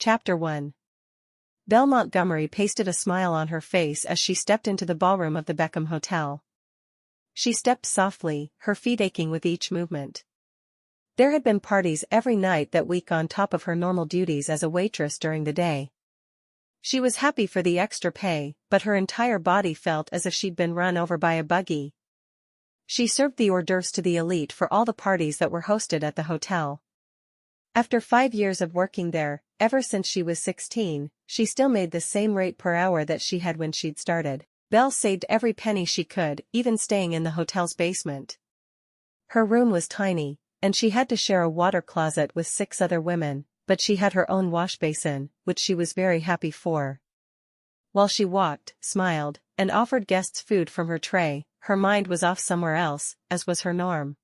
Chapter 1. Belle Montgomery pasted a smile on her face as she stepped into the ballroom of the Beckham Hotel. She stepped softly, her feet aching with each movement. There had been parties every night that week on top of her normal duties as a waitress during the day. She was happy for the extra pay, but her entire body felt as if she'd been run over by a buggy. She served the hors d'oeuvres to the elite for all the parties that were hosted at the hotel. After 5 years of working there, ever since she was 16, she still made the same rate per hour that she had when she'd started. Belle saved every penny she could, even staying in the hotel's basement. Her room was tiny, and she had to share a water closet with 6 other women, but she had her own wash basin, which she was very happy for. While she walked, smiled, and offered guests food from her tray, her mind was off somewhere else, as was her norm.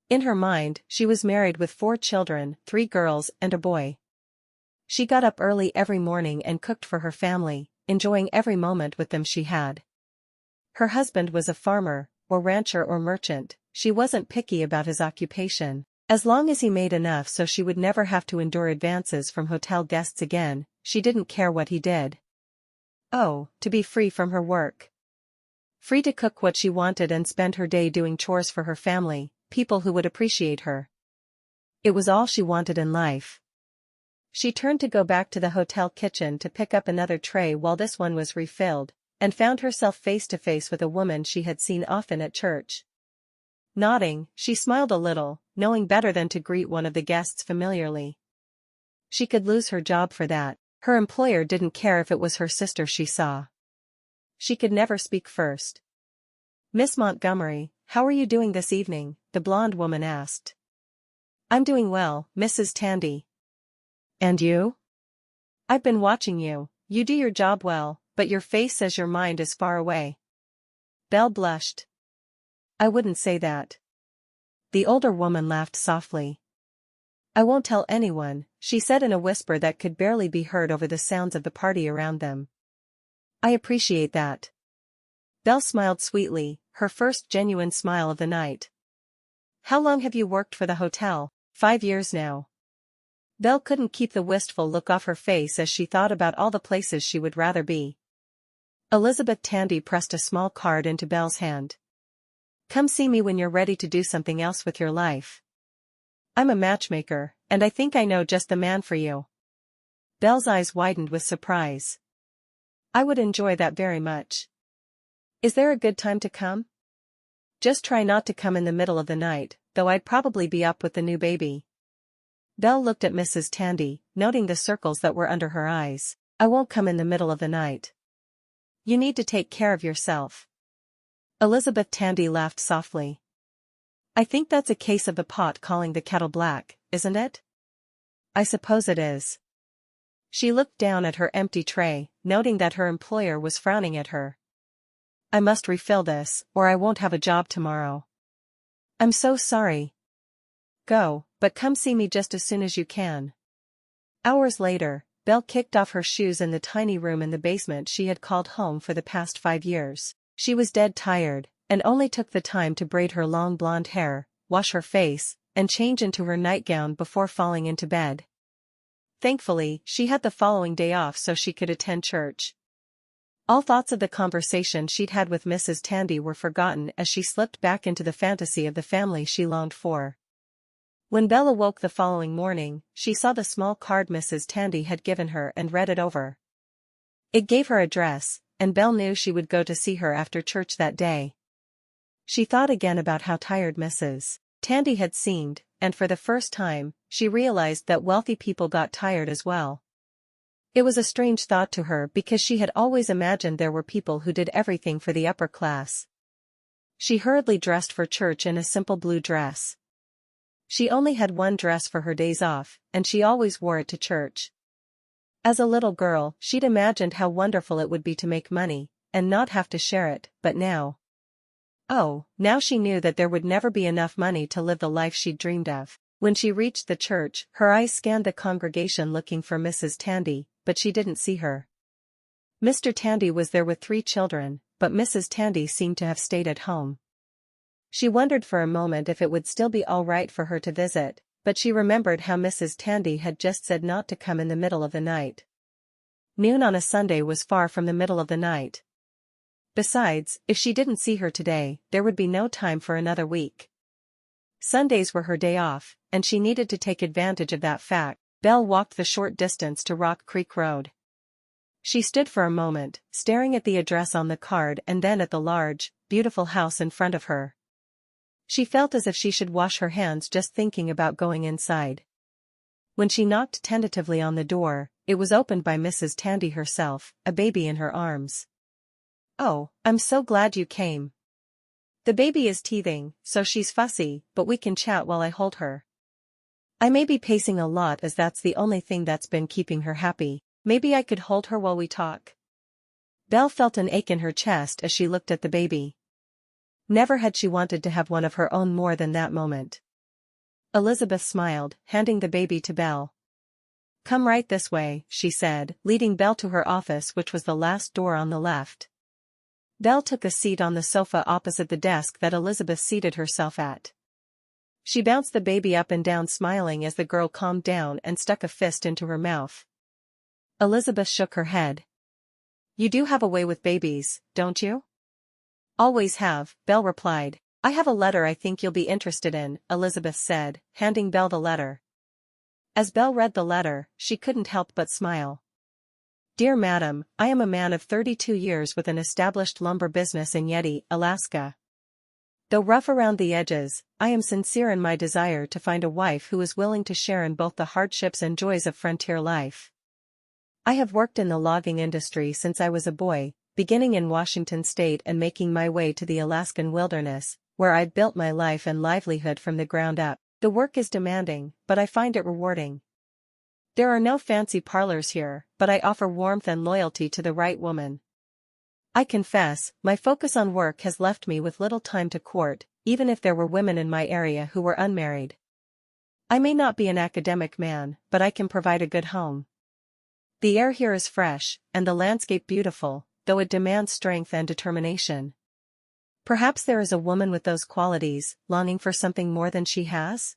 In her mind, she was married with 4 children, 3 girls and a boy. She got up early every morning and cooked for her family, enjoying every moment with them she had. Her husband was a farmer, or rancher or merchant. She wasn't picky about his occupation. As long as he made enough so she would never have to endure advances from hotel guests again, she didn't care what he did. Oh, to be free from her work. Free to cook what she wanted and spend her day doing chores for her family, people who would appreciate her. It was all she wanted in life. She turned to go back to the hotel kitchen to pick up another tray while this one was refilled, and found herself face to face with a woman she had seen often at church. Nodding, she smiled a little, knowing better than to greet one of the guests familiarly. She could lose her job for that. Her employer didn't care if it was her sister she saw. She could never speak first. "Miss Montgomery, how are you doing this evening?" the blonde woman asked. "I'm doing well, Mrs. Tandy." "And you?" "I've been watching you. You do your job well, but your face says your mind is far away." Belle blushed. "I wouldn't say that." The older woman laughed softly. "I won't tell anyone," she said in a whisper that could barely be heard over the sounds of the party around them. "I appreciate that." Belle smiled sweetly, her first genuine smile of the night. "How long have you worked for the hotel?" "5 years now." Belle couldn't keep the wistful look off her face as she thought about all the places she would rather be. Elizabeth Tandy pressed a small card into Belle's hand. "Come see me when you're ready to do something else with your life. I'm a matchmaker, and I think I know just the man for you." Belle's eyes widened with surprise. "I would enjoy that very much. Is there a good time to come?" "Just try not to come in the middle of the night, though I'd probably be up with the new baby." Belle looked at Mrs. Tandy, noting the circles that were under her eyes. "I won't come in the middle of the night. You need to take care of yourself." Elizabeth Tandy laughed softly. "I think that's a case of the pot calling the kettle black, isn't it?" "I suppose it is." She looked down at her empty tray, noting that her employer was frowning at her. "I must refill this, or I won't have a job tomorrow." "I'm so sorry." "Go, but come see me just as soon as you can." Hours later, Belle kicked off her shoes in the tiny room in the basement she had called home for the past 5 years. She was dead tired, and only took the time to braid her long blonde hair, wash her face, and change into her nightgown before falling into bed. Thankfully, she had the following day off so she could attend church. All thoughts of the conversation she'd had with Mrs. Tandy were forgotten as she slipped back into the fantasy of the family she longed for. When Belle awoke the following morning, she saw the small card Mrs. Tandy had given her and read it over. It gave her address, and Belle knew she would go to see her after church that day. She thought again about how tired Mrs. Tandy had seemed, and for the first time, she realized that wealthy people got tired as well. It was a strange thought to her because she had always imagined there were people who did everything for the upper class. She hurriedly dressed for church in a simple blue dress. She only had one dress for her days off, and she always wore it to church. As a little girl, she'd imagined how wonderful it would be to make money, and not have to share it, but now. Now she knew that there would never be enough money to live the life she'd dreamed of. When she reached the church, her eyes scanned the congregation looking for Mrs. Tandy, but she didn't see her. Mr. Tandy was there with 3 children, but Mrs. Tandy seemed to have stayed at home. She wondered for a moment if it would still be all right for her to visit, but she remembered how Mrs. Tandy had just said not to come in the middle of the night. Noon on a Sunday was far from the middle of the night. Besides, if she didn't see her today, there would be no time for another week. Sundays were her day off, and she needed to take advantage of that fact. Belle walked the short distance to Rock Creek Road. She stood for a moment, staring at the address on the card and then at the large, beautiful house in front of her. She felt as if she should wash her hands just thinking about going inside. When she knocked tentatively on the door, it was opened by Mrs. Tandy herself, a baby in her arms. "Oh, I'm so glad you came. The baby is teething, so she's fussy, but we can chat while I hold her. I may be pacing a lot as that's the only thing that's been keeping her happy. Maybe I could hold her while we talk." Belle felt an ache in her chest as she looked at the baby. Never had she wanted to have one of her own more than that moment. Elizabeth smiled, handing the baby to Belle. "Come right this way," she said, leading Belle to her office, which was the last door on the left. Belle took a seat on the sofa opposite the desk that Elizabeth seated herself at. She bounced the baby up and down, smiling as the girl calmed down and stuck a fist into her mouth. Elizabeth shook her head. "You do have a way with babies, don't you?" "Always have," Belle replied. "I have a letter I think you'll be interested in," Elizabeth said, handing Belle the letter. As Belle read the letter, she couldn't help but smile. "Dear Madam, I am a man of 32 years with an established lumber business in Yeti, Alaska. Though rough around the edges, I am sincere in my desire to find a wife who is willing to share in both the hardships and joys of frontier life. I have worked in the logging industry since I was a boy, beginning in Washington State and making my way to the Alaskan wilderness, where I've built my life and livelihood from the ground up. The work is demanding, but I find it rewarding. There are no fancy parlors here, but I offer warmth and loyalty to the right woman. I confess, my focus on work has left me with little time to court, even if there were women in my area who were unmarried. I may not be an academic man, but I can provide a good home. The air here is fresh, and the landscape beautiful, though it demands strength and determination. Perhaps there is a woman with those qualities, longing for something more than she has?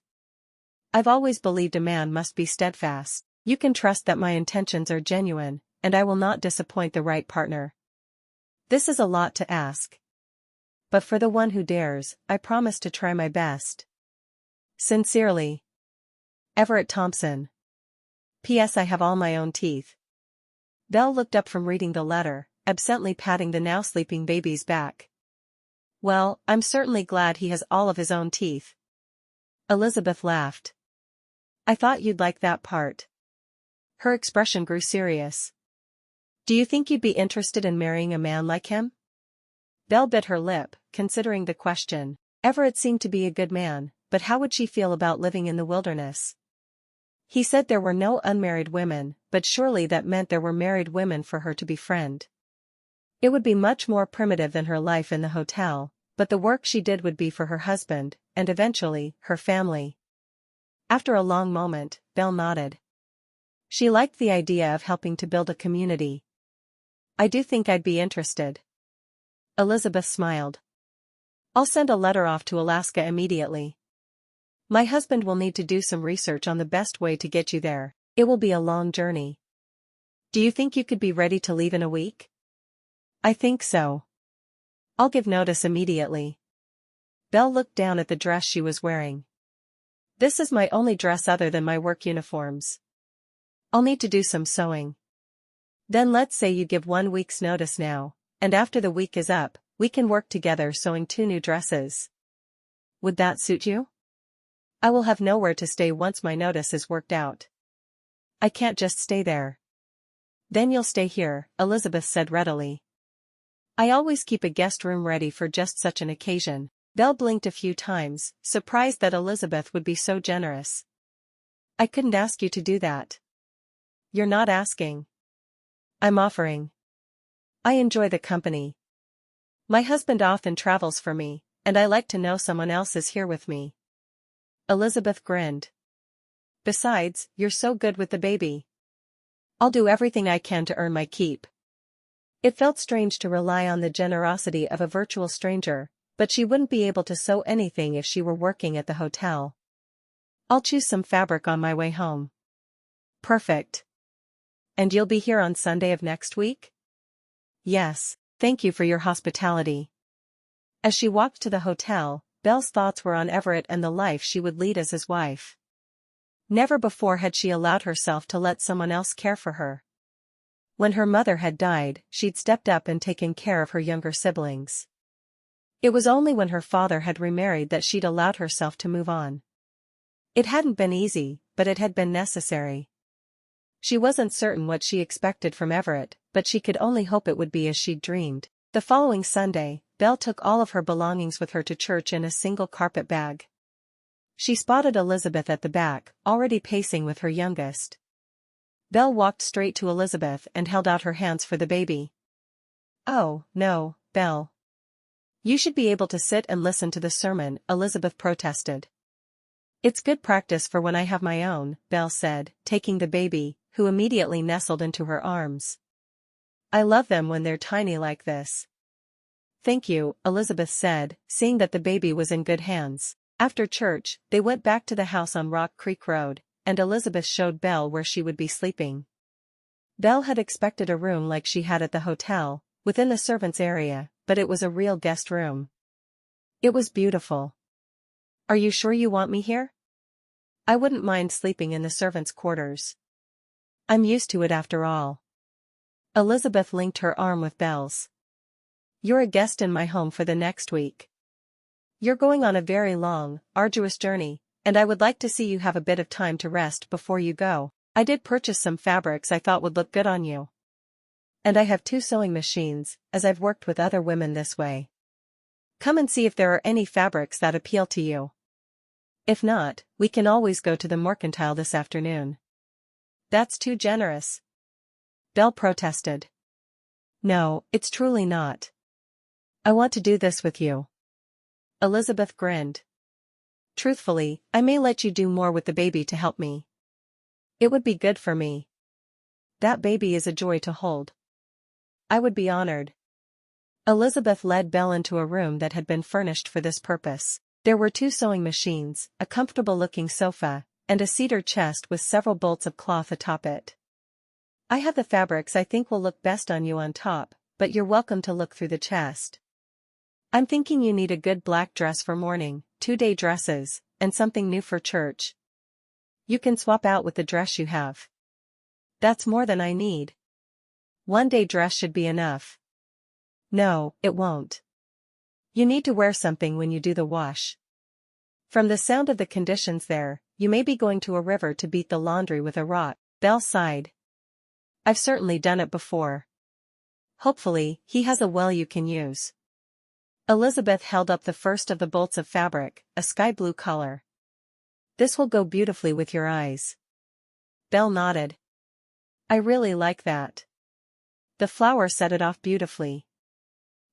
I've always believed a man must be steadfast. You can trust that my intentions are genuine, and I will not disappoint the right partner. This is a lot to ask. But for the one who dares, I promise to try my best. Sincerely, Everett Thompson. P.S. I have all my own teeth." Belle looked up from reading the letter, absently patting the now sleeping baby's back. "Well, I'm certainly glad he has all of his own teeth." Elizabeth laughed. "I thought you'd like that part." Her expression grew serious. "Do you think you'd be interested in marrying a man like him?" Belle bit her lip, considering the question. Everett seemed to be a good man, but how would she feel about living in the wilderness? He said there were no unmarried women, but surely that meant there were married women for her to befriend. It would be much more primitive than her life in the hotel, but the work she did would be for her husband, and eventually, her family. After a long moment, Belle nodded. She liked the idea of helping to build a community. "I do think I'd be interested." Elizabeth smiled. "I'll send a letter off to Alaska immediately. My husband will need to do some research on the best way to get you there. It will be a long journey." "Do you think you could be ready to leave in a week?" "I think so. I'll give notice immediately." Belle looked down at the dress she was wearing. "This is my only dress other than my work uniforms. I'll need to do some sewing." "Then let's say you give 1 week's notice now, and after the week is up, we can work together sewing 2 new dresses. Would that suit you? I will have nowhere to stay once my notice is worked out." "I can't just stay there." "Then you'll stay here," Elizabeth said readily. "I always keep a guest room ready for just such an occasion." Belle blinked a few times, surprised that Elizabeth would be so generous. "I couldn't ask you to do that." "You're not asking. I'm offering. I enjoy the company. My husband often travels for me, and I like to know someone else is here with me." Elizabeth grinned. "Besides, you're so good with the baby. I'll do everything I can to earn my keep." It felt strange to rely on the generosity of a virtual stranger, but she wouldn't be able to sew anything if she were working at the hotel. I'll choose some fabric on my way home. Perfect. And you'll be here on Sunday of next week? Yes, thank you for your hospitality. As she walked to the hotel, Belle's thoughts were on Everett and the life she would lead as his wife. Never before had she allowed herself to let someone else care for her. When her mother had died, she'd stepped up and taken care of her younger siblings. It was only when her father had remarried that she'd allowed herself to move on. It hadn't been easy, but it had been necessary. She wasn't certain what she expected from Everett, but she could only hope it would be as she'd dreamed. The following Sunday, Belle took all of her belongings with her to church in a single carpet bag. She spotted Elizabeth at the back, already pacing with her youngest. Belle walked straight to Elizabeth and held out her hands for the baby. "Oh, no, Belle. You should be able to sit and listen to the sermon," Elizabeth protested. "It's good practice for when I have my own," Belle said, taking the baby, who immediately nestled into her arms. "I love them when they're tiny like this." "Thank you," Elizabeth said, seeing that the baby was in good hands. After church, they went back to the house on Rock Creek Road, and Elizabeth showed Belle where she would be sleeping. Belle had expected a room like she had at the hotel, within the servants' area, but it was a real guest room. It was beautiful. "Are you sure you want me here? I wouldn't mind sleeping in the servants' quarters. I'm used to it after all." Elizabeth linked her arm with Belle's. "You're a guest in my home for the next week. You're going on a very long, arduous journey, and I would like to see you have a bit of time to rest before you go. I did purchase some fabrics I thought would look good on you. And I have 2 sewing machines, as I've worked with other women this way. Come and see if there are any fabrics that appeal to you. If not, we can always go to the mercantile this afternoon." "That's too generous," Belle protested. "No, it's truly not. I want to do this with you." Elizabeth grinned. "Truthfully, I may let you do more with the baby to help me. It would be good for me. That baby is a joy to hold." "I would be honored." Elizabeth led Belle into a room that had been furnished for this purpose. There were 2 sewing machines, a comfortable-looking sofa, and a cedar chest with several bolts of cloth atop it. "I have the fabrics I think will look best on you on top, but you're welcome to look through the chest. I'm thinking you need a good black dress for morning, 2-day dresses, and something new for church. You can swap out with the dress you have." "That's more than I need. 1-day dress should be enough." "No, it won't. You need to wear something when you do the wash. From the sound of the conditions there, you may be going to a river to beat the laundry with a rock." Belle sighed. "I've certainly done it before. Hopefully, he has a well you can use." Elizabeth held up the first of the bolts of fabric, a sky blue color. "This will go beautifully with your eyes." Belle nodded. "I really like that. The flower set it off beautifully."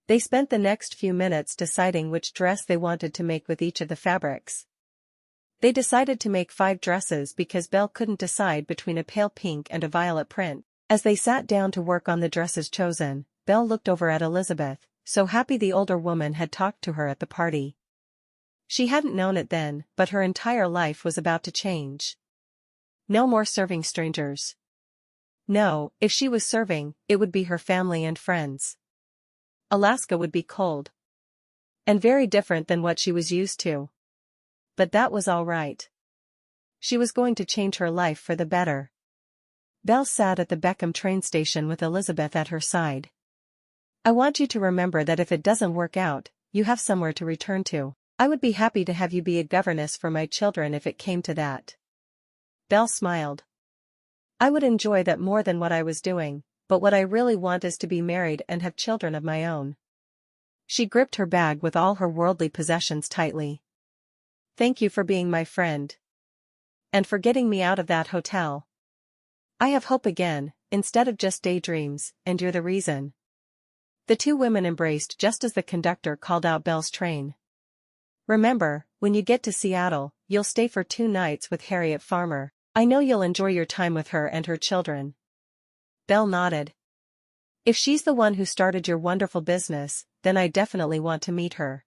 They spent the next few minutes deciding which dress they wanted to make with each of the fabrics. They decided to make 5 dresses because Belle couldn't decide between a pale pink and a violet print. As they sat down to work on the dresses chosen, Belle looked over at Elizabeth, so happy the older woman had talked to her at the party. She hadn't known it then, but her entire life was about to change. No more serving strangers. No, if she was serving, it would be her family and friends. Alaska would be cold. And very different than what she was used to. But that was all right. She was going to change her life for the better. Belle sat at the Beckham train station with Elizabeth at her side. "I want you to remember that if it doesn't work out, you have somewhere to return to. I would be happy to have you be a governess for my children if it came to that." Belle smiled. "I would enjoy that more than what I was doing, but what I really want is to be married and have children of my own." She gripped her bag with all her worldly possessions tightly. "Thank you for being my friend. And for getting me out of that hotel. I have hope again, instead of just daydreams, and you're the reason." The 2 women embraced just as the conductor called out Belle's train. "Remember, when you get to Seattle, you'll stay for 2 nights with Harriet Farmer. I know you'll enjoy your time with her and her children." Belle nodded. "If she's the one who started your wonderful business, then I definitely want to meet her.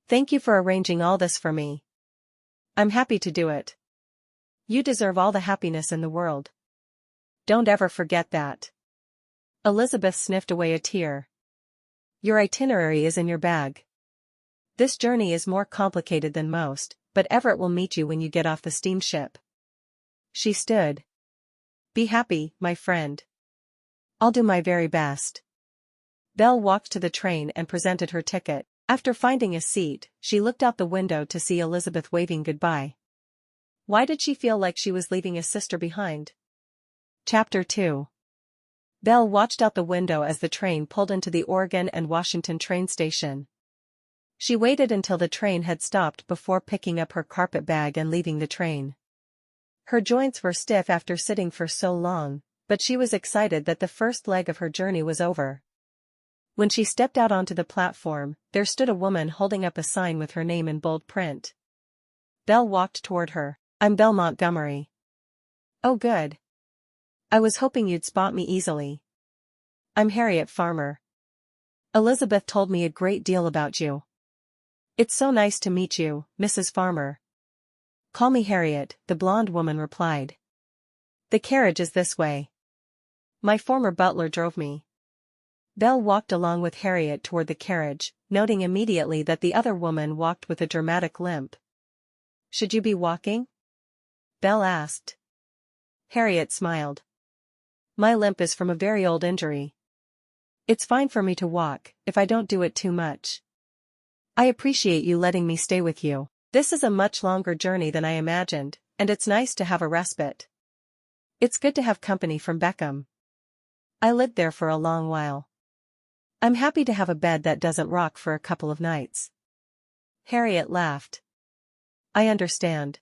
Thank you for arranging all this for me." I'm happy to do it. You deserve all the happiness in the world. Don't ever forget that. Elizabeth sniffed away a tear. Your itinerary is in your bag. This journey is more complicated than most, but Everett will meet you when you get off the steamship. She stood. Be happy, my friend. I'll do my very best. Belle walked to the train and presented her ticket. After finding a seat, she looked out the window to see Elizabeth waving goodbye. Why did she feel like she was leaving a sister behind? Chapter 2. Belle watched out the window as the train pulled into the Oregon and Washington train station. She waited until the train had stopped before picking up her carpet bag and leaving the train. Her joints were stiff after sitting for so long, but she was excited that the first leg of her journey was over. When she stepped out onto the platform, there stood a woman holding up a sign with her name in bold print. Belle walked toward her. I'm Belle Montgomery. Oh good. I was hoping you'd spot me easily. I'm Harriet Farmer. Elizabeth told me a great deal about you. It's so nice to meet you, Mrs. Farmer. Call me Harriet, the blonde woman replied. The carriage is this way. My former butler drove me. Belle walked along with Harriet toward the carriage, noting immediately that the other woman walked with a dramatic limp. Should you be walking? Belle asked. Harriet smiled. My limp is from a very old injury. It's fine for me to walk, if I don't do it too much. I appreciate you letting me stay with you. This is a much longer journey than I imagined, and it's nice to have a respite. It's good to have company from Beckham. I lived there for a long while. I'm happy to have a bed that doesn't rock for a couple of nights. Harriet laughed. I understand.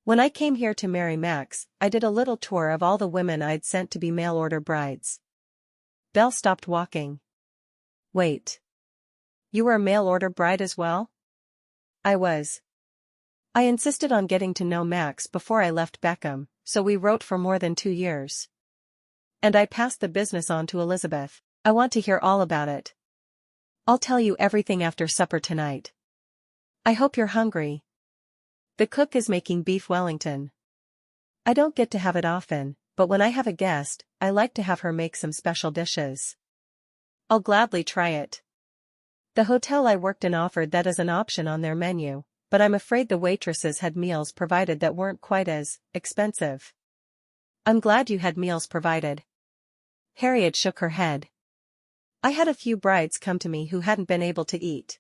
When I came here to marry Max, I did a little tour of all the women I'd sent to be mail-order brides. Belle stopped walking. Wait. You were a mail-order bride as well? I was. I insisted on getting to know Max before I left Beckham, so we wrote for more than 2 years. And I passed the business on to Elizabeth. I want to hear all about it. I'll tell you everything after supper tonight. I hope you're hungry. The cook is making beef Wellington. I don't get to have it often, but when I have a guest, I like to have her make some special dishes. I'll gladly try it. The hotel I worked in offered that as an option on their menu, but I'm afraid the waitresses had meals provided that weren't quite as expensive. I'm glad you had meals provided. Harriet shook her head. I had a few brides come to me who hadn't been able to eat.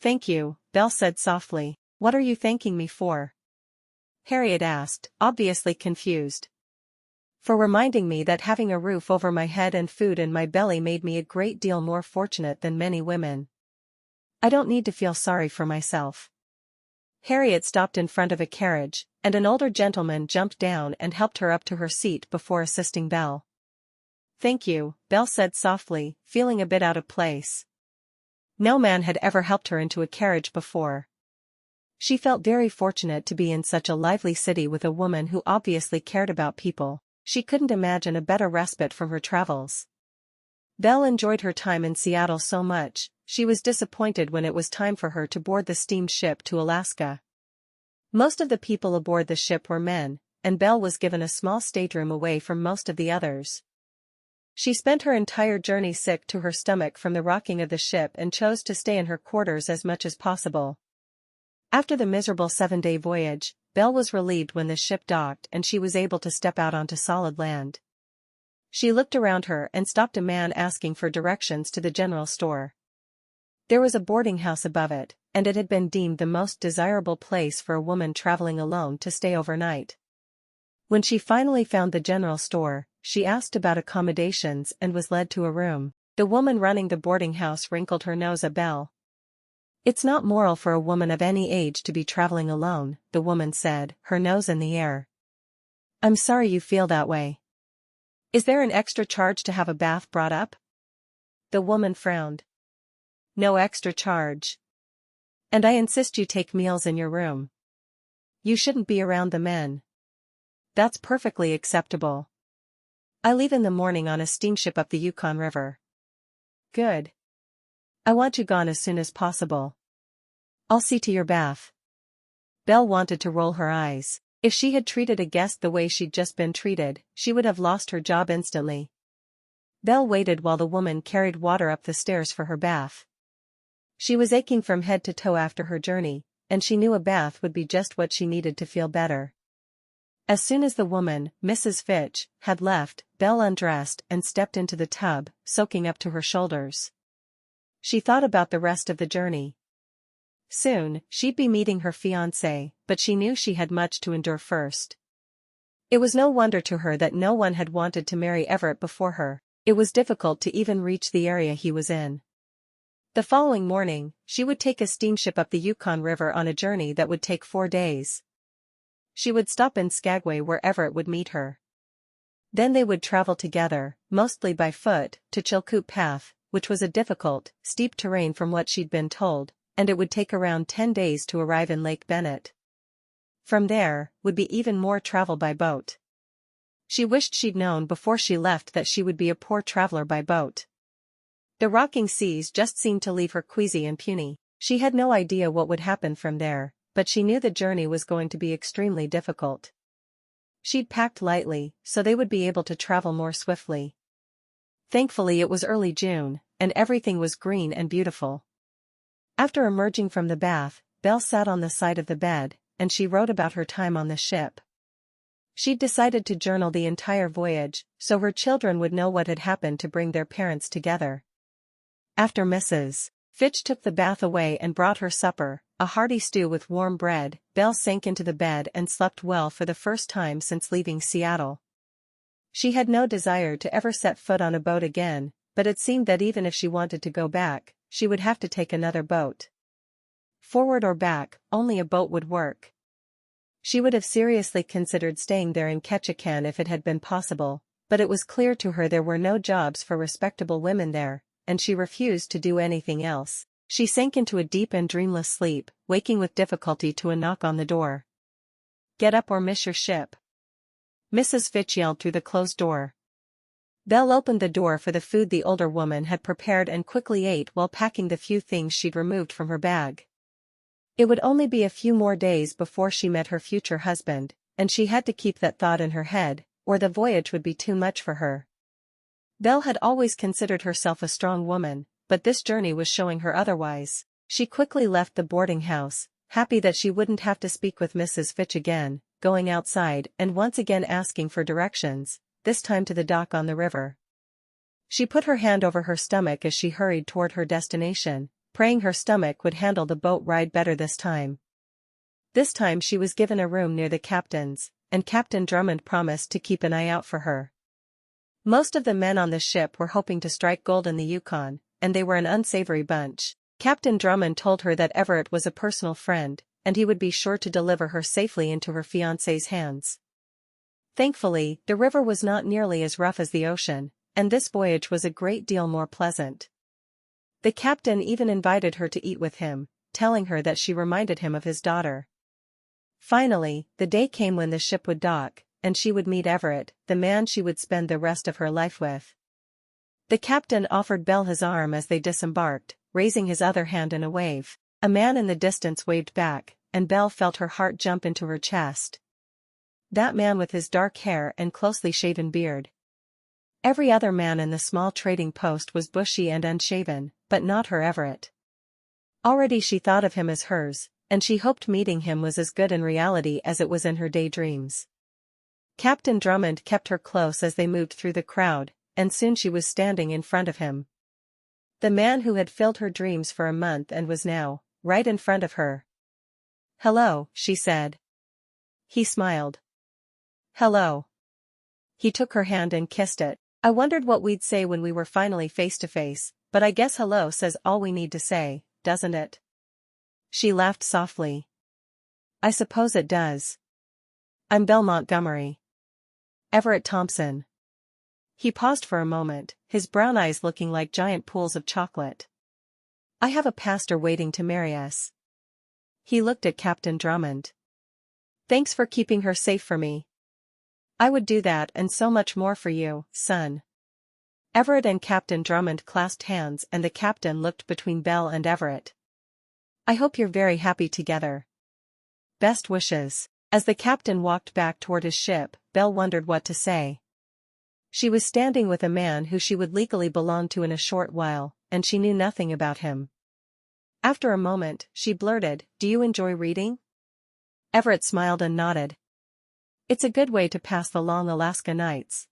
Thank you, Belle said softly. What are you thanking me for? Harriet asked, obviously confused. For reminding me that having a roof over my head and food in my belly made me a great deal more fortunate than many women. I don't need to feel sorry for myself. Harriet stopped in front of a carriage, and an older gentleman jumped down and helped her up to her seat before assisting Belle. Thank you, Belle said softly, feeling a bit out of place. No man had ever helped her into a carriage before. She felt very fortunate to be in such a lively city with a woman who obviously cared about people. She couldn't imagine a better respite from her travels. Belle enjoyed her time in Seattle so much, she was disappointed when it was time for her to board the steamship to Alaska. Most of the people aboard the ship were men, and Belle was given a small stateroom away from most of the others. She spent her entire journey sick to her stomach from the rocking of the ship and chose to stay in her quarters as much as possible. After the miserable 7-day voyage, Belle was relieved when the ship docked and she was able to step out onto solid land. She looked around her and stopped a man asking for directions to the general store. There was a boarding house above it, and it had been deemed the most desirable place for a woman traveling alone to stay overnight. When she finally found the general store, she asked about accommodations and was led to a room. The woman running the boarding house wrinkled her nose at Belle. It's not moral for a woman of any age to be traveling alone, the woman said, her nose in the air. I'm sorry you feel that way. Is there an extra charge to have a bath brought up? The woman frowned. No extra charge. And I insist you take meals in your room. You shouldn't be around the men. That's perfectly acceptable. I leave in the morning on a steamship up the Yukon River. Good. I want you gone as soon as possible. I'll see to your bath. Belle wanted to roll her eyes. If she had treated a guest the way she'd just been treated, she would have lost her job instantly. Belle waited while the woman carried water up the stairs for her bath. She was aching from head to toe after her journey, and she knew a bath would be just what she needed to feel better. As soon as the woman, Mrs. Fitch, had left, Belle undressed and stepped into the tub, soaking up to her shoulders. She thought about the rest of the journey. Soon, she'd be meeting her fiancé, but she knew she had much to endure first. It was no wonder to her that no one had wanted to marry Everett before her. It was difficult to even reach the area he was in. The following morning, she would take a steamship up the Yukon River on a journey that would take 4 days. She would stop in Skagway where Everett would meet her. Then they would travel together, mostly by foot, to Chilkoot Path, which was a difficult, steep terrain from what she'd been told, and it would take around 10 days to arrive in Lake Bennett. From there, would be even more travel by boat. She wished she'd known before she left that she would be a poor traveler by boat. The rocking seas just seemed to leave her queasy and puny. She had no idea what would happen from there, but she knew the journey was going to be extremely difficult. She'd packed lightly, so they would be able to travel more swiftly. Thankfully it was early June, and everything was green and beautiful. After emerging from the bath, Belle sat on the side of the bed, and she wrote about her time on the ship. She'd decided to journal the entire voyage, so her children would know what had happened to bring their parents together. After Mrs. Fitch took the bath away and brought her supper, a hearty stew with warm bread, Belle sank into the bed and slept well for the first time since leaving Seattle. She had no desire to ever set foot on a boat again, but it seemed that even if she wanted to go back, she would have to take another boat. Forward or back, only a boat would work. She would have seriously considered staying there in Ketchikan if it had been possible, but it was clear to her there were no jobs for respectable women there, and she refused to do anything else. She sank into a deep and dreamless sleep, waking with difficulty to a knock on the door. "Get up or miss your ship," Mrs. Fitch yelled through the closed door. Belle opened the door for the food the older woman had prepared and quickly ate while packing the few things she'd removed from her bag. It would only be a few more days before she met her future husband, and she had to keep that thought in her head, or the voyage would be too much for her. Belle had always considered herself a strong woman, but this journey was showing her otherwise. She quickly left the boarding house, happy that she wouldn't have to speak with Mrs. Fitch again, going outside and once again asking for directions, this time to the dock on the river. She put her hand over her stomach as she hurried toward her destination, praying her stomach would handle the boat ride better this time. This time she was given a room near the captain's, and Captain Drummond promised to keep an eye out for her. Most of the men on the ship were hoping to strike gold in the Yukon, and they were an unsavory bunch. Captain Drummond told her that Everett was a personal friend, and he would be sure to deliver her safely into her fiancé's hands. Thankfully, the river was not nearly as rough as the ocean, and this voyage was a great deal more pleasant. The captain even invited her to eat with him, telling her that she reminded him of his daughter. Finally, the day came when the ship would dock, and she would meet Everett, the man she would spend the rest of her life with. The captain offered Belle his arm as they disembarked, raising his other hand in a wave. A man in the distance waved back, and Belle felt her heart jump into her chest. That man with his dark hair and closely shaven beard. Every other man in the small trading post was bushy and unshaven, but not her Everett. Already she thought of him as hers, and she hoped meeting him was as good in reality as it was in her daydreams. Captain Drummond kept her close as they moved through the crowd, and soon she was standing in front of him. The man who had filled her dreams for a month and was now, right in front of her. "Hello," she said. He smiled. "Hello." He took her hand and kissed it. "I wondered what we'd say when we were finally face to face, but I guess hello says all we need to say, doesn't it?" She laughed softly. "I suppose it does. I'm Belle Montgomery." "Everett Thompson." He paused for a moment, his brown eyes looking like giant pools of chocolate. "I have a pastor waiting to marry us." He looked at Captain Drummond. "Thanks for keeping her safe for me. I would do that and so much more for you, son." Everett and Captain Drummond clasped hands and the captain looked between Belle and Everett. "I hope you're very happy together." Best wishes. As the captain walked back toward his ship, Belle wondered what to say. She was standing with a man who she would legally belong to in a short while, and she knew nothing about him. After a moment, she blurted, "Do you enjoy reading?" Everett smiled and nodded. "It's a good way to pass the long Alaska nights."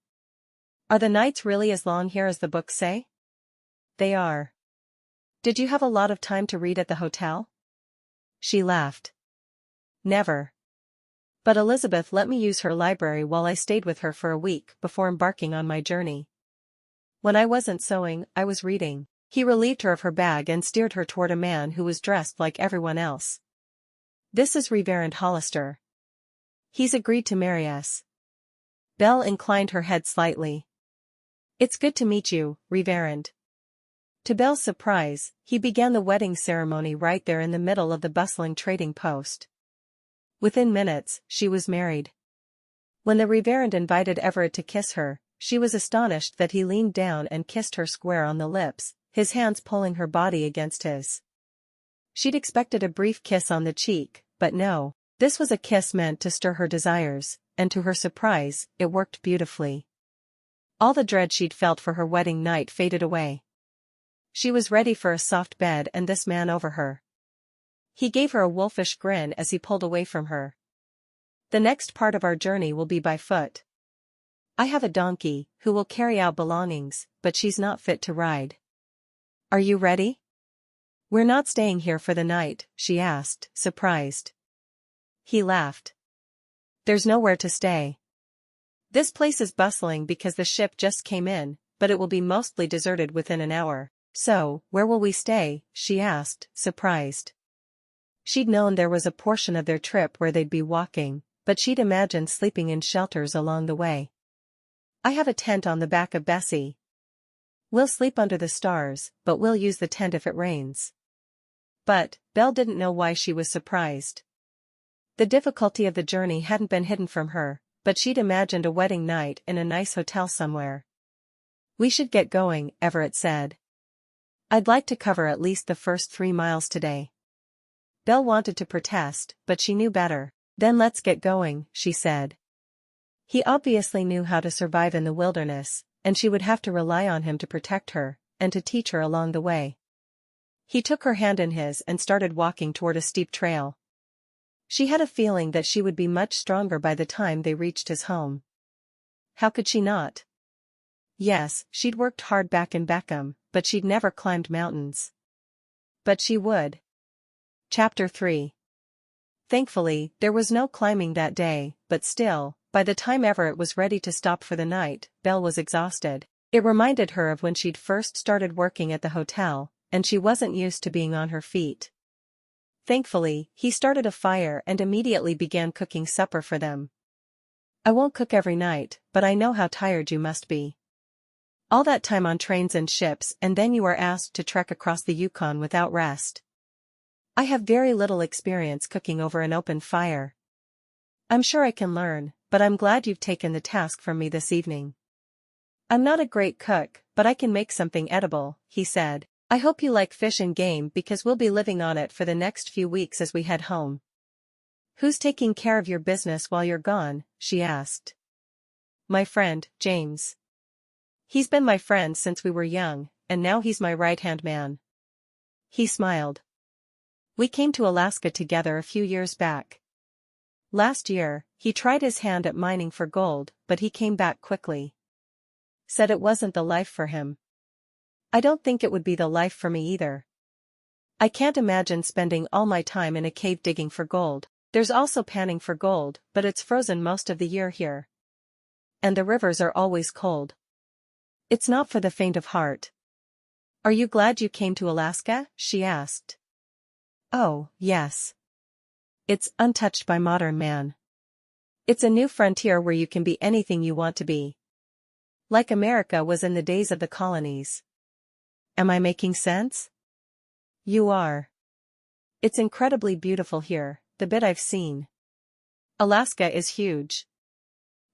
"Are the nights really as long here as the books say?" "They are." "Did you have a lot of time to read at the hotel?" She laughed. "Never. But Elizabeth let me use her library while I stayed with her for a week before embarking on my journey. When I wasn't sewing, I was reading." He relieved her of her bag and steered her toward a man who was dressed like everyone else. "This is Reverend Hollister. He's agreed to marry us." Belle inclined her head slightly. "It's good to meet you, Reverend." To Belle's surprise, he began the wedding ceremony right there in the middle of the bustling trading post. Within minutes, she was married. When the Reverend invited Everett to kiss her, she was astonished that he leaned down and kissed her square on the lips, his hands pulling her body against his. She'd expected a brief kiss on the cheek, but no, this was a kiss meant to stir her desires, and to her surprise, it worked beautifully. All the dread she'd felt for her wedding night faded away. She was ready for a soft bed and this man over her. He gave her a wolfish grin as he pulled away from her. "The next part of our journey will be by foot. I have a donkey, who will carry out belongings, but she's not fit to ride. Are you ready?" "We're not staying here for the night?" she asked, surprised. He laughed. "There's nowhere to stay. This place is bustling because the ship just came in, but it will be mostly deserted within an hour." "So, where will we stay?" she asked, surprised. She'd known there was a portion of their trip where they'd be walking, but she'd imagined sleeping in shelters along the way. "I have a tent on the back of Bessie. We'll sleep under the stars, but we'll use the tent if it rains." But, Belle didn't know why she was surprised. The difficulty of the journey hadn't been hidden from her, but she'd imagined a wedding night in a nice hotel somewhere. "We should get going," Everett said. "I'd like to cover at least the first 3 miles today." Belle wanted to protest, but she knew better. "Then let's get going," she said. He obviously knew how to survive in the wilderness, and she would have to rely on him to protect her, and to teach her along the way. He took her hand in his and started walking toward a steep trail. She had a feeling that she would be much stronger by the time they reached his home. How could she not? Yes, she'd worked hard back in Beckham, but she'd never climbed mountains. But she would. Chapter 3. Thankfully, there was no climbing that day, but still, by the time Everett was ready to stop for the night, Belle was exhausted. It reminded her of when she'd first started working at the hotel, and she wasn't used to being on her feet. Thankfully, he started a fire and immediately began cooking supper for them. "I won't cook every night, but I know how tired you must be. All that time on trains and ships, and then you are asked to trek across the Yukon without rest. I have very little experience cooking over an open fire. I'm sure I can learn, but I'm glad you've taken the task from me this evening." "I'm not a great cook, but I can make something edible," he said. "I hope you like fish and game because we'll be living on it for the next few weeks as we head home." "Who's taking care of your business while you're gone?" she asked. "My friend, James. He's been my friend since we were young, and now he's my right-hand man." He smiled. "We came to Alaska together a few years back. Last year, he tried his hand at mining for gold, but he came back quickly. Said it wasn't the life for him. I don't think it would be the life for me either. I can't imagine spending all my time in a cave digging for gold. There's also panning for gold, but it's frozen most of the year here. And the rivers are always cold. It's not for the faint of heart." "Are you glad you came to Alaska?" she asked. "Oh, yes. It's untouched by modern man. It's a new frontier where you can be anything you want to be. Like America was in the days of the colonies." Am I making sense? You are. It's incredibly beautiful here, the bit I've seen. Alaska is huge.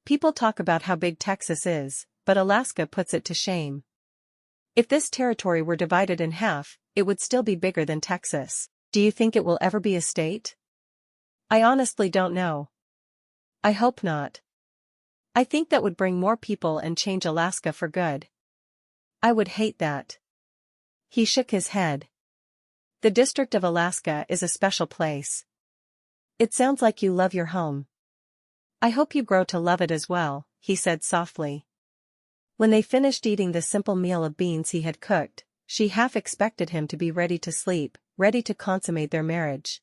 People talk about how big Texas is, but Alaska puts it to shame. If this territory were divided in half, it would still be bigger than Texas. Do you think it will ever be a state? I honestly don't know. I hope not. I think that would bring more people and change Alaska for good. I would hate that. He shook his head. The District of Alaska is a special place. It sounds like you love your home. I hope you grow to love it as well, he said softly. When they finished eating the simple meal of beans he had cooked, she half expected him to be ready to sleep, ready to consummate their marriage.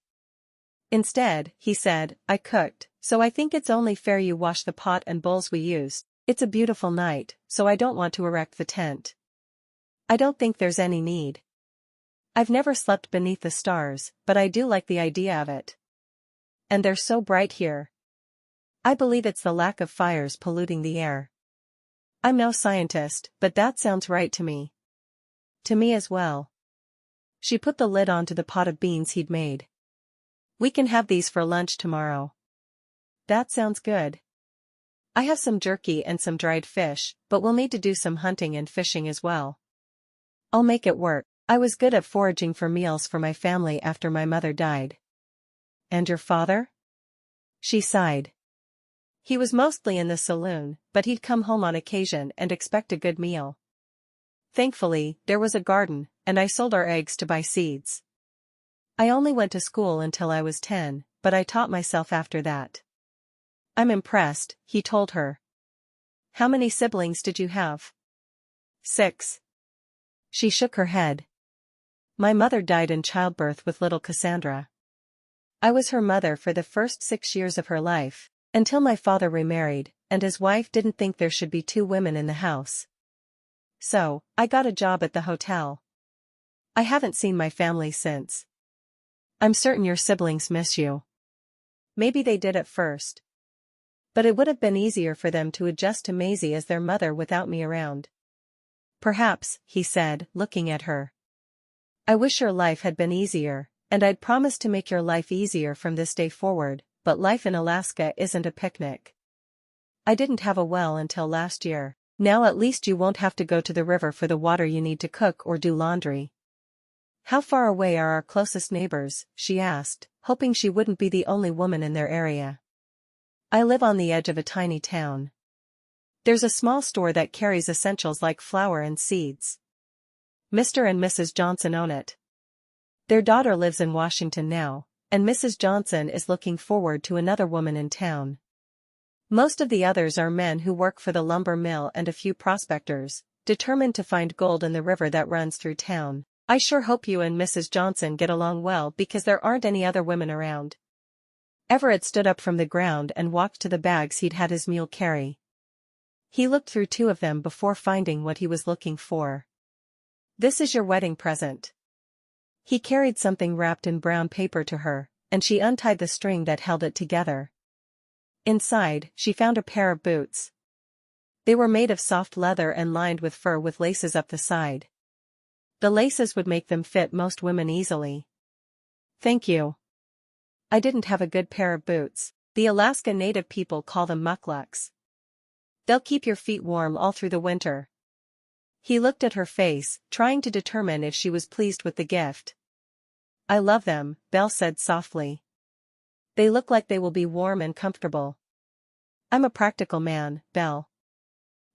Instead, he said, I cooked, so I think it's only fair you wash the pot and bowls we used. It's a beautiful night, so I don't want to erect the tent. I don't think there's any need. I've never slept beneath the stars, but I do like the idea of it. And they're so bright here. I believe it's the lack of fires polluting the air. I'm no scientist, but that sounds right to me. To me as well. She put the lid onto the pot of beans he'd made. We can have these for lunch tomorrow. That sounds good. I have some jerky and some dried fish, but we'll need to do some hunting and fishing as well. I'll make it work. I was good at foraging for meals for my family after my mother died. And your father? She sighed. He was mostly in the saloon, but he'd come home on occasion and expect a good meal. Thankfully, there was a garden, and I sold our eggs to buy seeds. I only went to school until I was 10, but I taught myself after that. I'm impressed, he told her. How many siblings did you have? 6. She shook her head. My mother died in childbirth with little Cassandra. I was her mother for the first 6 years of her life, until my father remarried, and his wife didn't think there should be 2 women in the house. So, I got a job at the hotel. I haven't seen my family since. I'm certain your siblings miss you. Maybe they did at first. But it would have been easier for them to adjust to Maisie as their mother without me around. Perhaps, he said, looking at her. I wish your life had been easier, and I'd promised to make your life easier from this day forward, but life in Alaska isn't a picnic. I didn't have a well until last year. Now at least you won't have to go to the river for the water you need to cook or do laundry. How far away are our closest neighbors? She asked, hoping she wouldn't be the only woman in their area. I live on the edge of a tiny town. There's a small store that carries essentials like flour and seeds. Mr. and Mrs. Johnson own it. Their daughter lives in Washington now, and Mrs. Johnson is looking forward to another woman in town. Most of the others are men who work for the lumber mill and a few prospectors, determined to find gold in the river that runs through town. I sure hope you and Mrs. Johnson get along well because there aren't any other women around. Everett stood up from the ground and walked to the bags he'd had his mule carry. He looked through 2 of them before finding what he was looking for. This is your wedding present. He carried something wrapped in brown paper to her, and she untied the string that held it together. Inside, she found a pair of boots. They were made of soft leather and lined with fur with laces up the side. The laces would make them fit most women easily. Thank you. I didn't have a good pair of boots. The Alaska Native people call them Mukluks. They'll keep your feet warm all through the winter. He looked at her face, trying to determine if she was pleased with the gift. I love them, Belle said softly. They look like they will be warm and comfortable. I'm a practical man, Belle.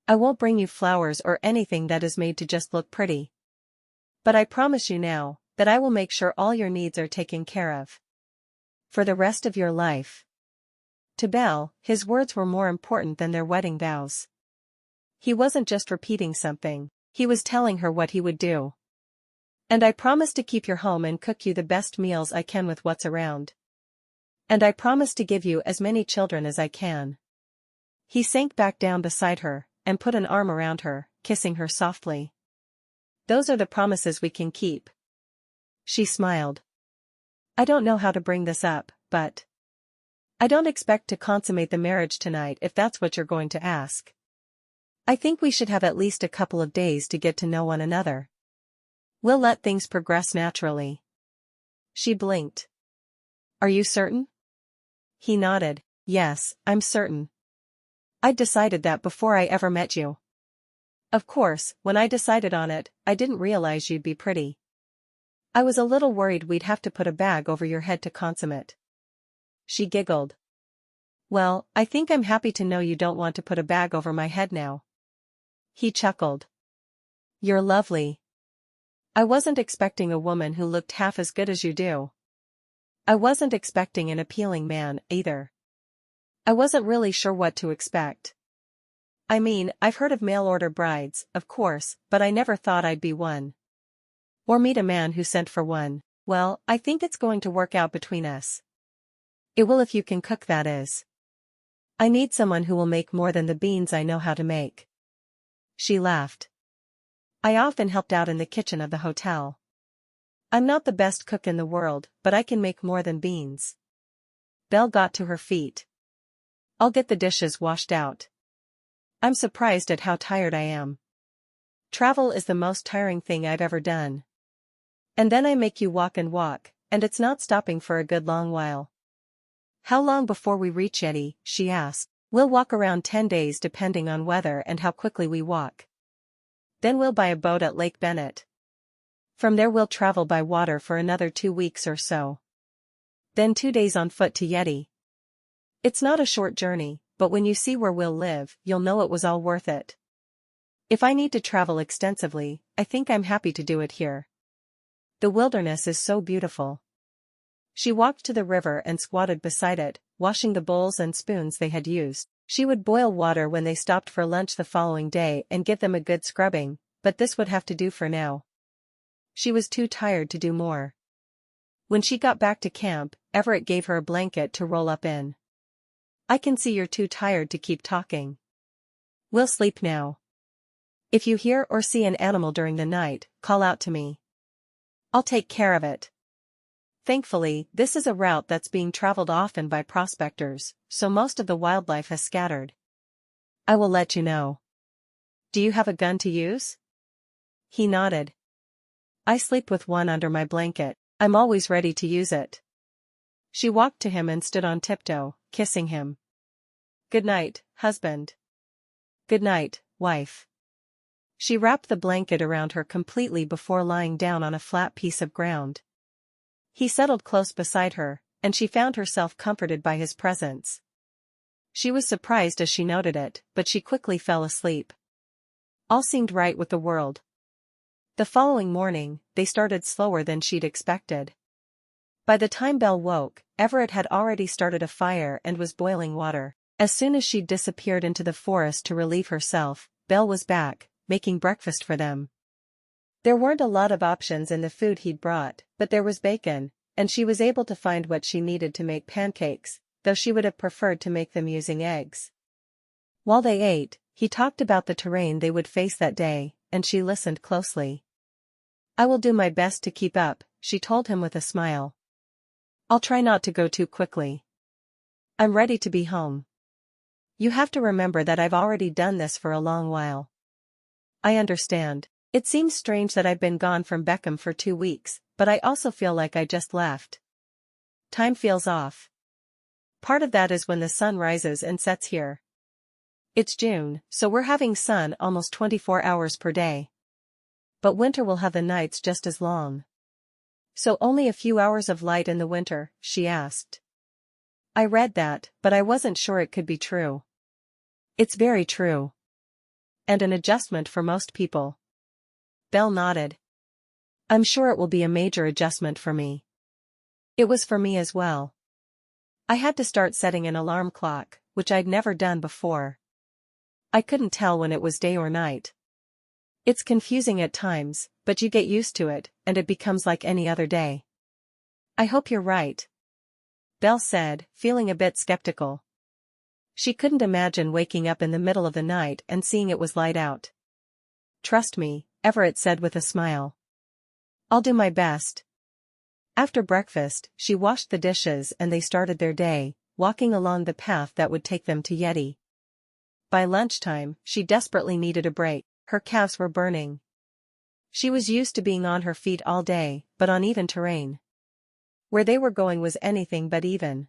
I won't bring you flowers or anything that is made to just look pretty. But I promise you now, that I will make sure all your needs are taken care of. For the rest of your life. To Belle, his words were more important than their wedding vows. He wasn't just repeating something, he was telling her what he would do. And I promise to keep your home and cook you the best meals I can with what's around. And I promise to give you as many children as I can. He sank back down beside her, and put an arm around her, kissing her softly. Those are the promises we can keep. She smiled. I don't know how to bring this up, but I don't expect to consummate the marriage tonight if that's what you're going to ask. I think we should have at least a couple of days to get to know one another. We'll let things progress naturally. She blinked. Are you certain? He nodded. Yes, I'm certain. I'd decided that before I ever met you. Of course, when I decided on it, I didn't realize you'd be pretty. I was a little worried we'd have to put a bag over your head to consummate. She giggled. Well, I think I'm happy to know you don't want to put a bag over my head now. He chuckled. You're lovely. I wasn't expecting a woman who looked half as good as you do. I wasn't expecting an appealing man, either. I wasn't really sure what to expect. I mean, I've heard of mail-order brides, of course, but I never thought I'd be one. Or meet a man who sent for one. Well, I think it's going to work out between us. It will if you can cook, that is. I need someone who will make more than the beans I know how to make. She laughed. I often helped out in the kitchen of the hotel. I'm not the best cook in the world, but I can make more than beans. Belle got to her feet. I'll get the dishes washed out. I'm surprised at how tired I am. Travel is the most tiring thing I've ever done. And then I make you walk, and it's not stopping for a good long while. How long before we reach Yeti? She asked. We'll walk around 10 days depending on weather and how quickly we walk. Then we'll buy a boat at Lake Bennett. From there we'll travel by water for another 2 weeks or so. Then 2 days on foot to Yeti. It's not a short journey, but when you see where we'll live, you'll know it was all worth it. If I need to travel extensively, I think I'm happy to do it here. The wilderness is so beautiful. She walked to the river and squatted beside it, washing the bowls and spoons they had used. She would boil water when they stopped for lunch the following day and give them a good scrubbing, but this would have to do for now. She was too tired to do more. When she got back to camp, Everett gave her a blanket to roll up in. I can see you're too tired to keep talking. We'll sleep now. If you hear or see an animal during the night, call out to me. I'll take care of it. Thankfully, this is a route that's being traveled often by prospectors, so most of the wildlife has scattered. I will let you know. Do you have a gun to use? He nodded. I sleep with one under my blanket. I'm always ready to use it. She walked to him and stood on tiptoe, kissing him. Good night, husband. Good night, wife. She wrapped the blanket around her completely before lying down on a flat piece of ground. He settled close beside her, and she found herself comforted by his presence. She was surprised as she noted it, but she quickly fell asleep. All seemed right with the world. The following morning, they started slower than she'd expected. By the time Belle woke, Everett had already started a fire and was boiling water. As soon as she'd disappeared into the forest to relieve herself, Belle was back, making breakfast for them. There weren't a lot of options in the food he'd brought, but there was bacon, and she was able to find what she needed to make pancakes, though she would have preferred to make them using eggs. While they ate, he talked about the terrain they would face that day, and she listened closely. I will do my best to keep up, she told him with a smile. I'll try not to go too quickly. I'm ready to be home. You have to remember that I've already done this for a long while. I understand. It seems strange that I've been gone from Beckham for 2 weeks, but I also feel like I just left. Time feels off. Part of that is when the sun rises and sets here. It's June, so we're having sun almost 24 hours per day. But winter will have the nights just as long. So only a few hours of light in the winter, she asked. I read that, but I wasn't sure it could be true. It's very true. And an adjustment for most people. Belle nodded. I'm sure it will be a major adjustment for me. It was for me as well. I had to start setting an alarm clock, which I'd never done before. I couldn't tell when it was day or night. It's confusing at times, but you get used to it, and it becomes like any other day. I hope you're right. Belle said, feeling a bit skeptical. She couldn't imagine waking up in the middle of the night and seeing it was light out. Trust me, Everett said with a smile. I'll do my best. After breakfast, she washed the dishes and they started their day, walking along the path that would take them to Yeti. By lunchtime, she desperately needed a break. Her calves were burning. She was used to being on her feet all day, but on even terrain. Where they were going was anything but even.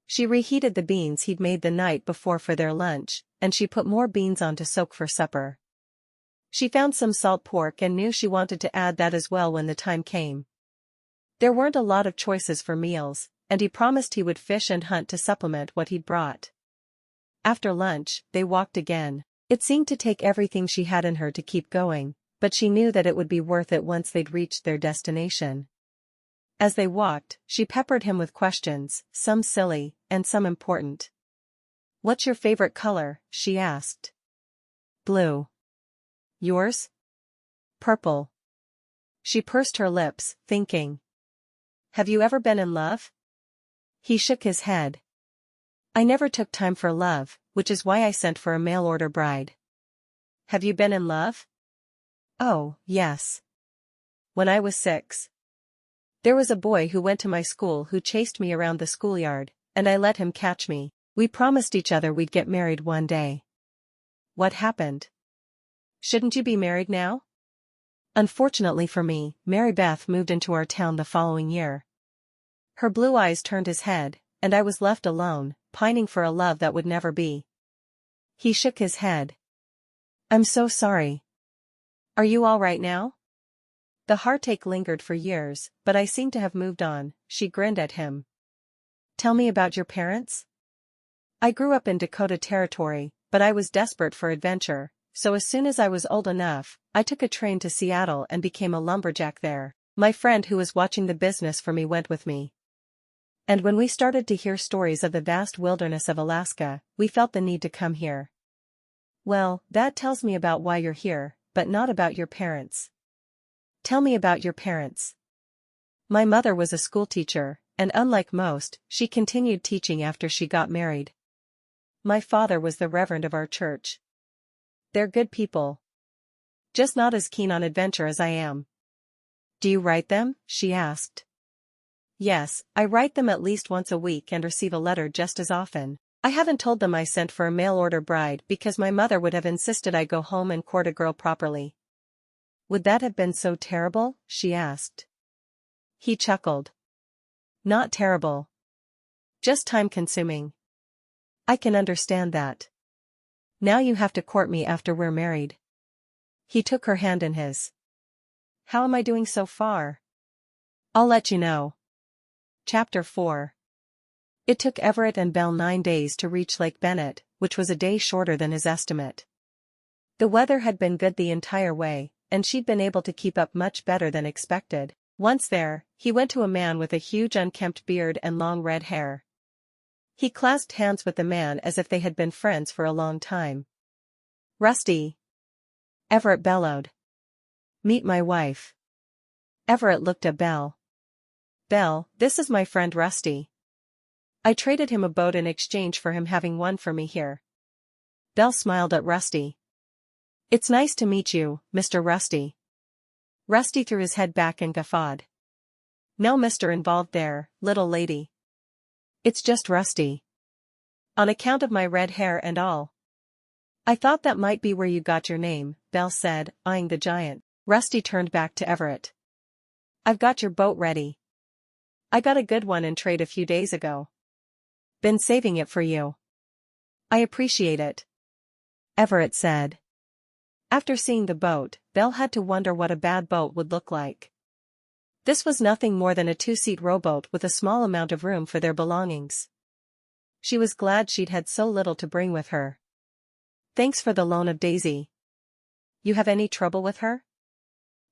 She reheated the beans he'd made the night before for their lunch, and she put more beans on to soak for supper. She found some salt pork and knew she wanted to add that as well when the time came. There weren't a lot of choices for meals, and he promised he would fish and hunt to supplement what he'd brought. After lunch, they walked again. It seemed to take everything she had in her to keep going, but she knew that it would be worth it once they'd reached their destination. As they walked, she peppered him with questions, some silly, and some important. "What's your favorite color?" she asked. "Blue." "Yours?" "Purple." She pursed her lips, thinking. "Have you ever been in love?" He shook his head. "I never took time for love, which is why I sent for a mail-order bride." "Have you been in love?" "Oh, yes. When I was 6. There was a boy who went to my school who chased me around the schoolyard, and I let him catch me. We promised each other we'd get married one day." "What happened? Shouldn't you be married now?" "Unfortunately for me, Mary Beth moved into our town the following year." Her blue eyes turned his head, and I was left alone, pining for a love that would never be. He shook his head. "I'm so sorry. Are you all right now?" "The heartache lingered for years, but I seem to have moved on," she grinned at him. "Tell me about your parents?" "I grew up in Dakota Territory, but I was desperate for adventure, so as soon as I was old enough, I took a train to Seattle and became a lumberjack there. My friend who was watching the business for me went with me. And when we started to hear stories of the vast wilderness of Alaska, we felt the need to come here." "Well, that tells me about why you're here, but not about your parents." "Tell me about your parents." "My mother was a schoolteacher, and unlike most, she continued teaching after she got married. My father was the reverend of our church. They're good people. Just not as keen on adventure as I am." "Do you write them?" she asked. "Yes, I write them at least once a week and receive a letter just as often. I haven't told them I sent for a mail-order bride because my mother would have insisted I go home and court a girl properly." "Would that have been so terrible?" she asked. He chuckled. "Not terrible. Just time-consuming. I can understand that. Now you have to court me after we're married." He took her hand in his. "How am I doing so far?" "I'll let you know." Chapter 4. It took Everett and Belle 9 days to reach Lake Bennett, which was a day shorter than his estimate. The weather had been good the entire way, and she'd been able to keep up much better than expected. Once there, he went to a man with a huge unkempt beard and long red hair. He clasped hands with the man as if they had been friends for a long time. "Rusty!" Everett bellowed. "Meet my wife." Everett looked at Belle. "Belle, this is my friend Rusty. I traded him a boat in exchange for him having one for me here." Belle smiled at Rusty. "It's nice to meet you, Mr. Rusty." Rusty threw his head back and guffawed. "No Mr. involved there, little lady. It's just Rusty. On account of my red hair and all." "I thought that might be where you got your name," Belle said, eyeing the giant. Rusty turned back to Everett. "I've got your boat ready. I got a good one in trade a few days ago. Been saving it for you." "I appreciate it," Everett said. After seeing the boat, Belle had to wonder what a bad boat would look like. This was nothing more than a 2-seat rowboat with a small amount of room for their belongings. She was glad she'd had so little to bring with her. "Thanks for the loan of Daisy. You have any trouble with her?"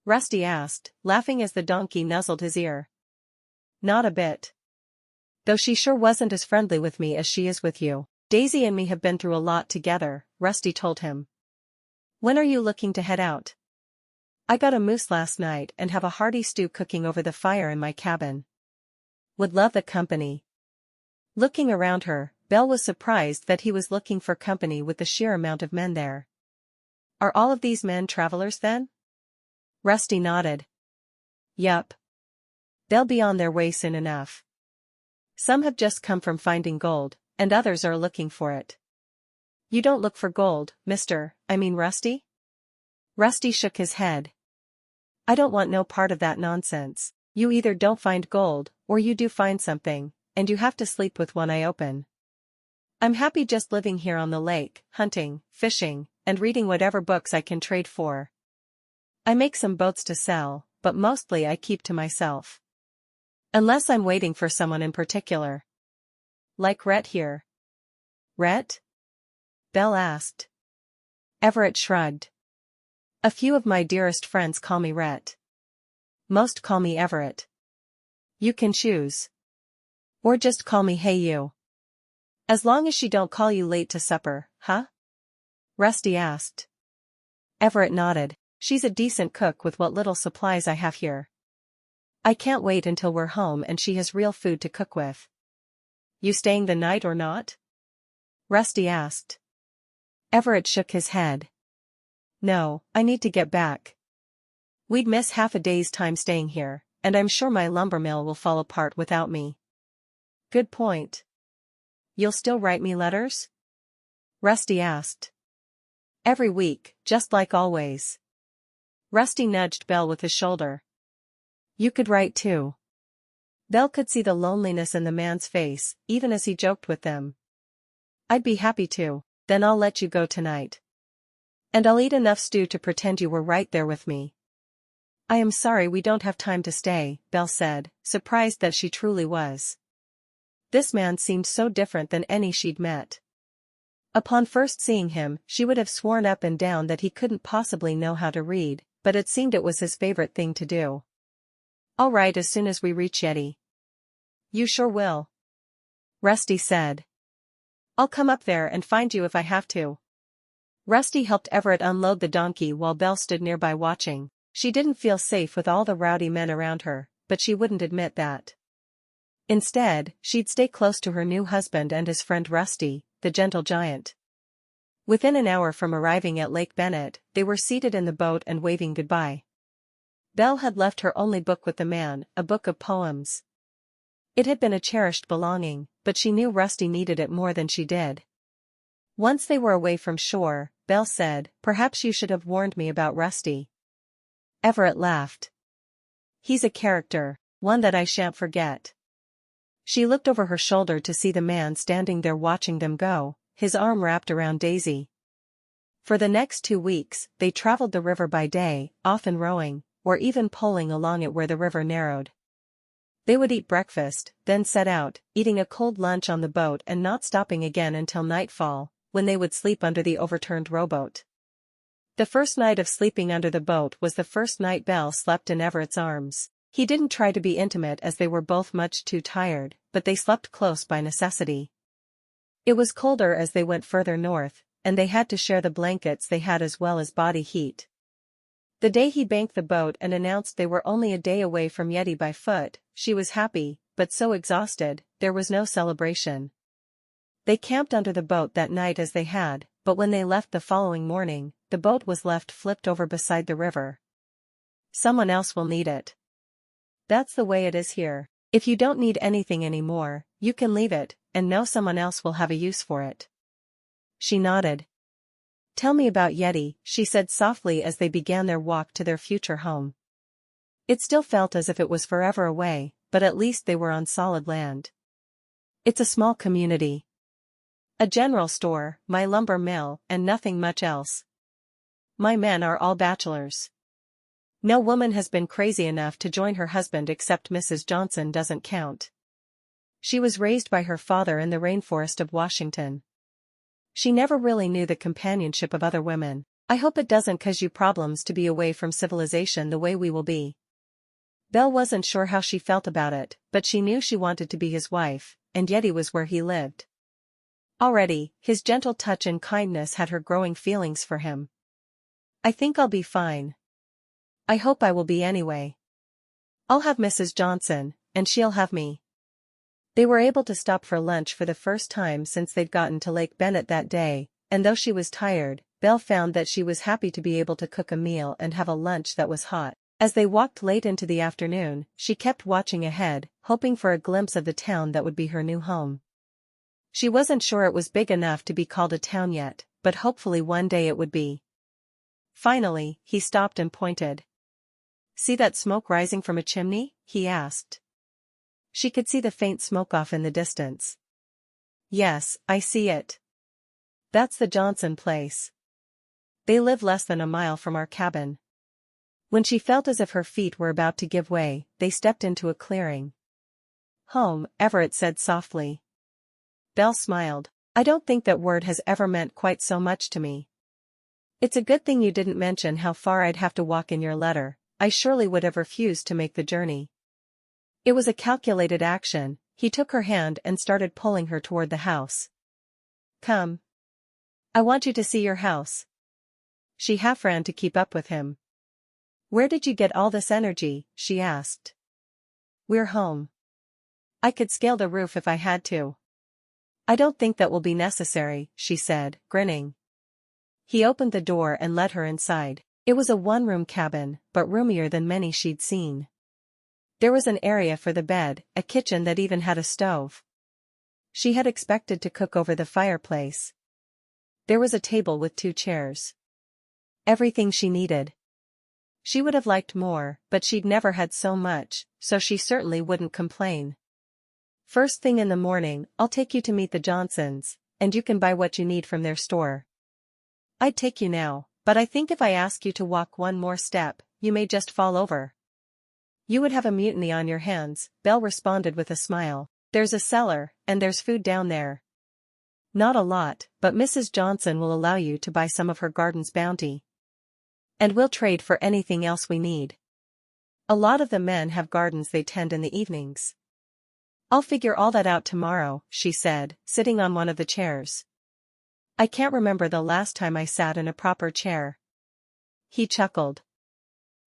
Rusty asked, laughing as the donkey nuzzled his ear. "Not a bit. Though she sure wasn't as friendly with me as she is with you. Daisy and me have been through a lot together," Rusty told him. "When are you looking to head out?" "I got a moose last night and have a hearty stew cooking over the fire in my cabin. Would love the company." Looking around her, Belle was surprised that he was looking for company with the sheer amount of men there. "Are all of these men travelers then?" Rusty nodded. "Yup. They'll be on their way soon enough. Some have just come from finding gold, and others are looking for it." "You don't look for gold, Rusty?" Rusty shook his head. "I don't want no part of that nonsense. You either don't find gold, or you do find something, and you have to sleep with one eye open. I'm happy just living here on the lake, hunting, fishing, and reading whatever books I can trade for. I make some boats to sell, but mostly I keep to myself." Unless I'm waiting for someone in particular. Like Rhett here. Rhett? Belle asked. Everett shrugged. A few of my dearest friends call me Rhett. Most call me Everett. You can choose. Or just call me Hey You. As long as she don't call you late to supper, huh? Rusty asked. Everett nodded. She's a decent cook with what little supplies I have here. I can't wait until we're home and she has real food to cook with. You staying the night or not? Rusty asked. Everett shook his head. No, I need to get back. We'd miss half a day's time staying here, and I'm sure my lumber mill will fall apart without me. Good point. You'll still write me letters? Rusty asked. Every week, just like always. Rusty nudged Belle with his shoulder. You could write too. Belle could see the loneliness in the man's face, even as he joked with them. I'd be happy to, then I'll let you go tonight. And I'll eat enough stew to pretend you were right there with me. I am sorry we don't have time to stay, Belle said, surprised that she truly was. This man seemed so different than any she'd met. Upon first seeing him, she would have sworn up and down that he couldn't possibly know how to read, but it seemed it was his favorite thing to do. I'll write as soon as we reach Yeti. You sure will. Rusty said. I'll come up there and find you if I have to. Rusty helped Everett unload the donkey while Belle stood nearby watching. She didn't feel safe with all the rowdy men around her, but she wouldn't admit that. Instead, she'd stay close to her new husband and his friend Rusty, the gentle giant. Within an hour from arriving at Lake Bennett, they were seated in the boat and waving goodbye. Belle had left her only book with the man, a book of poems. It had been a cherished belonging, but she knew Rusty needed it more than she did. Once they were away from shore, Belle said, perhaps you should have warned me about Rusty. Everett laughed. He's a character, one that I shan't forget. She looked over her shoulder to see the man standing there watching them go, his arm wrapped around Daisy. For the next 2 weeks, they traveled the river by day, often rowing, or even poling along it where the river narrowed. They would eat breakfast, then set out, eating a cold lunch on the boat and not stopping again until nightfall, when they would sleep under the overturned rowboat. The first night of sleeping under the boat was the first night Belle slept in Everett's arms. He didn't try to be intimate as they were both much too tired, but they slept close by necessity. It was colder as they went further north, and they had to share the blankets they had as well as body heat. The day he banked the boat and announced they were only a day away from Yeti by foot, she was happy, but so exhausted, there was no celebration. They camped under the boat that night as they had, but when they left the following morning, the boat was left flipped over beside the river. Someone else will need it. That's the way it is here. If you don't need anything anymore, you can leave it, and know someone else will have a use for it. She nodded. Tell me about Yeti, she said softly as they began their walk to their future home. It still felt as if it was forever away, but at least they were on solid land. It's a small community. A general store, my lumber mill, and nothing much else. My men are all bachelors. No woman has been crazy enough to join her husband except Mrs. Johnson doesn't count. She was raised by her father in the rainforest of Washington. She never really knew the companionship of other women. I hope it doesn't cause you problems to be away from civilization the way we will be. Belle wasn't sure how she felt about it, but she knew she wanted to be his wife, and Yeti was where he lived. Already, his gentle touch and kindness had her growing feelings for him. I think I'll be fine. I hope I will be anyway. I'll have Mrs. Johnson, and she'll have me. They were able to stop for lunch for the first time since they'd gotten to Lake Bennett that day, and though she was tired, Belle found that she was happy to be able to cook a meal and have a lunch that was hot. As they walked late into the afternoon, she kept watching ahead, hoping for a glimpse of the town that would be her new home. She wasn't sure it was big enough to be called a town yet, but hopefully one day it would be. Finally, he stopped and pointed. See that smoke rising from a chimney? He asked. She could see the faint smoke off in the distance. Yes, I see it. That's the Johnson place. They live less than a mile from our cabin. When she felt as if her feet were about to give way, they stepped into a clearing. Home, Everett said softly. Belle smiled. I don't think that word has ever meant quite so much to me. It's a good thing you didn't mention how far I'd have to walk in your letter. I surely would have refused to make the journey. It was a calculated action. He took her hand and started pulling her toward the house. Come. I want you to see your house. She half ran to keep up with him. Where did you get all this energy? She asked. We're home. I could scale the roof if I had to. I don't think that will be necessary, she said, grinning. He opened the door and led her inside. It was a one-room cabin, but roomier than many she'd seen. There was an area for the bed, a kitchen that even had a stove. She had expected to cook over the fireplace. There was a table with 2 chairs. Everything she needed. She would have liked more, but she'd never had so much, so she certainly wouldn't complain. First thing in the morning, I'll take you to meet the Johnsons, and you can buy what you need from their store. I'd take you now, but I think if I ask you to walk one more step, you may just fall over. You would have a mutiny on your hands, Belle responded with a smile. There's a cellar, and there's food down there. Not a lot, but Mrs. Johnson will allow you to buy some of her garden's bounty. And we'll trade for anything else we need. A lot of the men have gardens they tend in the evenings. I'll figure all that out tomorrow, she said, sitting on one of the chairs. I can't remember the last time I sat in a proper chair. He chuckled.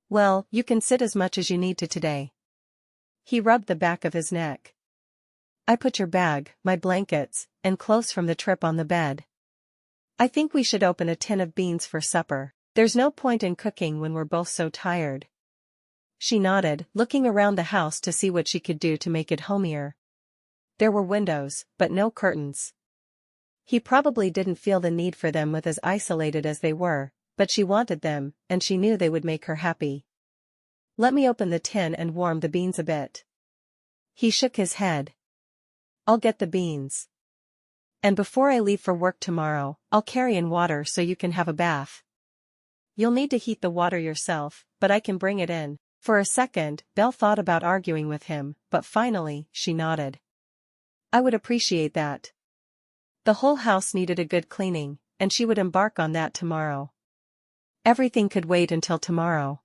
Well, you can sit as much as you need to today. He rubbed the back of his neck. I put your bag, my blankets, and clothes from the trip on the bed. I think we should open a tin of beans for supper. There's no point in cooking when we're both so tired. She nodded, looking around the house to see what she could do to make it homier. There were windows, but no curtains. He probably didn't feel the need for them with as isolated as they were, but she wanted them, and she knew they would make her happy. Let me open the tin and warm the beans a bit. He shook his head. I'll get the beans. And before I leave for work tomorrow, I'll carry in water so you can have a bath. You'll need to heat the water yourself, but I can bring it in. For a second, Belle thought about arguing with him, but finally, she nodded. I would appreciate that. The whole house needed a good cleaning, and she would embark on that tomorrow. Everything could wait until tomorrow.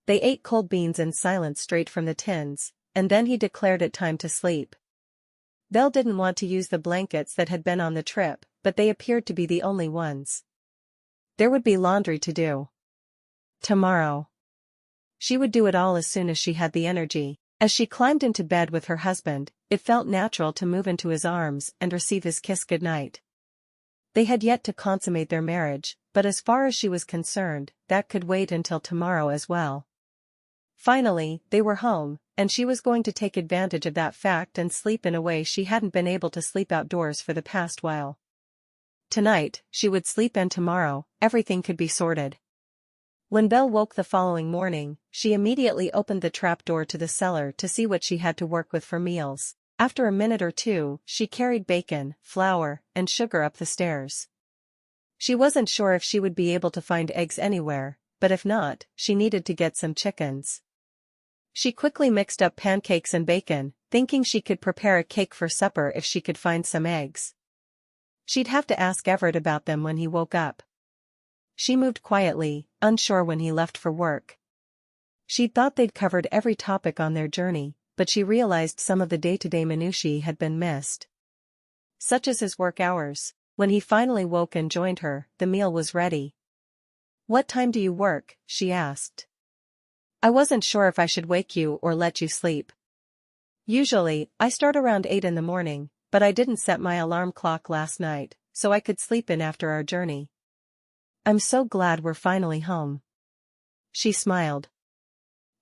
They ate cold beans in silence straight from the tins, and then he declared it time to sleep. Belle didn't want to use the blankets that had been on the trip, but they appeared to be the only ones. There would be laundry to do. Tomorrow. She would do it all as soon as she had the energy. As she climbed into bed with her husband, it felt natural to move into his arms and receive his kiss goodnight. They had yet to consummate their marriage, but as far as she was concerned, that could wait until tomorrow as well. Finally, they were home, and she was going to take advantage of that fact and sleep in a way she hadn't been able to sleep outdoors for the past while. Tonight, she would sleep, and tomorrow, everything could be sorted. When Belle woke the following morning, she immediately opened the trapdoor to the cellar to see what she had to work with for meals. After a minute or two, she carried bacon, flour, and sugar up the stairs. She wasn't sure if she would be able to find eggs anywhere, but if not, she needed to get some chickens. She quickly mixed up pancakes and bacon, thinking she could prepare a cake for supper if she could find some eggs. She'd have to ask Everett about them when he woke up. She moved quietly, unsure when he left for work. She'd thought they'd covered every topic on their journey, but she realized some of the day-to-day minutiae had been missed. Such as his work hours. When he finally woke and joined her, the meal was ready. "What time do you work?" she asked. "I wasn't sure if I should wake you or let you sleep. Usually, I start around 8 in the morning, but I didn't set my alarm clock last night, so I could sleep in after our journey. I'm so glad we're finally home." She smiled.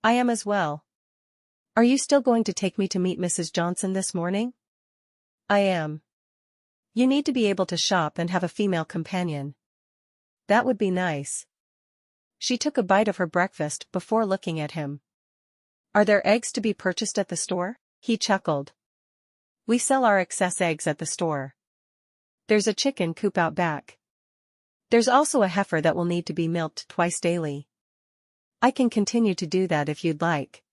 "I am as well. Are you still going to take me to meet Mrs. Johnson this morning?" "I am. You need to be able to shop and have a female companion." "That would be nice." She took a bite of her breakfast before looking at him. "Are there eggs to be purchased at the store?" He chuckled. "We sell our excess eggs at the store. There's a chicken coop out back. There's also a heifer that will need to be milked twice daily. I can continue to do that if you'd like."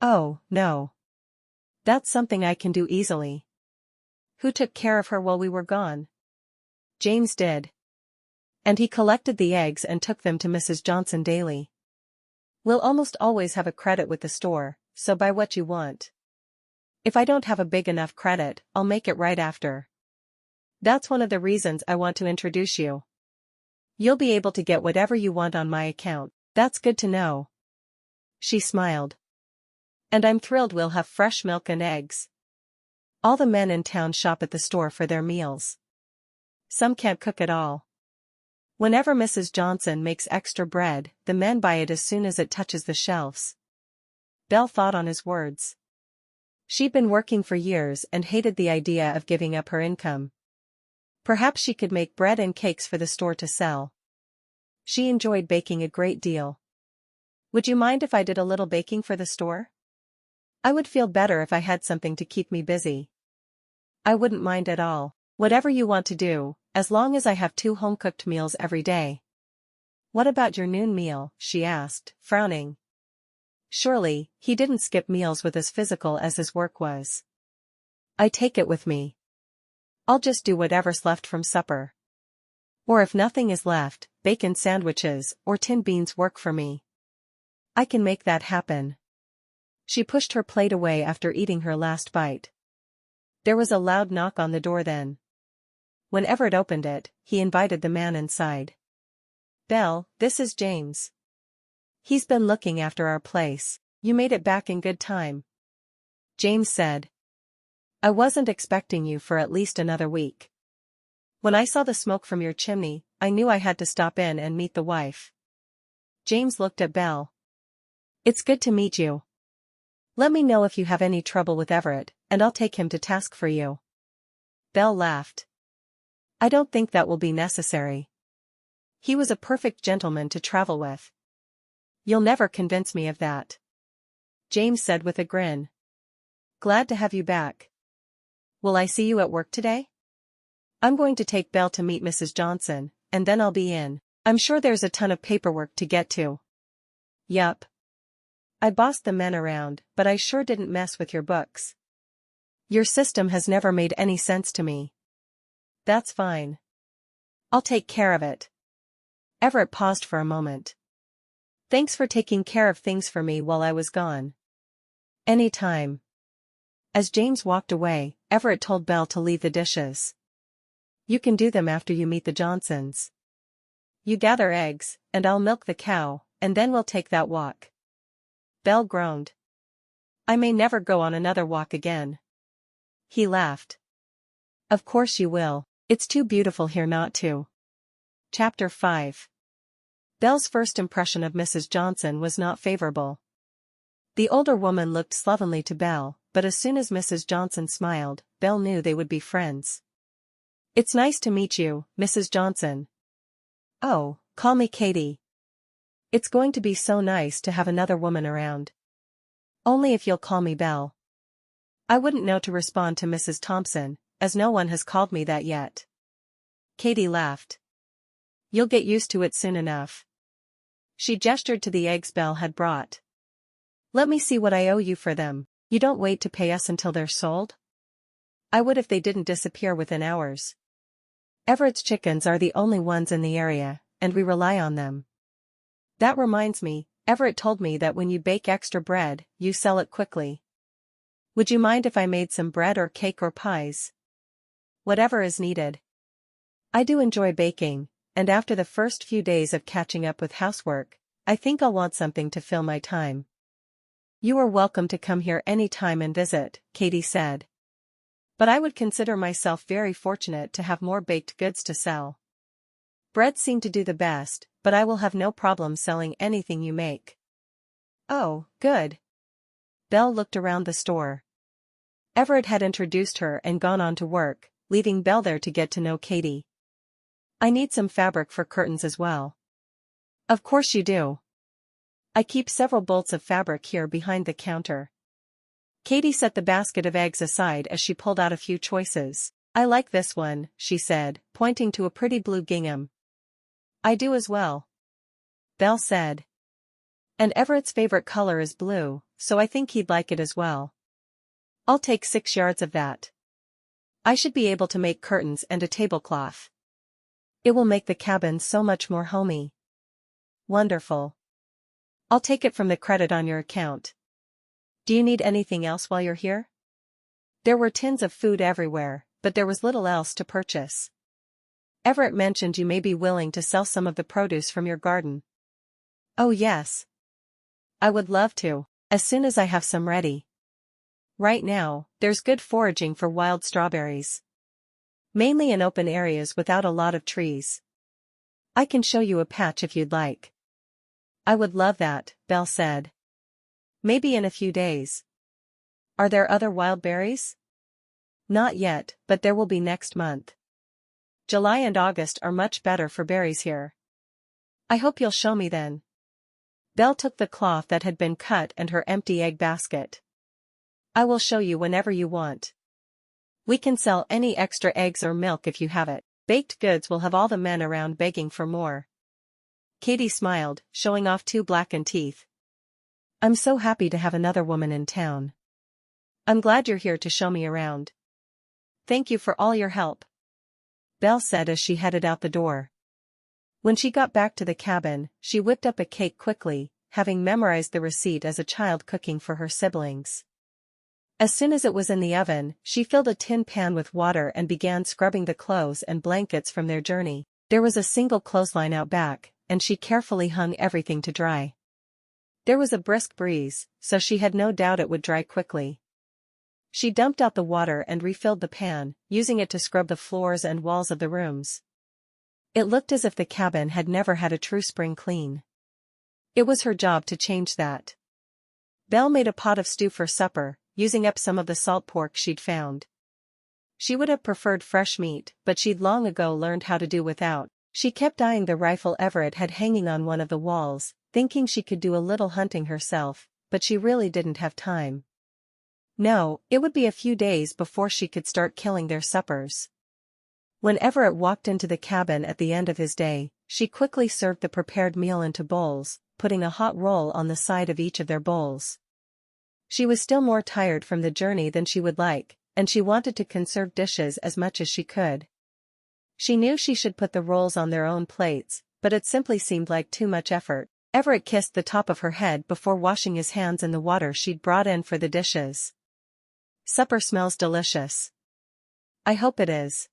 "Oh, no. That's something I can do easily. Who took care of her while we were gone? James did. And he collected the eggs and took them to Mrs. Johnson daily. We'll almost always have a credit with the store, so buy what you want. If I don't have a big enough credit, I'll make it right after. That's one of the reasons I want to introduce you. You'll be able to get whatever you want on my account. That's good to know. She smiled. And I'm thrilled we'll have fresh milk and eggs. All the men in town shop at the store for their meals. Some can't cook at all. Whenever Mrs. Johnson makes extra bread, the men buy it as soon as it touches the shelves. Belle thought on his words. She'd been working for years and hated the idea of giving up her income. Perhaps she could make bread and cakes for the store to sell. She enjoyed baking a great deal. Would you mind if I did a little baking for the store? I would feel better if I had something to keep me busy. I wouldn't mind at all. Whatever you want to do, as long as I have 2 home-cooked meals every day. What about your noon meal? She asked, frowning. Surely, he didn't skip meals with as physical as his work was. I take it with me. I'll just do whatever's left from supper. Or if nothing is left, bacon sandwiches or tinned beans work for me. I can make that happen. She pushed her plate away after eating her last bite. There was a loud knock on the door then. When Everett opened it, he invited the man inside. Belle, this is James. He's been looking after our place. You made it back in good time. James said. I wasn't expecting you for at least another week. When I saw the smoke from your chimney, I knew I had to stop in and meet the wife. James looked at Belle. It's good to meet you. Let me know if you have any trouble with Everett, and I'll take him to task for you. Belle laughed. I don't think that will be necessary. He was a perfect gentleman to travel with. You'll never convince me of that. James said with a grin. Glad to have you back. Will I see you at work today? I'm going to take Belle to meet Mrs. Johnson, and then I'll be in. I'm sure there's a ton of paperwork to get to. Yup. I bossed the men around, but I sure didn't mess with your books. Your system has never made any sense to me. That's fine. I'll take care of it. Everett paused for a moment. Thanks for taking care of things for me while I was gone. Any time. As James walked away, Everett told Belle to leave the dishes. You can do them after you meet the Johnsons. You gather eggs, and I'll milk the cow, and then we'll take that walk. Belle groaned. I may never go on another walk again. He laughed. Of course you will. It's too beautiful here not to. Chapter 5. Belle's first impression of Mrs. Johnson was not favorable. The older woman looked slovenly to Belle, but as soon as Mrs. Johnson smiled, Belle knew they would be friends. It's nice to meet you, Mrs. Johnson. Oh, call me Katie. It's going to be so nice to have another woman around. Only if you'll call me Belle. I wouldn't know to respond to Mrs. Thompson, as no one has called me that yet. Katie laughed. You'll get used to it soon enough. She gestured to the eggs Belle had brought. Let me see what I owe you for them. You don't wait to pay us until they're sold? I would if they didn't disappear within hours. Everett's chickens are the only ones in the area, and we rely on them. That reminds me, Everett told me that when you bake extra bread, you sell it quickly. Would you mind if I made some bread or cake or pies? Whatever is needed. I do enjoy baking, and after the first few days of catching up with housework, I think I'll want something to fill my time. You are welcome to come here any time and visit, Katie said. But I would consider myself very fortunate to have more baked goods to sell. Bread seem to do the best, but I will have no problem selling anything you make. Oh, good. Belle looked around the store. Everett had introduced her and gone on to work, leaving Belle there to get to know Katie. I need some fabric for curtains as well. Of course you do. I keep several bolts of fabric here behind the counter. Katie set the basket of eggs aside as she pulled out a few choices. I like this one, she said, pointing to a pretty blue gingham. I do as well. Belle said. And Everett's favorite color is blue, so I think he'd like it as well. I'll take 6 yards of that. I should be able to make curtains and a tablecloth. It will make the cabin so much more homey. Wonderful. I'll take it from the credit on your account. Do you need anything else while you're here? There were tins of food everywhere, but there was little else to purchase. Everett mentioned you may be willing to sell some of the produce from your garden. Oh yes. I would love to, as soon as I have some ready. Right now, there's good foraging for wild strawberries. Mainly in open areas without a lot of trees. I can show you a patch if you'd like. I would love that, Belle said. Maybe in a few days. Are there other wild berries? Not yet, but there will be next month. July and August are much better for berries here. I hope you'll show me then. Belle took the cloth that had been cut and her empty egg basket. I will show you whenever you want. We can sell any extra eggs or milk if you have it. Baked goods will have all the men around begging for more. Katie smiled, showing off 2 blackened teeth. I'm so happy to have another woman in town. I'm glad you're here to show me around. Thank you for all your help, Belle said as she headed out the door. When she got back to the cabin, she whipped up a cake quickly, having memorized the receipt as a child cooking for her siblings. As soon as it was in the oven, she filled a tin pan with water and began scrubbing the clothes and blankets from their journey. There was a single clothesline out back, and she carefully hung everything to dry. There was a brisk breeze, so she had no doubt it would dry quickly. She dumped out the water and refilled the pan, using it to scrub the floors and walls of the rooms. It looked as if the cabin had never had a true spring clean. It was her job to change that. Belle made a pot of stew for supper, using up some of the salt pork she'd found. She would have preferred fresh meat, but she'd long ago learned how to do without. She kept eyeing the rifle Everett had hanging on one of the walls, thinking she could do a little hunting herself, but she really didn't have time. No, it would be a few days before she could start killing their suppers. When Everett walked into the cabin at the end of his day, she quickly served the prepared meal into bowls, putting a hot roll on the side of each of their bowls. She was still more tired from the journey than she would like, and she wanted to conserve dishes as much as she could. She knew she should put the rolls on their own plates, but it simply seemed like too much effort. Everett kissed the top of her head before washing his hands in the water she'd brought in for the dishes. Supper smells delicious. I hope it is.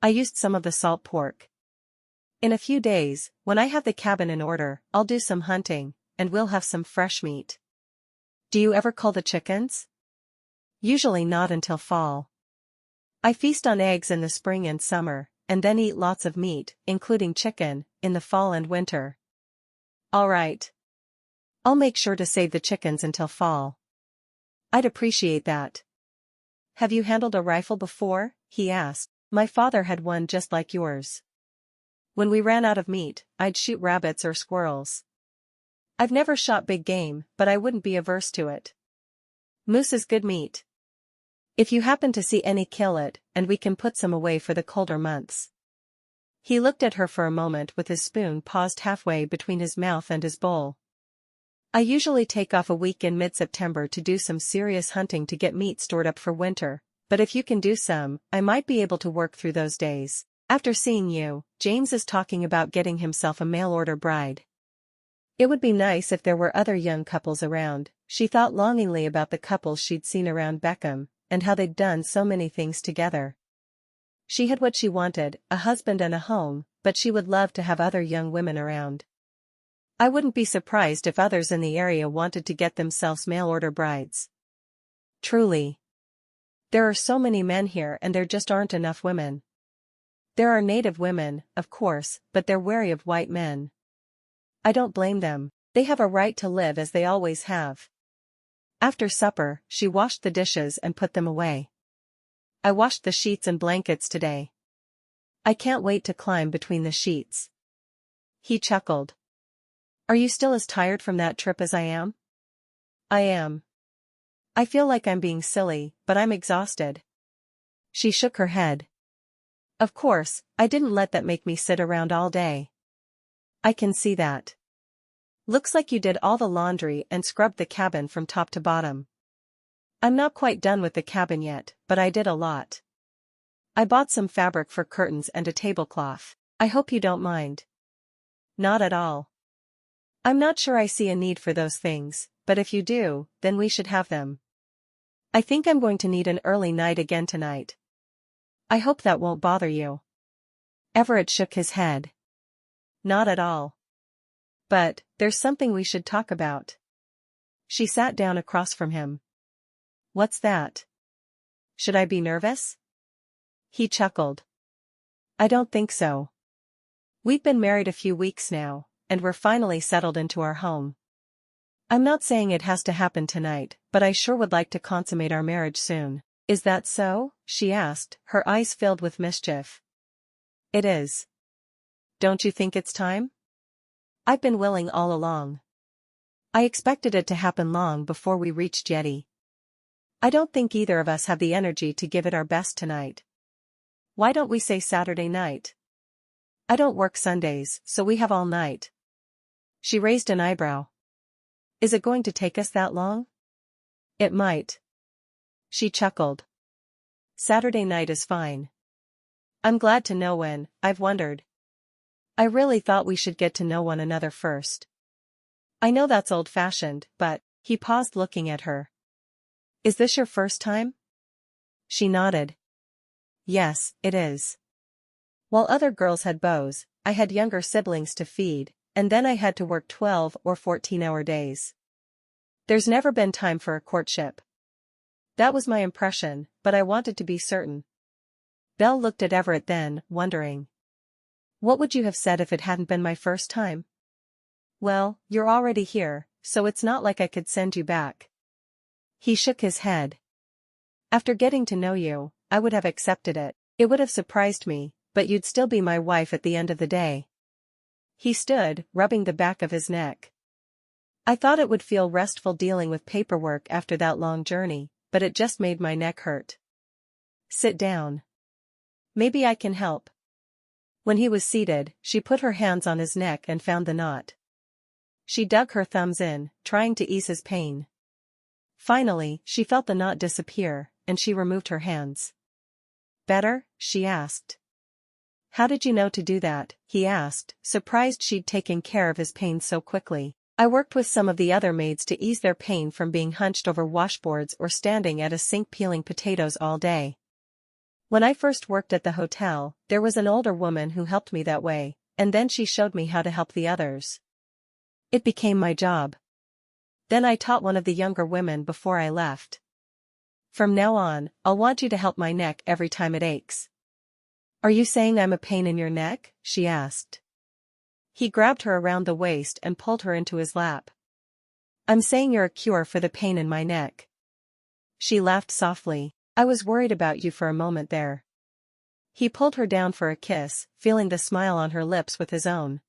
I used some of the salt pork. In a few days, when I have the cabin in order, I'll do some hunting, and we'll have some fresh meat. Do you ever cull the chickens? Usually not until fall. I feast on eggs in the spring and summer, and then eat lots of meat, including chicken, in the fall and winter. All right. I'll make sure to save the chickens until fall. I'd appreciate that. Have you handled a rifle before? He asked. My father had one just like yours. When we ran out of meat, I'd shoot rabbits or squirrels. I've never shot big game, but I wouldn't be averse to it. Moose is good meat. If you happen to see any, kill it, and we can put some away for the colder months. He looked at her for a moment with his spoon paused halfway between his mouth and his bowl. I usually take off a week in mid-September to do some serious hunting to get meat stored up for winter, but if you can do some, I might be able to work through those days. After seeing you, James is talking about getting himself a mail-order bride. It would be nice if there were other young couples around. She thought longingly about the couples she'd seen around Beckham, and how they'd done so many things together. She had what she wanted, a husband and a home, but she would love to have other young women around. I wouldn't be surprised if others in the area wanted to get themselves mail-order brides. Truly. There are so many men here and there just aren't enough women. There are native women, of course, but they're wary of white men. I don't blame them. They have a right to live as they always have. After supper, she washed the dishes and put them away. I washed the sheets and blankets today. I can't wait to climb between the sheets. He chuckled. Are you still as tired from that trip as I am? I am. I feel like I'm being silly, but I'm exhausted. She shook her head. Of course, I didn't let that make me sit around all day. I can see that. Looks like you did all the laundry and scrubbed the cabin from top to bottom. I'm not quite done with the cabin yet, but I did a lot. I bought some fabric for curtains and a tablecloth. I hope you don't mind. Not at all. I'm not sure I see a need for those things, but if you do, then we should have them. I think I'm going to need an early night again tonight. I hope that won't bother you. Everett shook his head. Not at all. But, there's something we should talk about. She sat down across from him. What's that? Should I be nervous? He chuckled. I don't think so. We've been married a few weeks now, and we're finally settled into our home. I'm not saying it has to happen tonight, but I sure would like to consummate our marriage soon. Is that so? She asked, her eyes filled with mischief. It is. Don't you think it's time? I've been willing all along. I expected it to happen long before we reached Yeti. I don't think either of us have the energy to give it our best tonight. Why don't we say Saturday night? I don't work Sundays, so we have all night. She raised an eyebrow. Is it going to take us that long? It might. She chuckled. Saturday night is fine. I'm glad to know when. I've wondered. I really thought we should get to know one another first. I know that's old-fashioned, but, he paused looking at her. Is this your first time? She nodded. Yes, it is. While other girls had beaux, I had younger siblings to feed, and then I had to work 12 or 14-hour days. There's never been time for a courtship. That was my impression, but I wanted to be certain. Belle looked at Everett then, wondering. What would you have said if it hadn't been my first time? Well, you're already here, so it's not like I could send you back. He shook his head. After getting to know you, I would have accepted it. It would have surprised me, but you'd still be my wife at the end of the day. He stood, rubbing the back of his neck. I thought it would feel restful dealing with paperwork after that long journey, but it just made my neck hurt. Sit down. Maybe I can help. When he was seated, she put her hands on his neck and found the knot. She dug her thumbs in, trying to ease his pain. Finally, she felt the knot disappear, and she removed her hands. Better? She asked. How did you know to do that? He asked, surprised she'd taken care of his pain so quickly. I worked with some of the other maids to ease their pain from being hunched over washboards or standing at a sink peeling potatoes all day. When I first worked at the hotel, there was an older woman who helped me that way, and then she showed me how to help the others. It became my job. Then I taught one of the younger women before I left. From now on, I'll want you to help my neck every time it aches. Are you saying I'm a pain in your neck? She asked. He grabbed her around the waist and pulled her into his lap. I'm saying you're a cure for the pain in my neck. She laughed softly. I was worried about you for a moment there. He pulled her down for a kiss, feeling the smile on her lips with his own.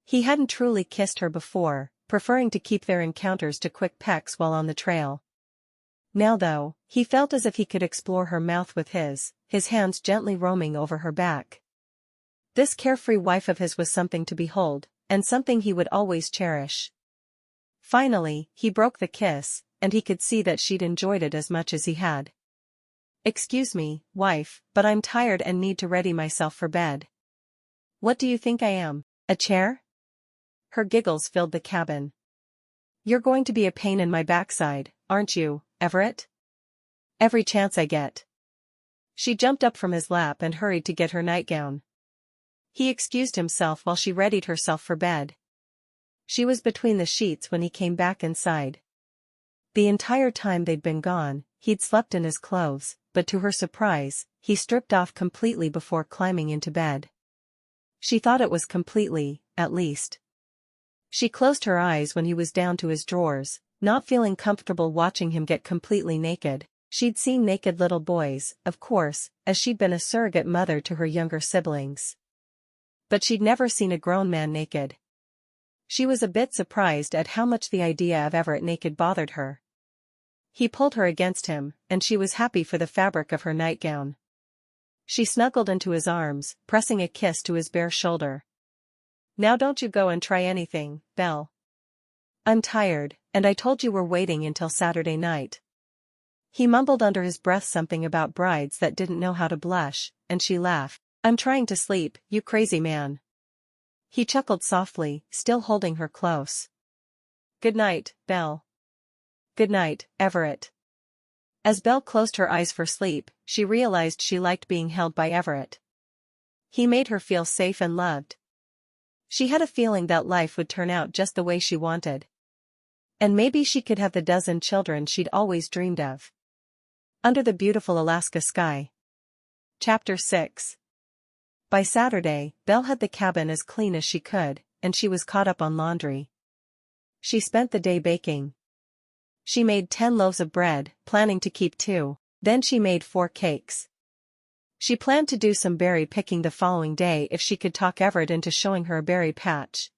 He hadn't truly kissed her before, preferring to keep their encounters to quick pecks while on the trail. Now though, he felt as if he could explore her mouth with his hands gently roaming over her back. This carefree wife of his was something to behold, and something he would always cherish. Finally, he broke the kiss, and he could see that she'd enjoyed it as much as he had. Excuse me, wife, but I'm tired and need to ready myself for bed. What do you think I am, a chair? Her giggles filled the cabin. You're going to be a pain in my backside, aren't you, Everett? Every chance I get. She jumped up from his lap and hurried to get her nightgown. He excused himself while she readied herself for bed. She was between the sheets when he came back inside. The entire time they'd been gone, he'd slept in his clothes, but to her surprise, he stripped off completely before climbing into bed. She thought it was completely, at least. She closed her eyes when he was down to his drawers, not feeling comfortable watching him get completely naked. She'd seen naked little boys, of course, as she'd been a surrogate mother to her younger siblings. But she'd never seen a grown man naked. She was a bit surprised at how much the idea of Everett naked bothered her. He pulled her against him, and she was happy for the fabric of her nightgown. She snuggled into his arms, pressing a kiss to his bare shoulder. Now don't you go and try anything, Belle. I'm tired, and I told you we're waiting until Saturday night. He mumbled under his breath something about brides that didn't know how to blush, and she laughed. I'm trying to sleep, you crazy man. He chuckled softly, still holding her close. Good night, Belle. Good night, Everett. As Belle closed her eyes for sleep, she realized she liked being held by Everett. He made her feel safe and loved. She had a feeling that life would turn out just the way she wanted. And maybe she could have the dozen children she'd always dreamed of. Under the beautiful Alaska sky. Chapter 6. By Saturday, Belle had the cabin as clean as she could, and she was caught up on laundry. She spent the day baking. She made 10 loaves of bread, planning to keep 2, then she made 4 cakes. She planned to do some berry picking the following day if she could talk Everett into showing her a berry patch.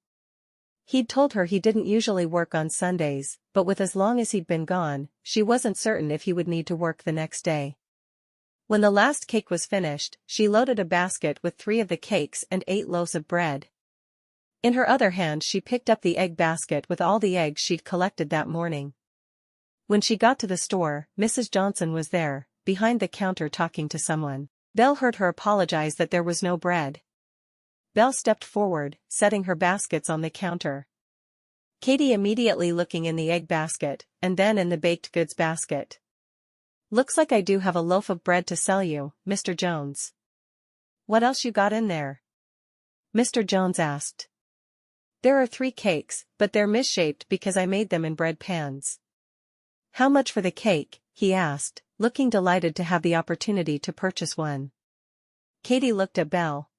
He'd told her he didn't usually work on Sundays, but with as long as he'd been gone, she wasn't certain if he would need to work the next day. When the last cake was finished, she loaded a basket with 3 of the cakes and 8 loaves of bread. In her other hand she picked up the egg basket with all the eggs she'd collected that morning. When she got to the store, Mrs. Johnson was there, behind the counter talking to someone. Belle heard her apologize that there was no bread. Belle stepped forward, setting her baskets on the counter. Katie immediately looking in the egg basket, and then in the baked goods basket. Looks like I do have a loaf of bread to sell you, Mr. Jones. What else you got in there? Mr. Jones asked. There are 3 cakes, but they're misshaped because I made them in bread pans. How much for the cake? He asked, looking delighted to have the opportunity to purchase one. Katie looked at Belle.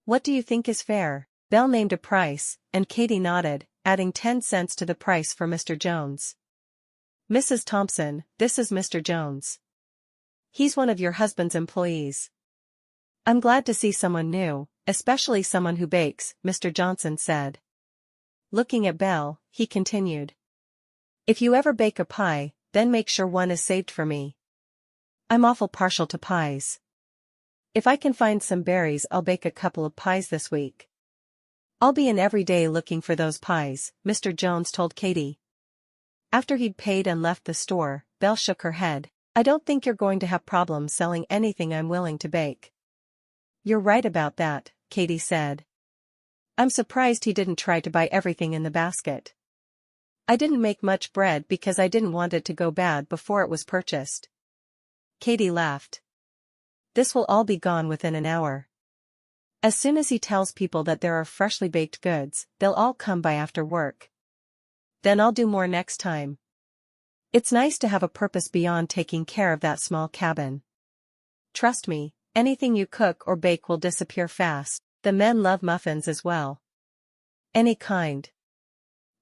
What do you think is fair? Belle named a price, and Katie nodded, adding 10 cents to the price for Mr. Jones. Mrs. Thompson, this is Mr. Jones. He's one of your husband's employees. I'm glad to see someone new, especially someone who bakes, Mr. Johnson said. Looking at Belle, he continued. If you ever bake a pie, then make sure one is saved for me. I'm awful partial to pies. If I can find some berries, I'll bake a couple of pies this week. I'll be in every day looking for those pies, Mr. Jones told Katie. After he'd paid and left the store, Belle shook her head. I don't think you're going to have problems selling anything I'm willing to bake. You're right about that, Katie said. I'm surprised he didn't try to buy everything in the basket. I didn't make much bread because I didn't want it to go bad before it was purchased. Katie laughed. This will all be gone within an hour. As soon as he tells people that there are freshly baked goods, they'll all come by after work. Then I'll do more next time. It's nice to have a purpose beyond taking care of that small cabin. Trust me, anything you cook or bake will disappear fast. The men love muffins as well. Any kind.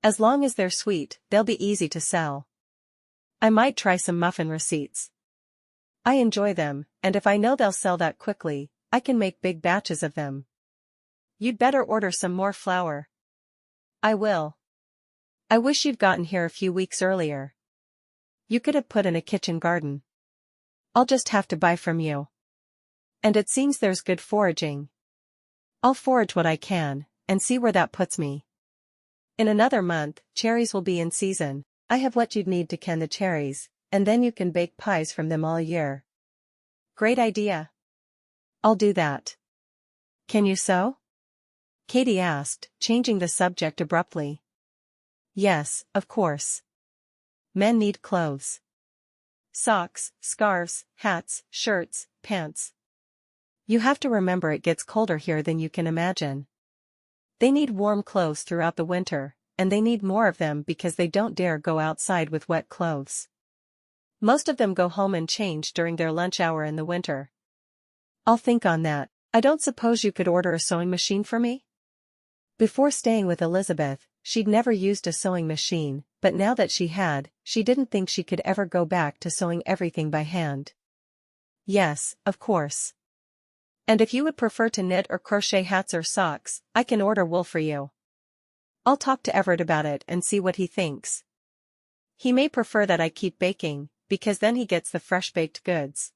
As long as they're sweet, they'll be easy to sell. I might try some muffin receipts. I enjoy them, and if I know they'll sell that quickly, I can make big batches of them. You'd better order some more flour. I will. I wish you'd gotten here a few weeks earlier. You could have put in a kitchen garden. I'll just have to buy from you. And it seems there's good foraging. I'll forage what I can, and see where that puts me. In another month, cherries will be in season. I have what you'd need to can the cherries, and then you can bake pies from them all year. Great idea. I'll do that. Can you sew? Katie asked, changing the subject abruptly. Yes, of course. Men need clothes. Socks, scarves, hats, shirts, pants. You have to remember it gets colder here than you can imagine. They need warm clothes throughout the winter, and they need more of them because they don't dare go outside with wet clothes. Most of them go home and change during their lunch hour in the winter. I'll think on that. I don't suppose you could order a sewing machine for me? Before staying with Elizabeth, she'd never used a sewing machine, but now that she had, she didn't think she could ever go back to sewing everything by hand. Yes, of course. And if you would prefer to knit or crochet hats or socks, I can order wool for you. I'll talk to Everett about it and see what he thinks. He may prefer that I keep baking, because then he gets the fresh baked goods.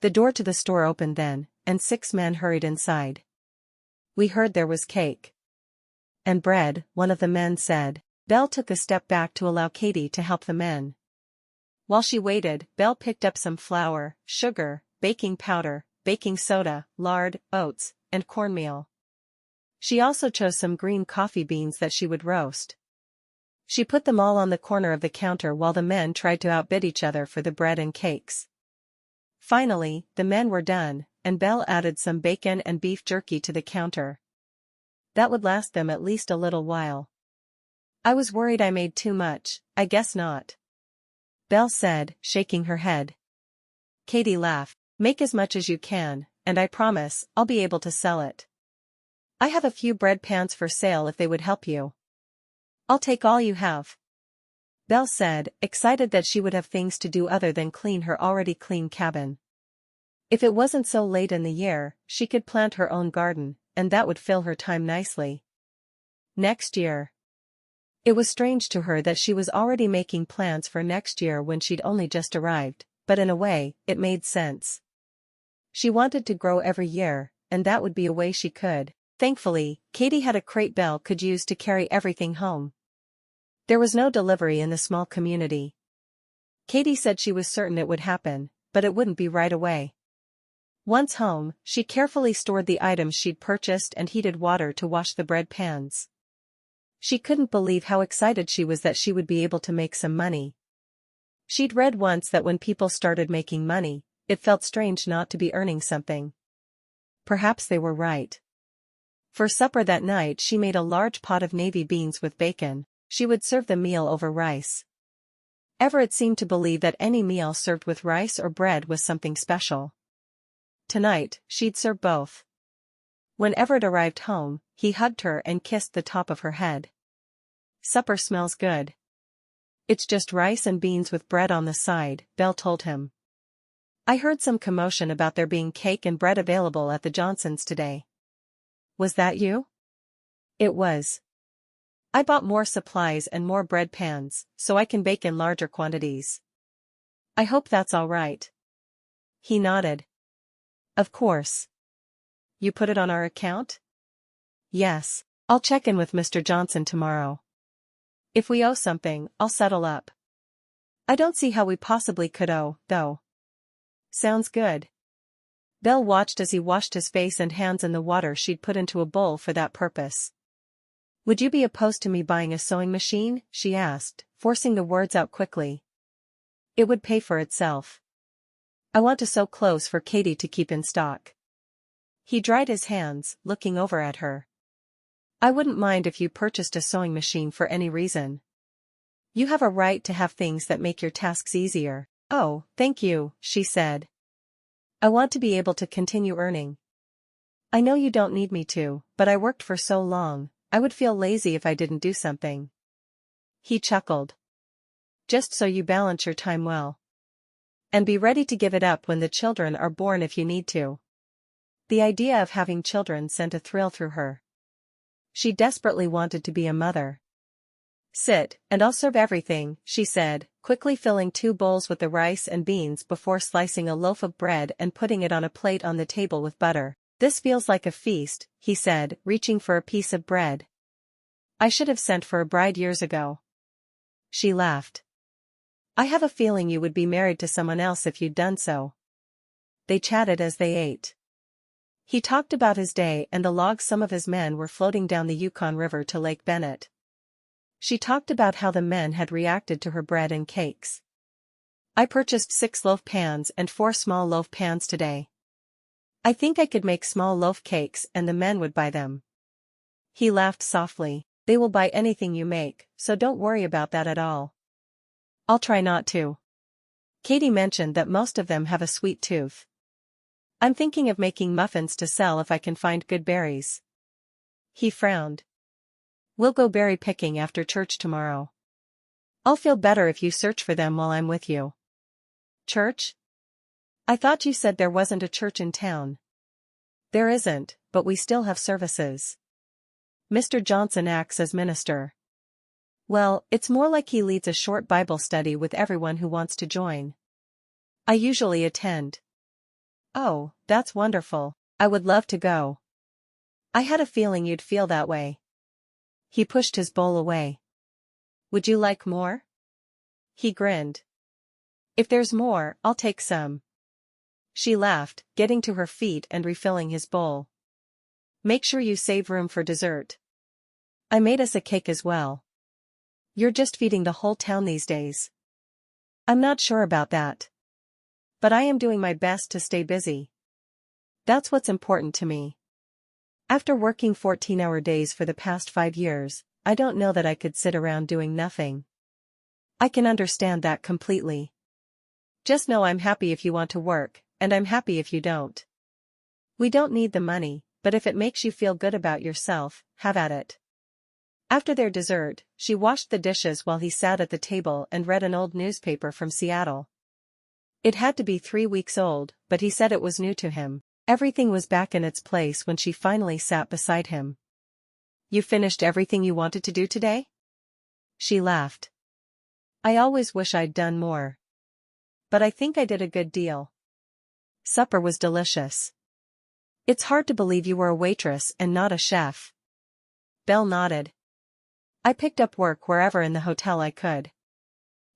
The door to the store opened then, and 6 men hurried inside. We heard there was cake. And bread, one of the men said. Belle took a step back to allow Katie to help the men. While she waited, Belle picked up some flour, sugar, baking powder, baking soda, lard, oats, and cornmeal. She also chose some green coffee beans that she would roast. She put them all on the corner of the counter while the men tried to outbid each other for the bread and cakes. Finally, the men were done, and Belle added some bacon and beef jerky to the counter. That would last them at least a little while. I was worried I made too much. I guess not, Belle said, shaking her head. Katie laughed. Make as much as you can, and I promise, I'll be able to sell it. I have a few bread pans for sale if they would help you. I'll take all you have, Belle said, excited that she would have things to do other than clean her already clean cabin. If it wasn't so late in the year, she could plant her own garden, and that would fill her time nicely. Next year. It was strange to her that she was already making plans for next year when she'd only just arrived, but in a way, it made sense. She wanted to grow every year, and that would be a way she could. Thankfully, Katie had a crate Belle could use to carry everything home. There was no delivery in the small community. Katie said she was certain it would happen, but it wouldn't be right away. Once home, she carefully stored the items she'd purchased and heated water to wash the bread pans. She couldn't believe how excited she was that she would be able to make some money. She'd read once that when people started making money, it felt strange not to be earning something. Perhaps they were right. For supper that night she made a large pot of navy beans with bacon. She would serve the meal over rice. Everett seemed to believe that any meal served with rice or bread was something special. Tonight, she'd serve both. When Everett arrived home, he hugged her and kissed the top of her head. Supper smells good. It's just rice and beans with bread on the side, Belle told him. I heard some commotion about there being cake and bread available at the Johnsons' today. Was that you? It was. I bought more supplies and more bread pans, so I can bake in larger quantities. I hope that's all right. He nodded. Of course. You put it on our account? Yes, I'll check in with Mr. Johnson tomorrow. If we owe something, I'll settle up. I don't see how we possibly could owe, though. Sounds good. Belle watched as he washed his face and hands in the water she'd put into a bowl for that purpose. Would you be opposed to me buying a sewing machine? She asked, forcing the words out quickly. It would pay for itself. I want to sew clothes for Katie to keep in stock. He dried his hands, looking over at her. I wouldn't mind if you purchased a sewing machine for any reason. You have a right to have things that make your tasks easier. Oh, thank you, she said. I want to be able to continue earning. I know you don't need me to, but I worked for so long, I would feel lazy if I didn't do something. He chuckled. Just so you balance your time well. And be ready to give it up when the children are born if you need to. The idea of having children sent a thrill through her. She desperately wanted to be a mother. Sit, and I'll serve everything, she said, quickly filling 2 bowls with the rice and beans before slicing a loaf of bread and putting it on a plate on the table with butter. This feels like a feast, he said, reaching for a piece of bread. I should have sent for a bride years ago. She laughed. I have a feeling you would be married to someone else if you'd done so. They chatted as they ate. He talked about his day and the logs some of his men were floating down the Yukon River to Lake Bennett. She talked about how the men had reacted to her bread and cakes. I purchased 6 loaf pans and 4 small loaf pans today. I think I could make small loaf cakes and the men would buy them. He laughed softly. They will buy anything you make, so don't worry about that at all. I'll try not to. Katie mentioned that most of them have a sweet tooth. I'm thinking of making muffins to sell if I can find good berries. He frowned. We'll go berry picking after church tomorrow. I'll feel better if you search for them while I'm with you. Church? I thought you said there wasn't a church in town. There isn't, but we still have services. Mr. Johnson acts as minister. Well, it's more like he leads a short Bible study with everyone who wants to join. I usually attend. Oh, that's wonderful. I would love to go. I had a feeling you'd feel that way. He pushed his bowl away. Would you like more? He grinned. If there's more, I'll take some. She laughed, getting to her feet and refilling his bowl. Make sure you save room for dessert. I made us a cake as well. You're just feeding the whole town these days. I'm not sure about that. But I am doing my best to stay busy. That's what's important to me. After working 14-hour days for the past 5 years, I don't know that I could sit around doing nothing. I can understand that completely. Just know I'm happy if you want to work, and I'm happy if you don't. We don't need the money, but if it makes you feel good about yourself, have at it. After their dessert, she washed the dishes while he sat at the table and read an old newspaper from Seattle. It had to be 3 weeks old, but he said it was new to him. Everything was back in its place when she finally sat beside him. You finished everything you wanted to do today? She laughed. I always wish I'd done more. But I think I did a good deal. Supper was delicious. It's hard to believe you were a waitress and not a chef. Belle nodded. I picked up work wherever in the hotel I could.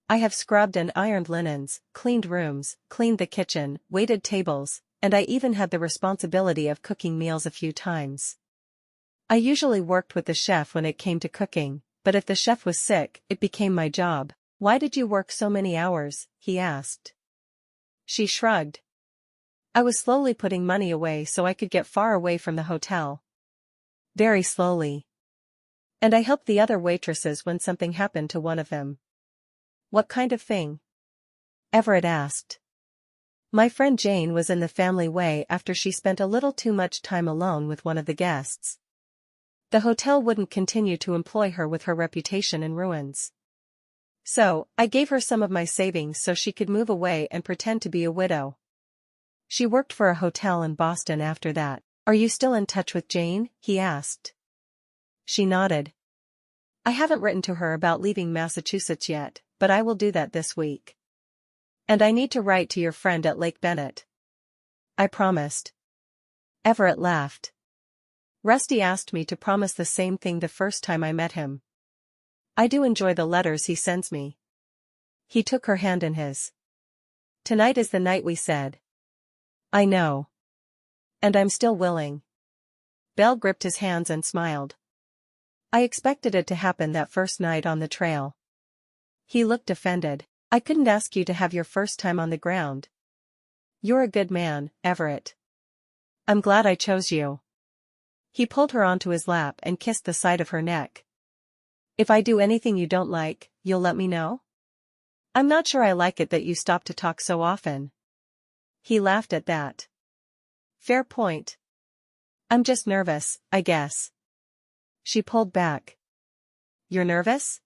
I have scrubbed and ironed linens, cleaned rooms, cleaned the kitchen, waited tables, and I even had the responsibility of cooking meals a few times. I usually worked with the chef when it came to cooking, but if the chef was sick, it became my job. Why did you work so many hours? He asked. She shrugged. I was slowly putting money away so I could get far away from the hotel. Very slowly. And I helped the other waitresses when something happened to one of them. What kind of thing? Everett asked. My friend Jane was in the family way after she spent a little too much time alone with one of the guests. The hotel wouldn't continue to employ her with her reputation in ruins. So, I gave her some of my savings so she could move away and pretend to be a widow. She worked for a hotel in Boston after that. Are you still in touch with Jane? He asked. She nodded. I haven't written to her about leaving Massachusetts yet, but I will do that this week. And I need to write to your friend at Lake Bennett. I promised. Everett laughed. Rusty asked me to promise the same thing the first time I met him. I do enjoy the letters he sends me. He took her hand in his. Tonight is the night we said. I know. And I'm still willing. Belle gripped his hands and smiled. I expected it to happen that first night on the trail. He looked offended. I couldn't ask you to have your first time on the ground. You're a good man, Everett. I'm glad I chose you. He pulled her onto his lap and kissed the side of her neck. If I do anything you don't like, you'll let me know? I'm not sure I like it that you stop to talk so often. He laughed at that. Fair point. I'm just nervous, I guess. She pulled back. You're nervous?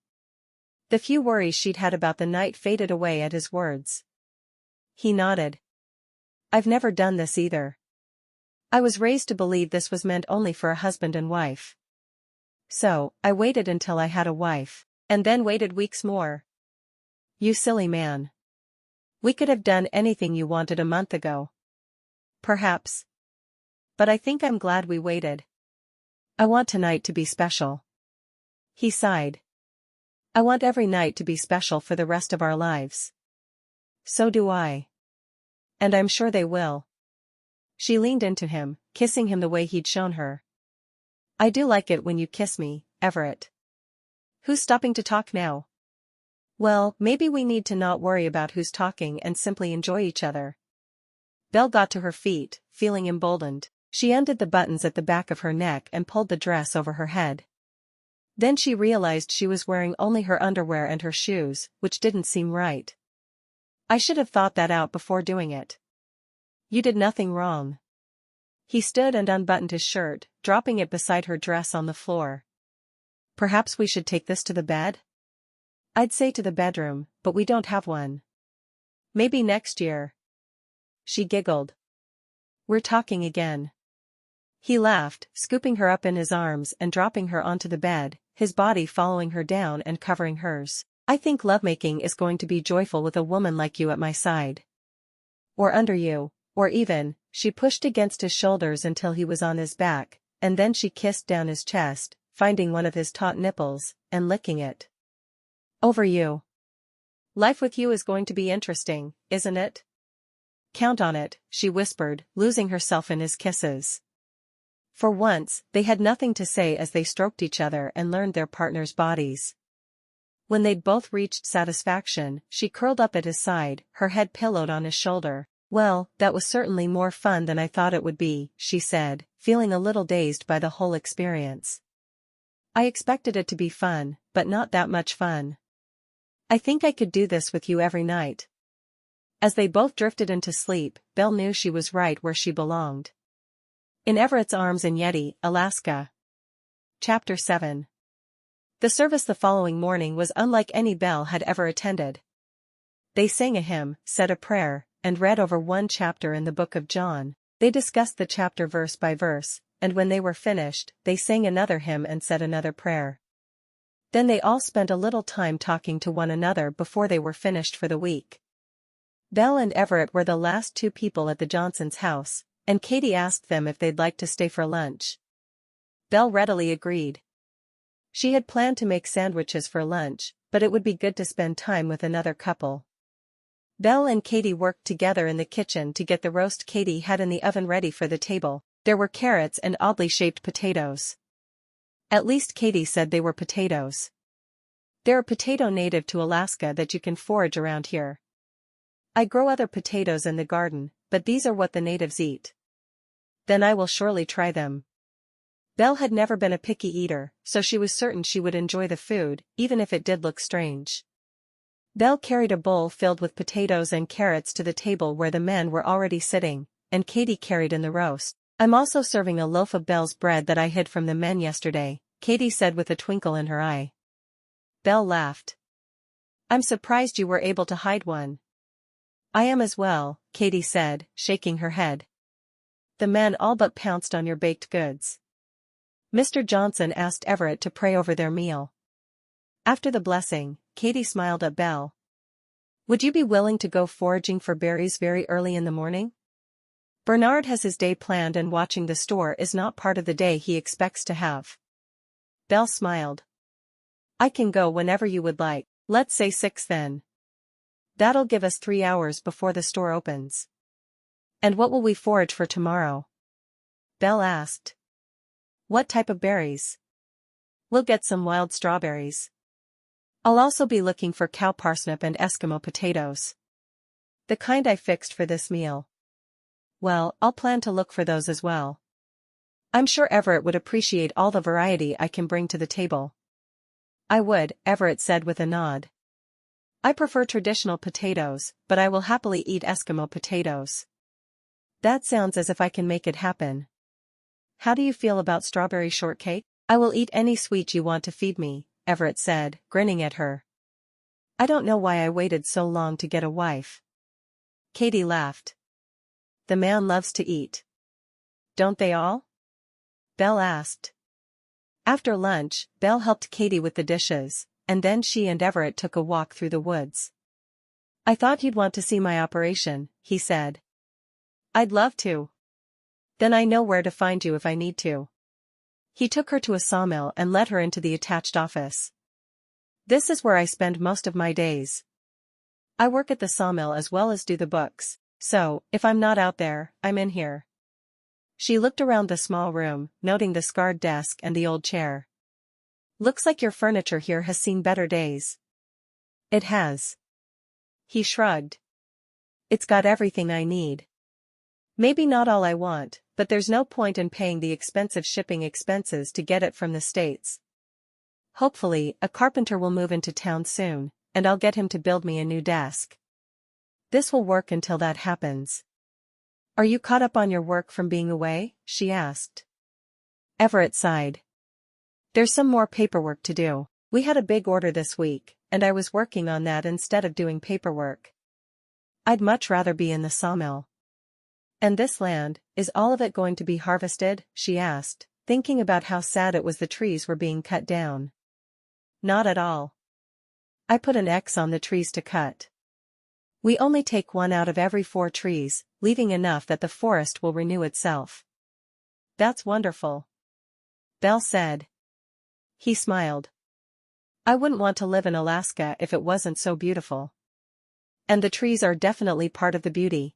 The few worries she'd had about the night faded away at his words. He nodded. I've never done this either. I was raised to believe this was meant only for a husband and wife. So, I waited until I had a wife, and then waited weeks more. You silly man. We could have done anything you wanted a month ago. Perhaps. But I think I'm glad we waited. I want tonight to be special. He sighed. I want every night to be special for the rest of our lives. So do I. And I'm sure they will. She leaned into him, kissing him the way he'd shown her. I do like it when you kiss me, Everett. Who's stopping to talk now? Well, maybe we need to not worry about who's talking and simply enjoy each other. Belle got to her feet, feeling emboldened. She undid the buttons at the back of her neck and pulled the dress over her head. Then she realized she was wearing only her underwear and her shoes, which didn't seem right. I should have thought that out before doing it. You did nothing wrong. He stood and unbuttoned his shirt, dropping it beside her dress on the floor. Perhaps we should take this to the bed? I'd say to the bedroom, but we don't have one. Maybe next year. She giggled. We're talking again. He laughed, scooping her up in his arms and dropping her onto the bed, his body following her down and covering hers. I think lovemaking is going to be joyful with a woman like you at my side. Or under you, or even, she pushed against his shoulders until he was on his back, and then she kissed down his chest, finding one of his taut nipples, and licking it. Over you. Life with you is going to be interesting, isn't it? Count on it, she whispered, losing herself in his kisses. For once, they had nothing to say as they stroked each other and learned their partners' bodies. When they'd both reached satisfaction, she curled up at his side, her head pillowed on his shoulder. Well, that was certainly more fun than I thought it would be, she said, feeling a little dazed by the whole experience. I expected it to be fun, but not that much fun. I think I could do this with you every night. As they both drifted into sleep, Belle knew she was right where she belonged. In Everett's arms in Yeti, Alaska. Chapter 7. The service the following morning was unlike any Belle had ever attended. They sang a hymn, said a prayer, and read over one chapter in the book of John. They discussed the chapter verse by verse, and when they were finished, they sang another hymn and said another prayer. Then they all spent a little time talking to one another before they were finished for the week. Belle and Everett were the last two people at the Johnsons' house, and Katie asked them if they'd like to stay for lunch. Belle readily agreed. She had planned to make sandwiches for lunch, but it would be good to spend time with another couple. Belle and Katie worked together in the kitchen to get the roast Katie had in the oven ready for the table. There were carrots and oddly shaped potatoes. At least Katie said they were potatoes. They're a potato native to Alaska that you can forage around here. I grow other potatoes in the garden, but these are what the natives eat. Then I will surely try them. Belle had never been a picky eater, so she was certain she would enjoy the food, even if it did look strange. Belle carried a bowl filled with potatoes and carrots to the table where the men were already sitting, and Katie carried in the roast. I'm also serving a loaf of Belle's bread that I hid from the men yesterday, Katie said with a twinkle in her eye. Belle laughed. I'm surprised you were able to hide one. I am as well, Katie said, shaking her head. The men all but pounced on your baked goods. Mr. Johnson asked Everett to pray over their meal. After the blessing, Katie smiled at Belle. Would you be willing to go foraging for berries very early in the morning? Bernard has his day planned and watching the store is not part of the day he expects to have. Belle smiled. I can go whenever you would like, let's say 6 then. That'll give us 3 hours before the store opens. And what will we forage for tomorrow? Belle asked. What type of berries? We'll get some wild strawberries. I'll also be looking for cow parsnip and Eskimo potatoes. The kind I fixed for this meal. Well, I'll plan to look for those as well. I'm sure Everett would appreciate all the variety I can bring to the table. I would, Everett said with a nod. I prefer traditional potatoes, but I will happily eat Eskimo potatoes. That sounds as if I can make it happen. How do you feel about strawberry shortcake? I will eat any sweet you want to feed me, Everett said, grinning at her. I don't know why I waited so long to get a wife. Katie laughed. The man loves to eat. Don't they all? Belle asked. After lunch, Belle helped Katie with the dishes, and then she and Everett took a walk through the woods. I thought you'd want to see my operation, he said. I'd love to. Then I know where to find you if I need to. He took her to a sawmill and led her into the attached office. This is where I spend most of my days. I work at the sawmill as well as do the books, so, if I'm not out there, I'm in here. She looked around the small room, noting the scarred desk and the old chair. Looks like your furniture here has seen better days. It has. He shrugged. It's got everything I need. Maybe not all I want, but there's no point in paying the expensive shipping expenses to get it from the States. Hopefully, a carpenter will move into town soon, and I'll get him to build me a new desk. This will work until that happens. Are you caught up on your work from being away? She asked. Everett sighed. There's some more paperwork to do. We had a big order this week, and I was working on that instead of doing paperwork. I'd much rather be in the sawmill. And this land, is all of it going to be harvested? She asked, thinking about how sad it was the trees were being cut down. Not at all. I put an X on the trees to cut. We only take one out of every 4 trees, leaving enough that the forest will renew itself. That's wonderful. Belle said. He smiled. I wouldn't want to live in Alaska if it wasn't so beautiful. And the trees are definitely part of the beauty.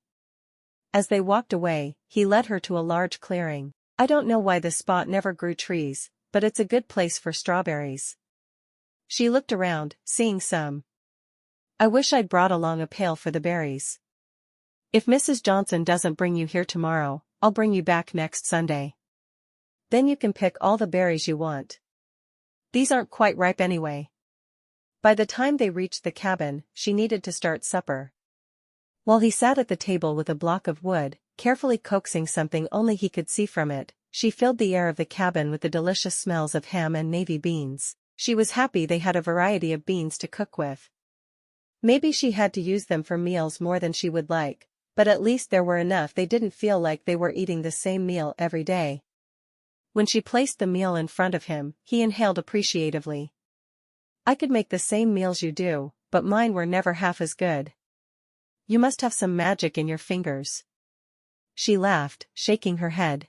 As they walked away, he led her to a large clearing. I don't know why this spot never grew trees, but it's a good place for strawberries. She looked around, seeing some. I wish I'd brought along a pail for the berries. If Mrs. Johnson doesn't bring you here tomorrow, I'll bring you back next Sunday. Then you can pick all the berries you want. These aren't quite ripe anyway. By the time they reached the cabin, she needed to start supper. While he sat at the table with a block of wood, carefully coaxing something only he could see from it, she filled the air of the cabin with the delicious smells of ham and navy beans. She was happy they had a variety of beans to cook with. Maybe she had to use them for meals more than she would like, but at least there were enough they didn't feel like they were eating the same meal every day. When she placed the meal in front of him, he inhaled appreciatively. I could make the same meals you do, but mine were never half as good. You must have some magic in your fingers. She laughed, shaking her head.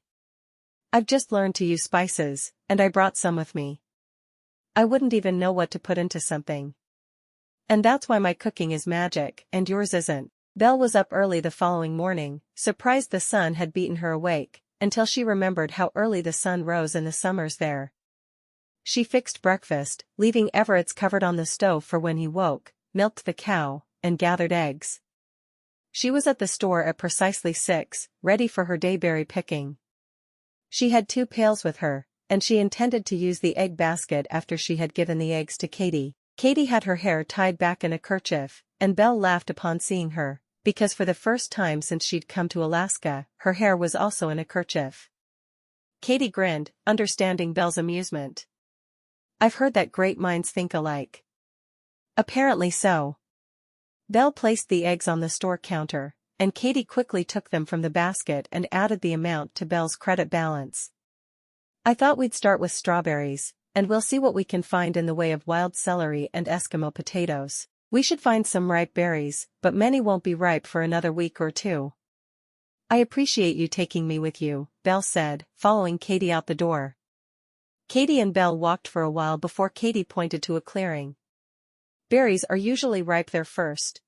I've just learned to use spices, and I brought some with me. I wouldn't even know what to put into something. And that's why my cooking is magic, and yours isn't. Belle was up early the following morning, surprised the sun had beaten her awake, until she remembered how early the sun rose in the summers there. She fixed breakfast, leaving Everett's covered on the stove for when he woke, milked the cow, and gathered eggs. She was at the store at precisely 6, ready for her dayberry picking. She had 2 pails with her, and she intended to use the egg basket after she had given the eggs to Katie. Katie had her hair tied back in a kerchief, and Belle laughed upon seeing her, because for the first time since she'd come to Alaska, her hair was also in a kerchief. Katie grinned, understanding Belle's amusement. I've heard that great minds think alike. Apparently so. Belle placed the eggs on the store counter, and Katie quickly took them from the basket and added the amount to Belle's credit balance. I thought we'd start with strawberries, and we'll see what we can find in the way of wild celery and Eskimo potatoes. We should find some ripe berries, but many won't be ripe for another week or 2. I appreciate you taking me with you, Belle said, following Katie out the door. Katie and Belle walked for a while before Katie pointed to a clearing. Berries are usually ripe there first.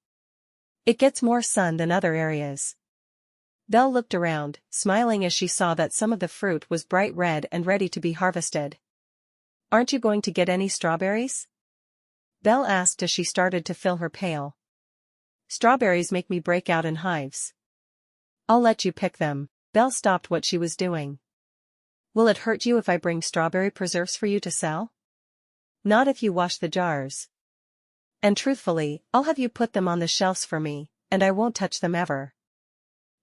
It gets more sun than other areas. Belle looked around, smiling as she saw that some of the fruit was bright red and ready to be harvested. Aren't you going to get any strawberries? Belle asked as she started to fill her pail. Strawberries make me break out in hives. I'll let you pick them. Belle stopped what she was doing. Will it hurt you if I bring strawberry preserves for you to sell? Not if you wash the jars. And truthfully, I'll have you put them on the shelves for me, and I won't touch them ever.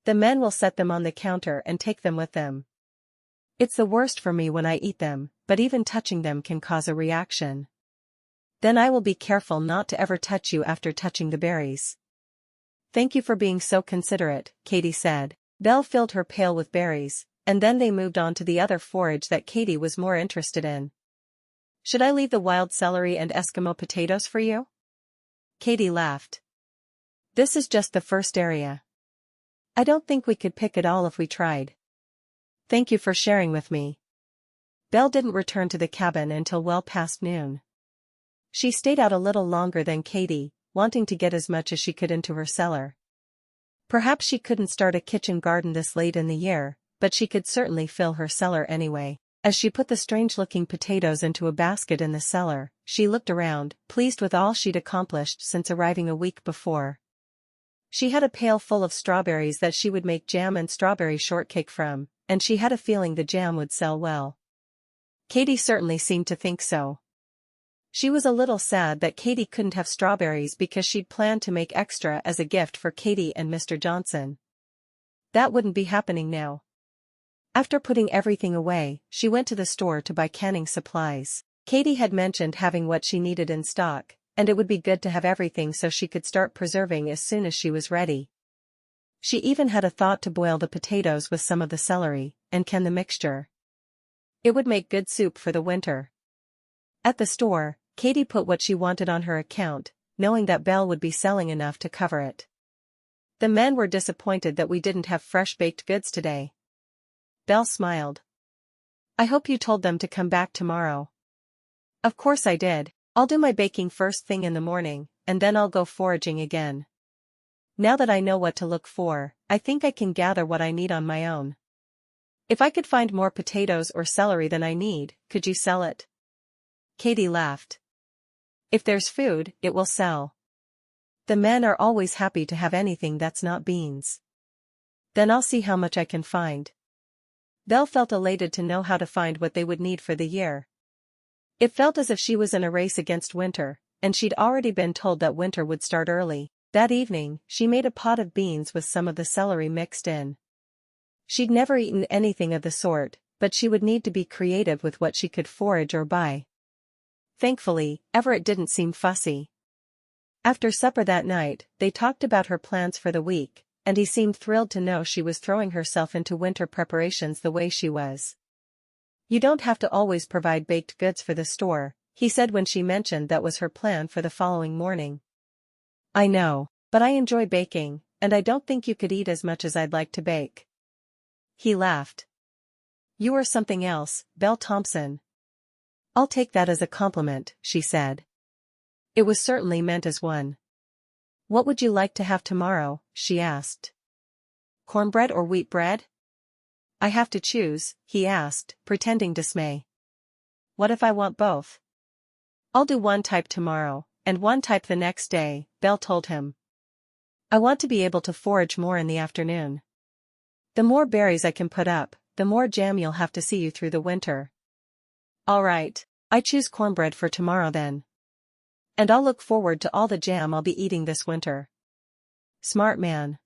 The men will set them on the counter and take them with them. It's the worst for me when I eat them, but even touching them can cause a reaction. Then I will be careful not to ever touch you after touching the berries. Thank you for being so considerate, Katie said. Belle filled her pail with berries, and then they moved on to the other forage that Katie was more interested in. Should I leave the wild celery and Eskimo potatoes for you? Katie laughed. This is just the first area. I don't think we could pick it all if we tried. Thank you for sharing with me. Belle didn't return to the cabin until well past noon. She stayed out a little longer than Katie, wanting to get as much as she could into her cellar. Perhaps she couldn't start a kitchen garden this late in the year, but she could certainly fill her cellar anyway. As she put the strange-looking potatoes into a basket in the cellar, she looked around, pleased with all she'd accomplished since arriving a week before. She had a pail full of strawberries that she would make jam and strawberry shortcake from, and she had a feeling the jam would sell well. Katie certainly seemed to think so. She was a little sad that Katie couldn't have strawberries because she'd planned to make extra as a gift for Katie and Mr. Johnson. That wouldn't be happening now. After putting everything away, she went to the store to buy canning supplies. Katie had mentioned having what she needed in stock, and it would be good to have everything so she could start preserving as soon as she was ready. She even had a thought to boil the potatoes with some of the celery, and can the mixture. It would make good soup for the winter. At the store, Katie put what she wanted on her account, knowing that Belle would be selling enough to cover it. The men were disappointed that we didn't have fresh baked goods today. Belle smiled. I hope you told them to come back tomorrow. Of course I did. I'll do my baking first thing in the morning, and then I'll go foraging again. Now that I know what to look for, I think I can gather what I need on my own. If I could find more potatoes or celery than I need, could you sell it? Katie laughed. If there's food, it will sell. The men are always happy to have anything that's not beans. Then I'll see how much I can find. Belle felt elated to know how to find what they would need for the year. It felt as if she was in a race against winter, and she'd already been told that winter would start early. That evening, she made a pot of beans with some of the celery mixed in. She'd never eaten anything of the sort, but she would need to be creative with what she could forage or buy. Thankfully, Everett didn't seem fussy. After supper that night, they talked about her plans for the week, and he seemed thrilled to know she was throwing herself into winter preparations the way she was. You don't have to always provide baked goods for the store, he said when she mentioned that was her plan for the following morning. I know, but I enjoy baking, and I don't think you could eat as much as I'd like to bake. He laughed. You are something else, Belle Thompson. I'll take that as a compliment, she said. It was certainly meant as one. What would you like to have tomorrow? She asked. Cornbread or wheat bread? I have to choose, he asked, pretending dismay. What if I want both? I'll do one type tomorrow, and one type the next day, Belle told him. I want to be able to forage more in the afternoon. The more berries I can put up, the more jam you'll have to see you through the winter. All right, I choose cornbread for tomorrow then. And I'll look forward to all the jam I'll be eating this winter. Smart man.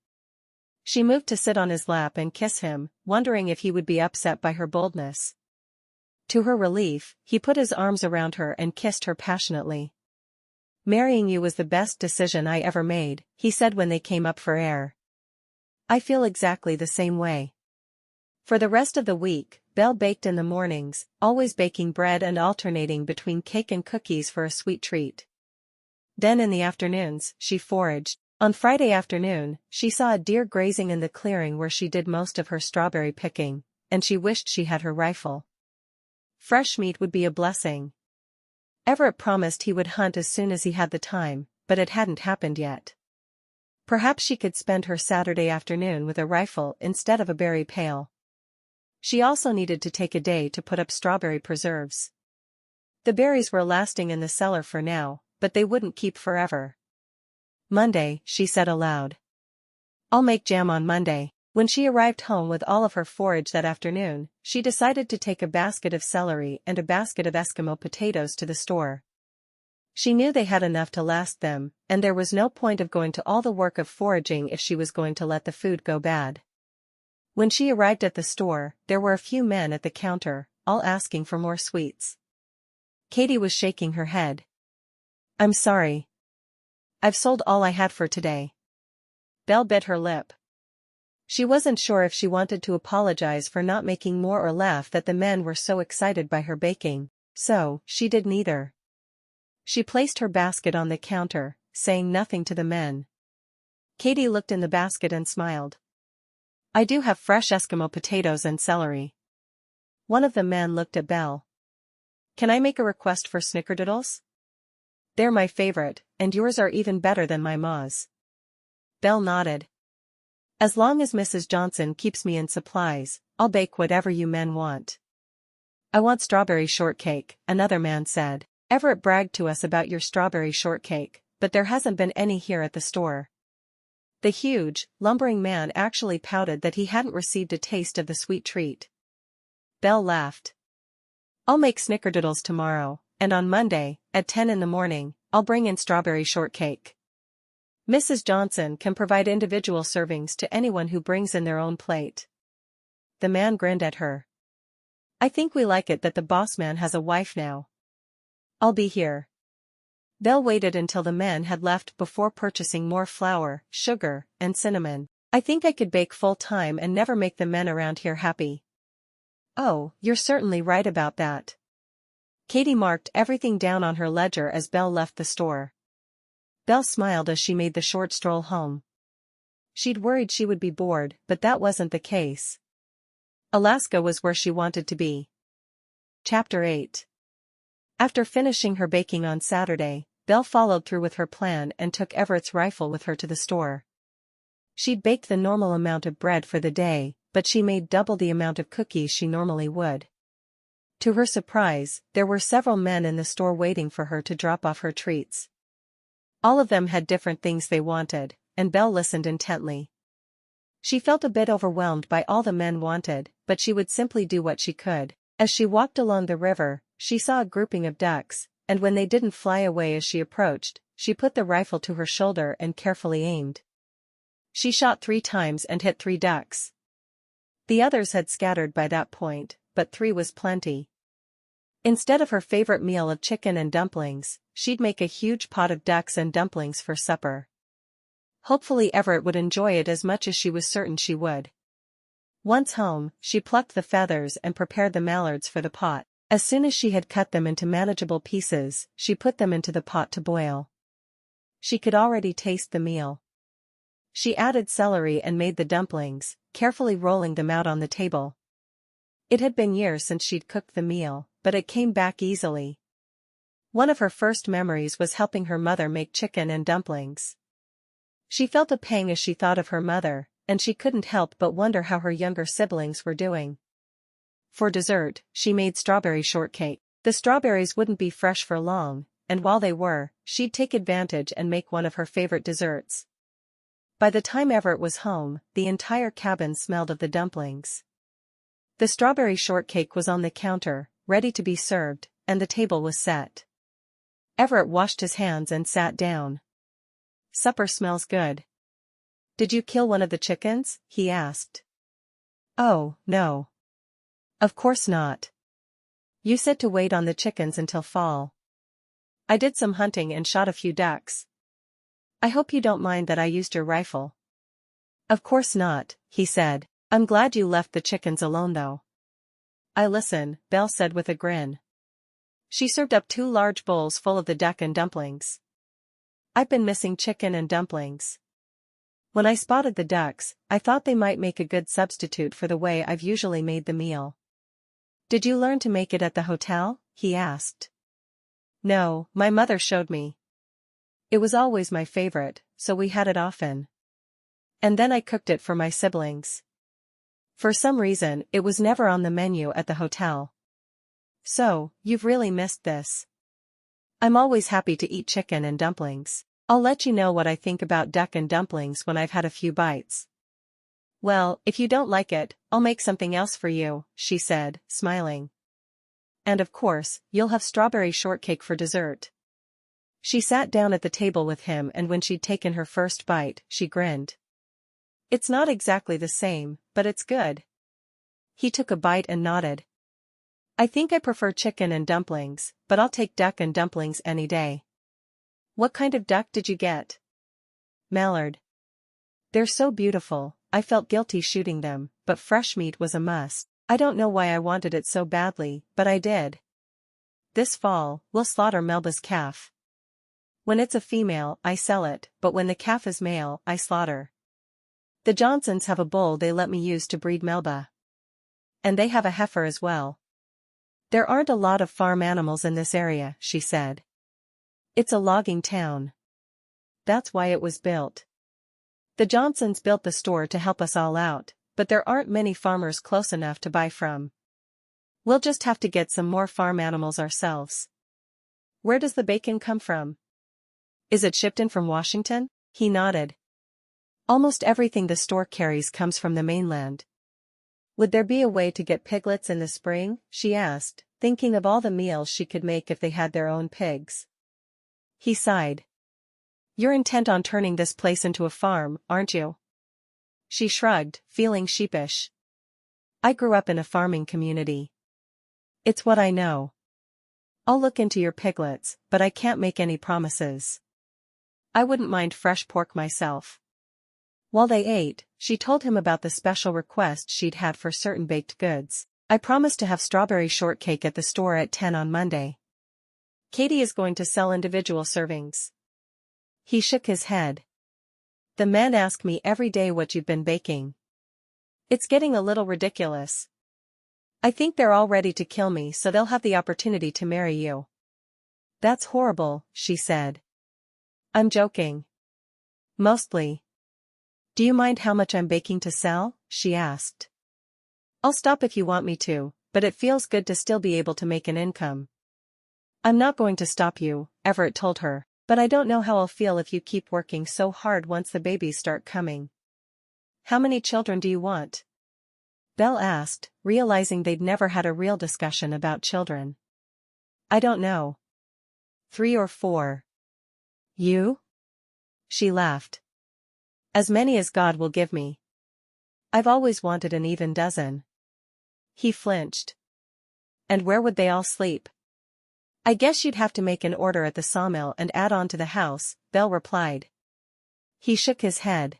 She moved to sit on his lap and kiss him, wondering if he would be upset by her boldness. To her relief, he put his arms around her and kissed her passionately. Marrying you was the best decision I ever made, he said when they came up for air. I feel exactly the same way. For the rest of the week, Belle baked in the mornings, always baking bread and alternating between cake and cookies for a sweet treat. Then in the afternoons, she foraged. On Friday afternoon, she saw a deer grazing in the clearing where she did most of her strawberry picking, and she wished she had her rifle. Fresh meat would be a blessing. Everett promised he would hunt as soon as he had the time, but it hadn't happened yet. Perhaps she could spend her Saturday afternoon with a rifle instead of a berry pail. She also needed to take a day to put up strawberry preserves. The berries were lasting in the cellar for now, but they wouldn't keep forever. Monday, she said aloud. I'll make jam on Monday. When she arrived home with all of her forage that afternoon, she decided to take a basket of celery and a basket of Eskimo potatoes to the store. She knew they had enough to last them, and there was no point of going to all the work of foraging if she was going to let the food go bad. When she arrived at the store, there were a few men at the counter, all asking for more sweets. Katie was shaking her head. I'm sorry. I've sold all I had for today. Belle bit her lip. She wasn't sure if she wanted to apologize for not making more or laugh that the men were so excited by her baking, so she did neither. She placed her basket on the counter, saying nothing to the men. Katie looked in the basket and smiled. I do have fresh Eskimo potatoes and celery. One of the men looked at Belle. Can I make a request for snickerdoodles? They're my favorite, and yours are even better than my ma's. Belle nodded. As long as Mrs. Johnson keeps me in supplies, I'll bake whatever you men want. I want strawberry shortcake, another man said. Everett bragged to us about your strawberry shortcake, but there hasn't been any here at the store. The huge, lumbering man actually pouted that he hadn't received a taste of the sweet treat. Belle laughed. I'll make snickerdoodles tomorrow, and on Monday, at 10 in the morning, I'll bring in strawberry shortcake. Mrs. Johnson can provide individual servings to anyone who brings in their own plate. The man grinned at her. I think we like it that the boss man has a wife now. I'll be here. Belle waited until the men had left before purchasing more flour, sugar, and cinnamon. I think I could bake full-time and never make the men around here happy. Oh, you're certainly right about that. Katie marked everything down on her ledger as Belle left the store. Belle smiled as she made the short stroll home. She'd worried she would be bored, but that wasn't the case. Alaska was where she wanted to be. Chapter 8. After finishing her baking on Saturday, Belle followed through with her plan and took Everett's rifle with her to the store. She'd baked the normal amount of bread for the day, but she made double the amount of cookies she normally would. To her surprise, there were several men in the store waiting for her to drop off her treats. All of them had different things they wanted, and Belle listened intently. She felt a bit overwhelmed by all the men wanted, but she would simply do what she could. As she walked along the river, she saw a grouping of ducks, and when they didn't fly away as she approached, she put the rifle to her shoulder and carefully aimed. She shot 3 times and hit 3 ducks. The others had scattered by that point, but 3 was plenty. Instead of her favorite meal of chicken and dumplings, she'd make a huge pot of ducks and dumplings for supper. Hopefully Everett would enjoy it as much as she was certain she would. Once home, she plucked the feathers and prepared the mallards for the pot. As soon as she had cut them into manageable pieces, she put them into the pot to boil. She could already taste the meal. She added celery and made the dumplings, carefully rolling them out on the table. It had been years since she'd cooked the meal, but it came back easily. One of her first memories was helping her mother make chicken and dumplings. She felt a pang as she thought of her mother, and she couldn't help but wonder how her younger siblings were doing. For dessert, she made strawberry shortcake. The strawberries wouldn't be fresh for long, and while they were, she'd take advantage and make one of her favorite desserts. By the time Everett was home, the entire cabin smelled of the dumplings. The strawberry shortcake was on the counter, ready to be served, and the table was set. Everett washed his hands and sat down. "Supper smells good. Did you kill one of the chickens?" he asked. "Oh, no. Of course not. You said to wait on the chickens until fall. I did some hunting and shot a few ducks. I hope you don't mind that I used your rifle." "Of course not," he said. "I'm glad you left the chickens alone though." "I listen," Belle said with a grin. She served up 2 large bowls full of the duck and dumplings. "I've been missing chicken and dumplings. When I spotted the ducks, I thought they might make a good substitute for the way I've usually made the meal." "Did you learn to make it at the hotel?" he asked. "No, my mother showed me. It was always my favorite, so we had it often. And then I cooked it for my siblings. For some reason, it was never on the menu at the hotel." "So, you've really missed this." "I'm always happy to eat chicken and dumplings. I'll let you know what I think about duck and dumplings when I've had a few bites." "Well, if you don't like it, I'll make something else for you," she said, smiling. "And of course, you'll have strawberry shortcake for dessert." She sat down at the table with him, and when she'd taken her first bite, she grinned. "It's not exactly the same, but it's good." He took a bite and nodded. "I think I prefer chicken and dumplings, but I'll take duck and dumplings any day." "What kind of duck did you get?" "Mallard. They're so beautiful, I felt guilty shooting them, but fresh meat was a must. I don't know why I wanted it so badly, but I did. This fall, we'll slaughter Melba's calf. When it's a female, I sell it, but when the calf is male, I slaughter. The Johnsons have a bull they let me use to breed Melba. And they have a heifer as well. There aren't a lot of farm animals in this area," she said. "It's a logging town. That's why it was built. The Johnsons built the store to help us all out, but there aren't many farmers close enough to buy from. We'll just have to get some more farm animals ourselves." "Where does the bacon come from? Is it shipped in from Washington?" He nodded. "Almost everything the store carries comes from the mainland." "Would there be a way to get piglets in the spring?" she asked, thinking of all the meals she could make if they had their own pigs. He sighed. "You're intent on turning this place into a farm, aren't you?" She shrugged, feeling sheepish. "I grew up in a farming community. It's what I know. I'll look into your piglets, but I can't make any promises. I wouldn't mind fresh pork myself." While they ate, she told him about the special request she'd had for certain baked goods. "I promised to have strawberry shortcake at the store at 10 on Monday. Katie is going to sell individual servings." He shook his head. "The men ask me every day what you've been baking. It's getting a little ridiculous. I think they're all ready to kill me so they'll have the opportunity to marry you." "That's horrible," she said. "I'm joking. Mostly. Do you mind how much I'm baking to sell? She asked. I'll stop if you want me to, but it feels good to still be able to make an income. I'm not going to stop you, Everett told her, but I don't know how I'll feel if you keep working so hard once the babies start coming. How many children do you want? Belle asked, realizing they'd never had a real discussion about children. I don't know. 3 or 4. You? She laughed. As many as God will give me. I've always wanted an even dozen. He flinched. And where would they all sleep? I guess you'd have to make an order at the sawmill and add on to the house, Belle replied. He shook his head.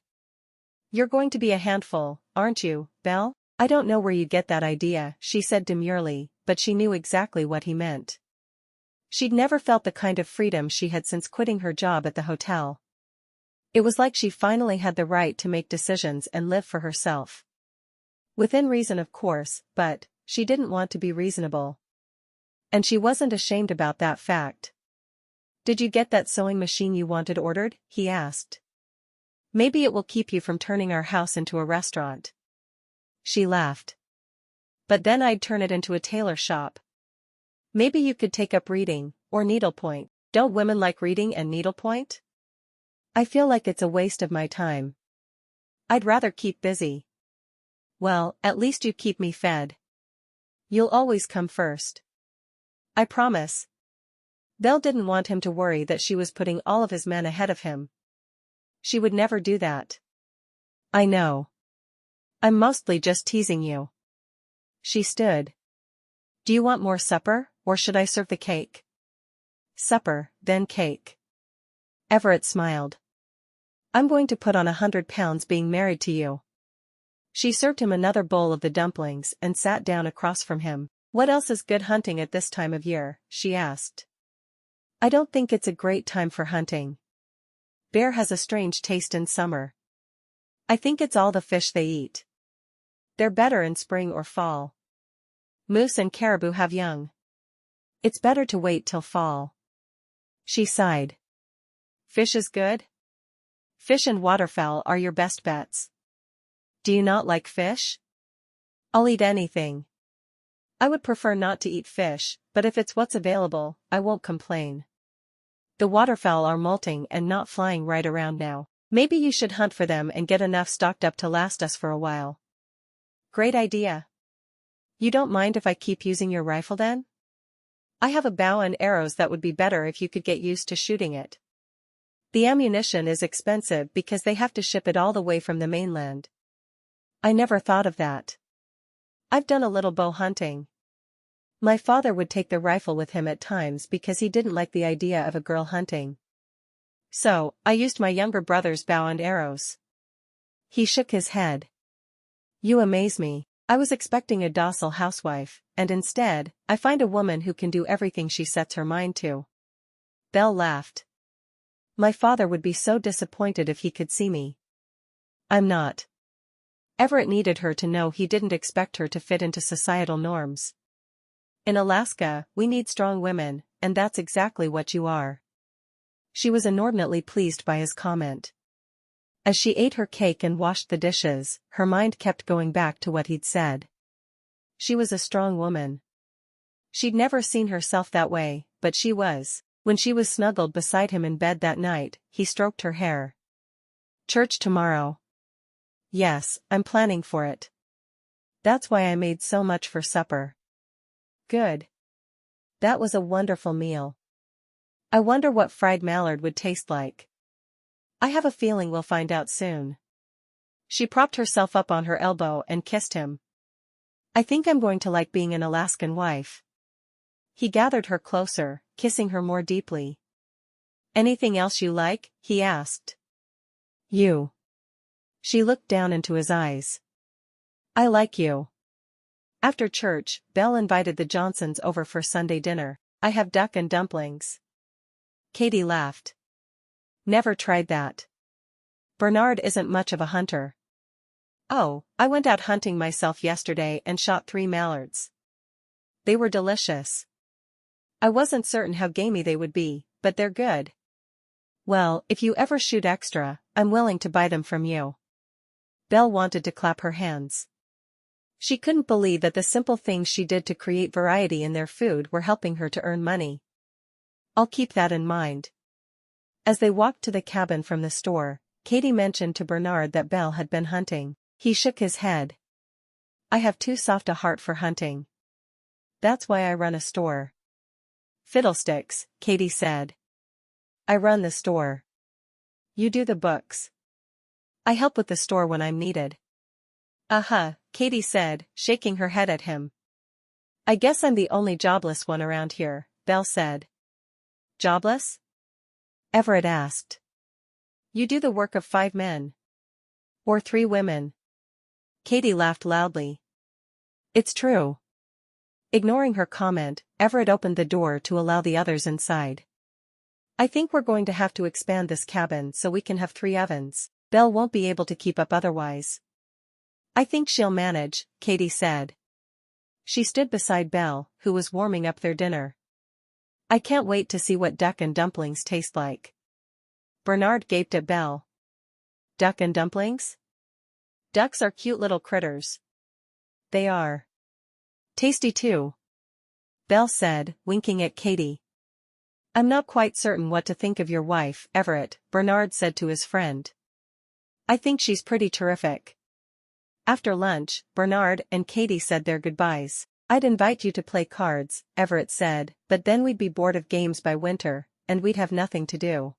You're going to be a handful, aren't you, Belle? I don't know where you get that idea, she said demurely, but she knew exactly what he meant. She'd never felt the kind of freedom she had since quitting her job at the hotel. It was like she finally had the right to make decisions and live for herself. Within reason, of course, but she didn't want to be reasonable. And she wasn't ashamed about that fact. Did you get that sewing machine you wanted ordered? He asked. Maybe it will keep you from turning our house into a restaurant. She laughed. But then I'd turn it into a tailor shop. Maybe you could take up reading, or needlepoint. Don't women like reading and needlepoint? I feel like it's a waste of my time. I'd rather keep busy. Well, at least you keep me fed. You'll always come first. I promise. Belle didn't want him to worry that she was putting all of his men ahead of him. She would never do that. I know. I'm mostly just teasing you. She stood. Do you want more supper, or should I serve the cake? Supper, then cake. Everett smiled. I'm going to put on 100 pounds being married to you. She served him another bowl of the dumplings and sat down across from him. What else is good hunting at this time of year? She asked. I don't think it's a great time for hunting. Bear has a strange taste in summer. I think it's all the fish they eat. They're better in spring or fall. Moose and caribou have young. It's better to wait till fall. She sighed. Fish is good? Fish and waterfowl are your best bets. Do you not like fish? I'll eat anything. I would prefer not to eat fish, but if it's what's available, I won't complain. The waterfowl are molting and not flying right around now. Maybe you should hunt for them and get enough stocked up to last us for a while. Great idea. You don't mind if I keep using your rifle then? I have a bow and arrows that would be better if you could get used to shooting it. The ammunition is expensive because they have to ship it all the way from the mainland. I never thought of that. I've done a little bow hunting. My father would take the rifle with him at times because he didn't like the idea of a girl hunting. So, I used my younger brother's bow and arrows. He shook his head. You amaze me. I was expecting a docile housewife, and instead, I find a woman who can do everything she sets her mind to. Belle laughed. My father would be so disappointed if he could see me. I'm not. Everett needed her to know he didn't expect her to fit into societal norms. In Alaska, we need strong women, and that's exactly what you are. She was inordinately pleased by his comment. As she ate her cake and washed the dishes, her mind kept going back to what he'd said. She was a strong woman. She'd never seen herself that way, but she was. When she was snuggled beside him in bed that night, he stroked her hair. Church tomorrow. Yes, I'm planning for it. That's why I made so much for supper. Good. That was a wonderful meal. I wonder what fried mallard would taste like. I have a feeling we'll find out soon. She propped herself up on her elbow and kissed him. I think I'm going to like being an Alaskan wife. He gathered her closer, kissing her more deeply. Anything else you like? He asked. You. She looked down into his eyes. I like you. After church, Belle invited the Johnsons over for Sunday dinner. I have duck and dumplings. Katie laughed. Never tried that. Bernard isn't much of a hunter. Oh, I went out hunting myself yesterday and shot 3 mallards. They were delicious. I wasn't certain how gamey they would be, but they're good. Well, if you ever shoot extra, I'm willing to buy them from you. Belle wanted to clap her hands. She couldn't believe that the simple things she did to create variety in their food were helping her to earn money. I'll keep that in mind. As they walked to the cabin from the store, Katie mentioned to Bernard that Belle had been hunting. He shook his head. I have too soft a heart for hunting. That's why I run a store. Fiddlesticks, Katie said. I run the store. You do the books. I help with the store when I'm needed. Katie said, shaking her head at him. I guess I'm the only jobless one around here, Belle said. Jobless? Everett asked. You do the work of 5 men. Or 3 women. Katie laughed loudly. It's true. Ignoring her comment, Everett opened the door to allow the others inside. I think we're going to have to expand this cabin so we can have 3 ovens. Belle won't be able to keep up otherwise. I think she'll manage, Katie said. She stood beside Belle, who was warming up their dinner. I can't wait to see what duck and dumplings taste like. Bernard gaped at Belle. Duck and dumplings? Ducks are cute little critters. They are. Tasty too. Belle said, winking at Katie. I'm not quite certain what to think of your wife, Everett, Bernard said to his friend. I think she's pretty terrific. After lunch, Bernard and Katie said their goodbyes. I'd invite you to play cards, Everett said, but then we'd be bored of games by winter, and we'd have nothing to do.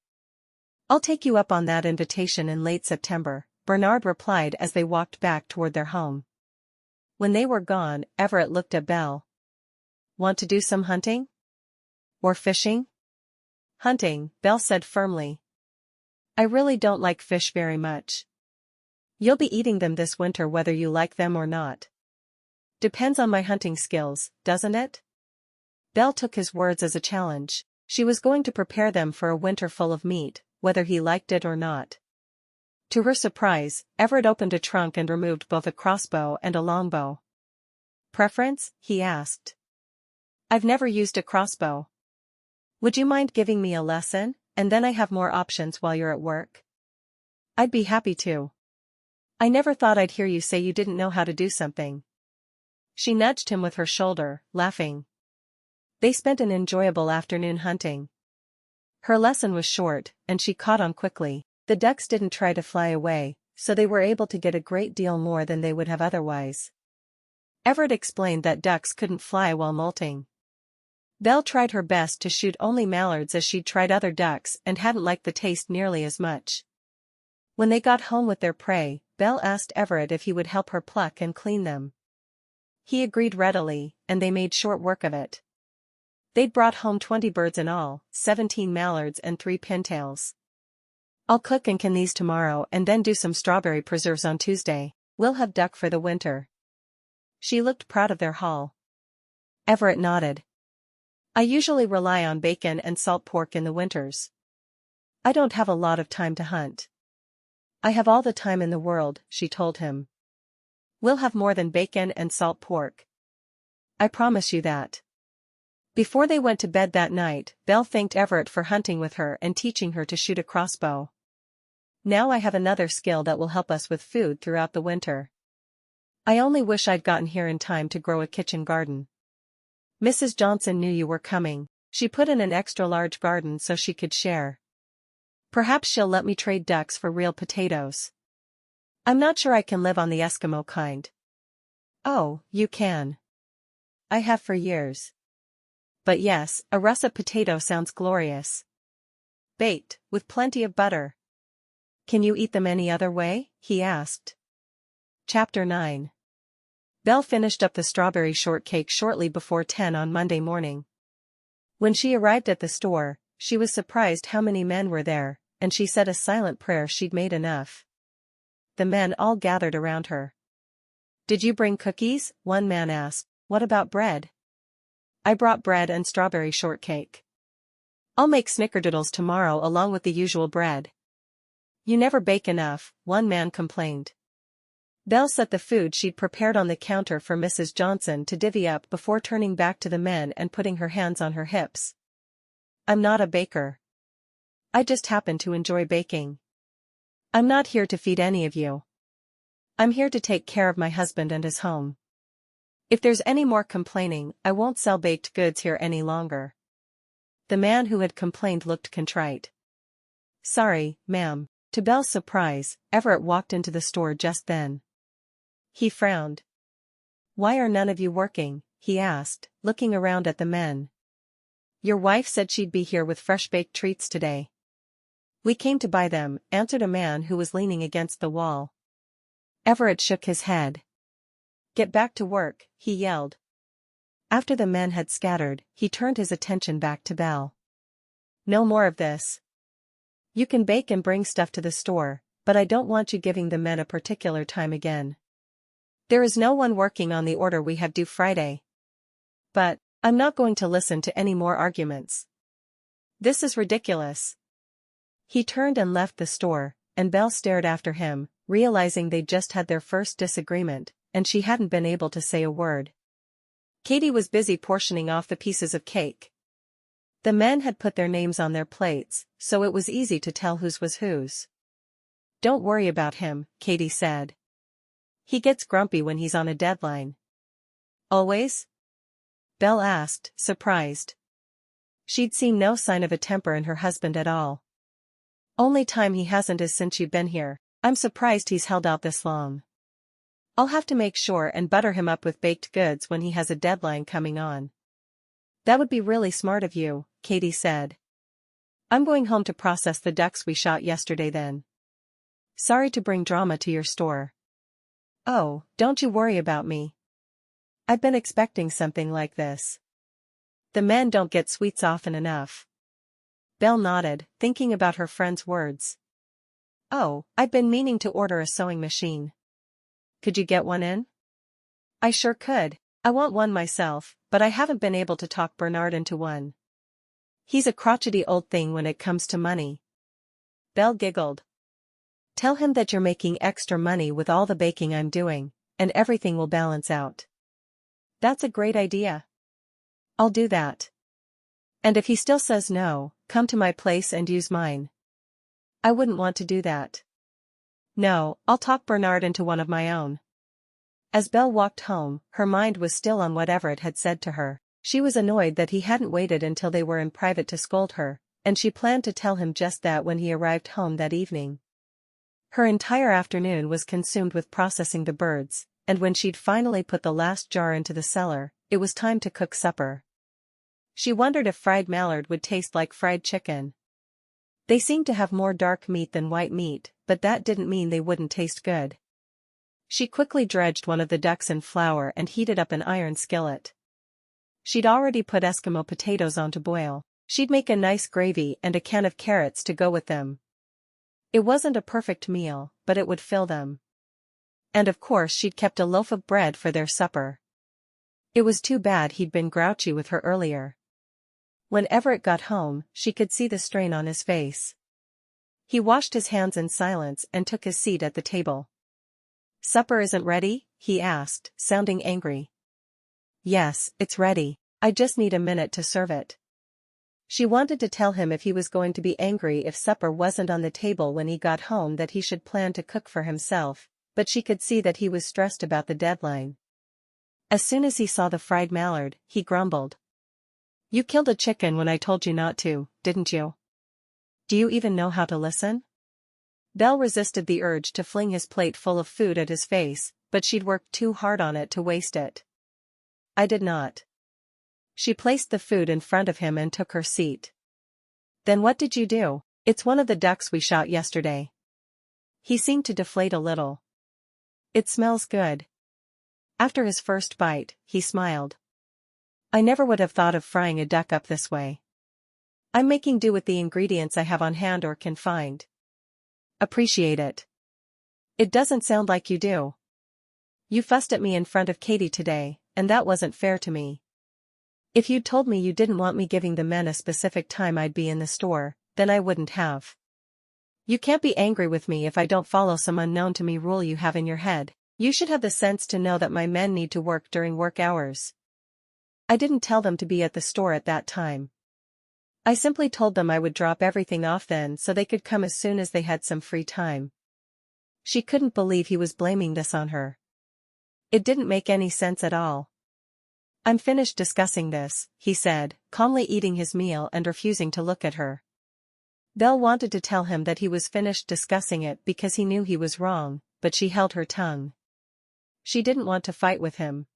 I'll take you up on that invitation in late September, Bernard replied as they walked back toward their home. When they were gone, Everett looked at Belle. Want to do some hunting? Or fishing? Hunting, Belle said firmly. I really don't like fish very much. You'll be eating them this winter whether you like them or not. Depends on my hunting skills, doesn't it? Belle took his words as a challenge. She was going to prepare them for a winter full of meat, whether he liked it or not. To her surprise, Everett opened a trunk and removed both a crossbow and a longbow. Preference? He asked. I've never used a crossbow. Would you mind giving me a lesson, and then I have more options while you're at work? I'd be happy to. I never thought I'd hear you say you didn't know how to do something. She nudged him with her shoulder, laughing. They spent an enjoyable afternoon hunting. Her lesson was short, and she caught on quickly. The ducks didn't try to fly away, so they were able to get a great deal more than they would have otherwise. Everett explained that ducks couldn't fly while molting. Belle tried her best to shoot only mallards as she'd tried other ducks and hadn't liked the taste nearly as much. When they got home with their prey, Belle asked Everett if he would help her pluck and clean them. He agreed readily, and they made short work of it. They'd brought home 20 birds in all, 17 mallards and 3 pintails. I'll cook and can these tomorrow and then do some strawberry preserves on Tuesday. We'll have duck for the winter. She looked proud of their haul. Everett nodded. I usually rely on bacon and salt pork in the winters. I don't have a lot of time to hunt. I have all the time in the world, she told him. We'll have more than bacon and salt pork. I promise you that. Before they went to bed that night, Belle thanked Everett for hunting with her and teaching her to shoot a crossbow. Now I have another skill that will help us with food throughout the winter. I only wish I'd gotten here in time to grow a kitchen garden. Mrs. Johnson knew you were coming. She put in an extra-large garden so she could share. Perhaps she'll let me trade ducks for real potatoes. I'm not sure I can live on the Eskimo kind. Oh, you can. I have for years. But yes, a russet potato sounds glorious. Baked, with plenty of butter. Can you eat them any other way? He asked. Chapter 9. Belle finished up the strawberry shortcake shortly before 10 on Monday morning. When she arrived at the store, she was surprised how many men were there, and she said a silent prayer she'd made enough. The men all gathered around her. Did you bring cookies? One man asked. What about bread? I brought bread and strawberry shortcake. I'll make snickerdoodles tomorrow along with the usual bread. You never bake enough, one man complained. Belle set the food she'd prepared on the counter for Mrs. Johnson to divvy up before turning back to the men and putting her hands on her hips. I'm not a baker. I just happen to enjoy baking. I'm not here to feed any of you. I'm here to take care of my husband and his home. If there's any more complaining, I won't sell baked goods here any longer. The man who had complained looked contrite. Sorry, ma'am. To Belle's surprise, Everett walked into the store just then. He frowned. Why are none of you working? He asked, looking around at the men. Your wife said she'd be here with fresh baked treats today. We came to buy them, answered a man who was leaning against the wall. Everett shook his head. Get back to work, he yelled. After the men had scattered, he turned his attention back to Belle. No more of this. You can bake and bring stuff to the store, but I don't want you giving the men a particular time again. There is no one working on the order we have due Friday. But, I'm not going to listen to any more arguments. This is ridiculous. He turned and left the store, and Belle stared after him, realizing they'd just had their first disagreement, and she hadn't been able to say a word. Katie was busy portioning off the pieces of cake. The men had put their names on their plates, so it was easy to tell whose was whose. Don't worry about him, Katie said. He gets grumpy when he's on a deadline. Always? Belle asked, surprised. She'd seen no sign of a temper in her husband at all. Only time he hasn't is since you've been here. I'm surprised he's held out this long. I'll have to make sure and butter him up with baked goods when he has a deadline coming on. That would be really smart of you, Katie said. I'm going home to process the ducks we shot yesterday then. Sorry to bring drama to your store. Oh, don't you worry about me. I've been expecting something like this. The men don't get sweets often enough. Belle nodded, thinking about her friend's words. Oh, I've been meaning to order a sewing machine. Could you get one in? I sure could. I want one myself, but I haven't been able to talk Bernard into one. He's a crotchety old thing when it comes to money. Belle giggled. Tell him that you're making extra money with all the baking I'm doing, and everything will balance out. That's a great idea. I'll do that. And if he still says no, come to my place and use mine. I wouldn't want to do that. No, I'll talk Bernard into one of my own. As Belle walked home, her mind was still on what Everett had said to her. She was annoyed that he hadn't waited until they were in private to scold her, and she planned to tell him just that when he arrived home that evening. Her entire afternoon was consumed with processing the birds, and when she'd finally put the last jar into the cellar, it was time to cook supper. She wondered if fried mallard would taste like fried chicken. They seemed to have more dark meat than white meat, but that didn't mean they wouldn't taste good. She quickly dredged one of the ducks in flour and heated up an iron skillet. She'd already put Eskimo potatoes on to boil. She'd make a nice gravy and a can of carrots to go with them. It wasn't a perfect meal, but it would fill them. And of course she'd kept a loaf of bread for their supper. It was too bad he'd been grouchy with her earlier. When Everett got home, she could see the strain on his face. He washed his hands in silence and took his seat at the table. Supper isn't ready? He asked, sounding angry. Yes, it's ready. I just need a minute to serve it. She wanted to tell him if he was going to be angry if supper wasn't on the table when he got home that he should plan to cook for himself, but she could see that he was stressed about the deadline. As soon as he saw the fried mallard, he grumbled. You killed a chicken when I told you not to, didn't you? Do you even know how to listen? Belle resisted the urge to fling his plate full of food at his face, but she'd worked too hard on it to waste it. I did not. She placed the food in front of him and took her seat. Then what did you do? It's one of the ducks we shot yesterday. He seemed to deflate a little. It smells good. After his first bite, he smiled. I never would have thought of frying a duck up this way. I'm making do with the ingredients I have on hand or can find. Appreciate it. It doesn't sound like you do. You fussed at me in front of Katie today, and that wasn't fair to me. If you'd told me you didn't want me giving the men a specific time I'd be in the store, then I wouldn't have. You can't be angry with me if I don't follow some unknown to me rule you have in your head. You should have the sense to know that my men need to work during work hours. I didn't tell them to be at the store at that time. I simply told them I would drop everything off then so they could come as soon as they had some free time. She couldn't believe he was blaming this on her. It didn't make any sense at all. "I'm finished discussing this," he said, calmly eating his meal and refusing to look at her. Belle wanted to tell him that he was finished discussing it because he knew he was wrong, but she held her tongue. She didn't want to fight with him.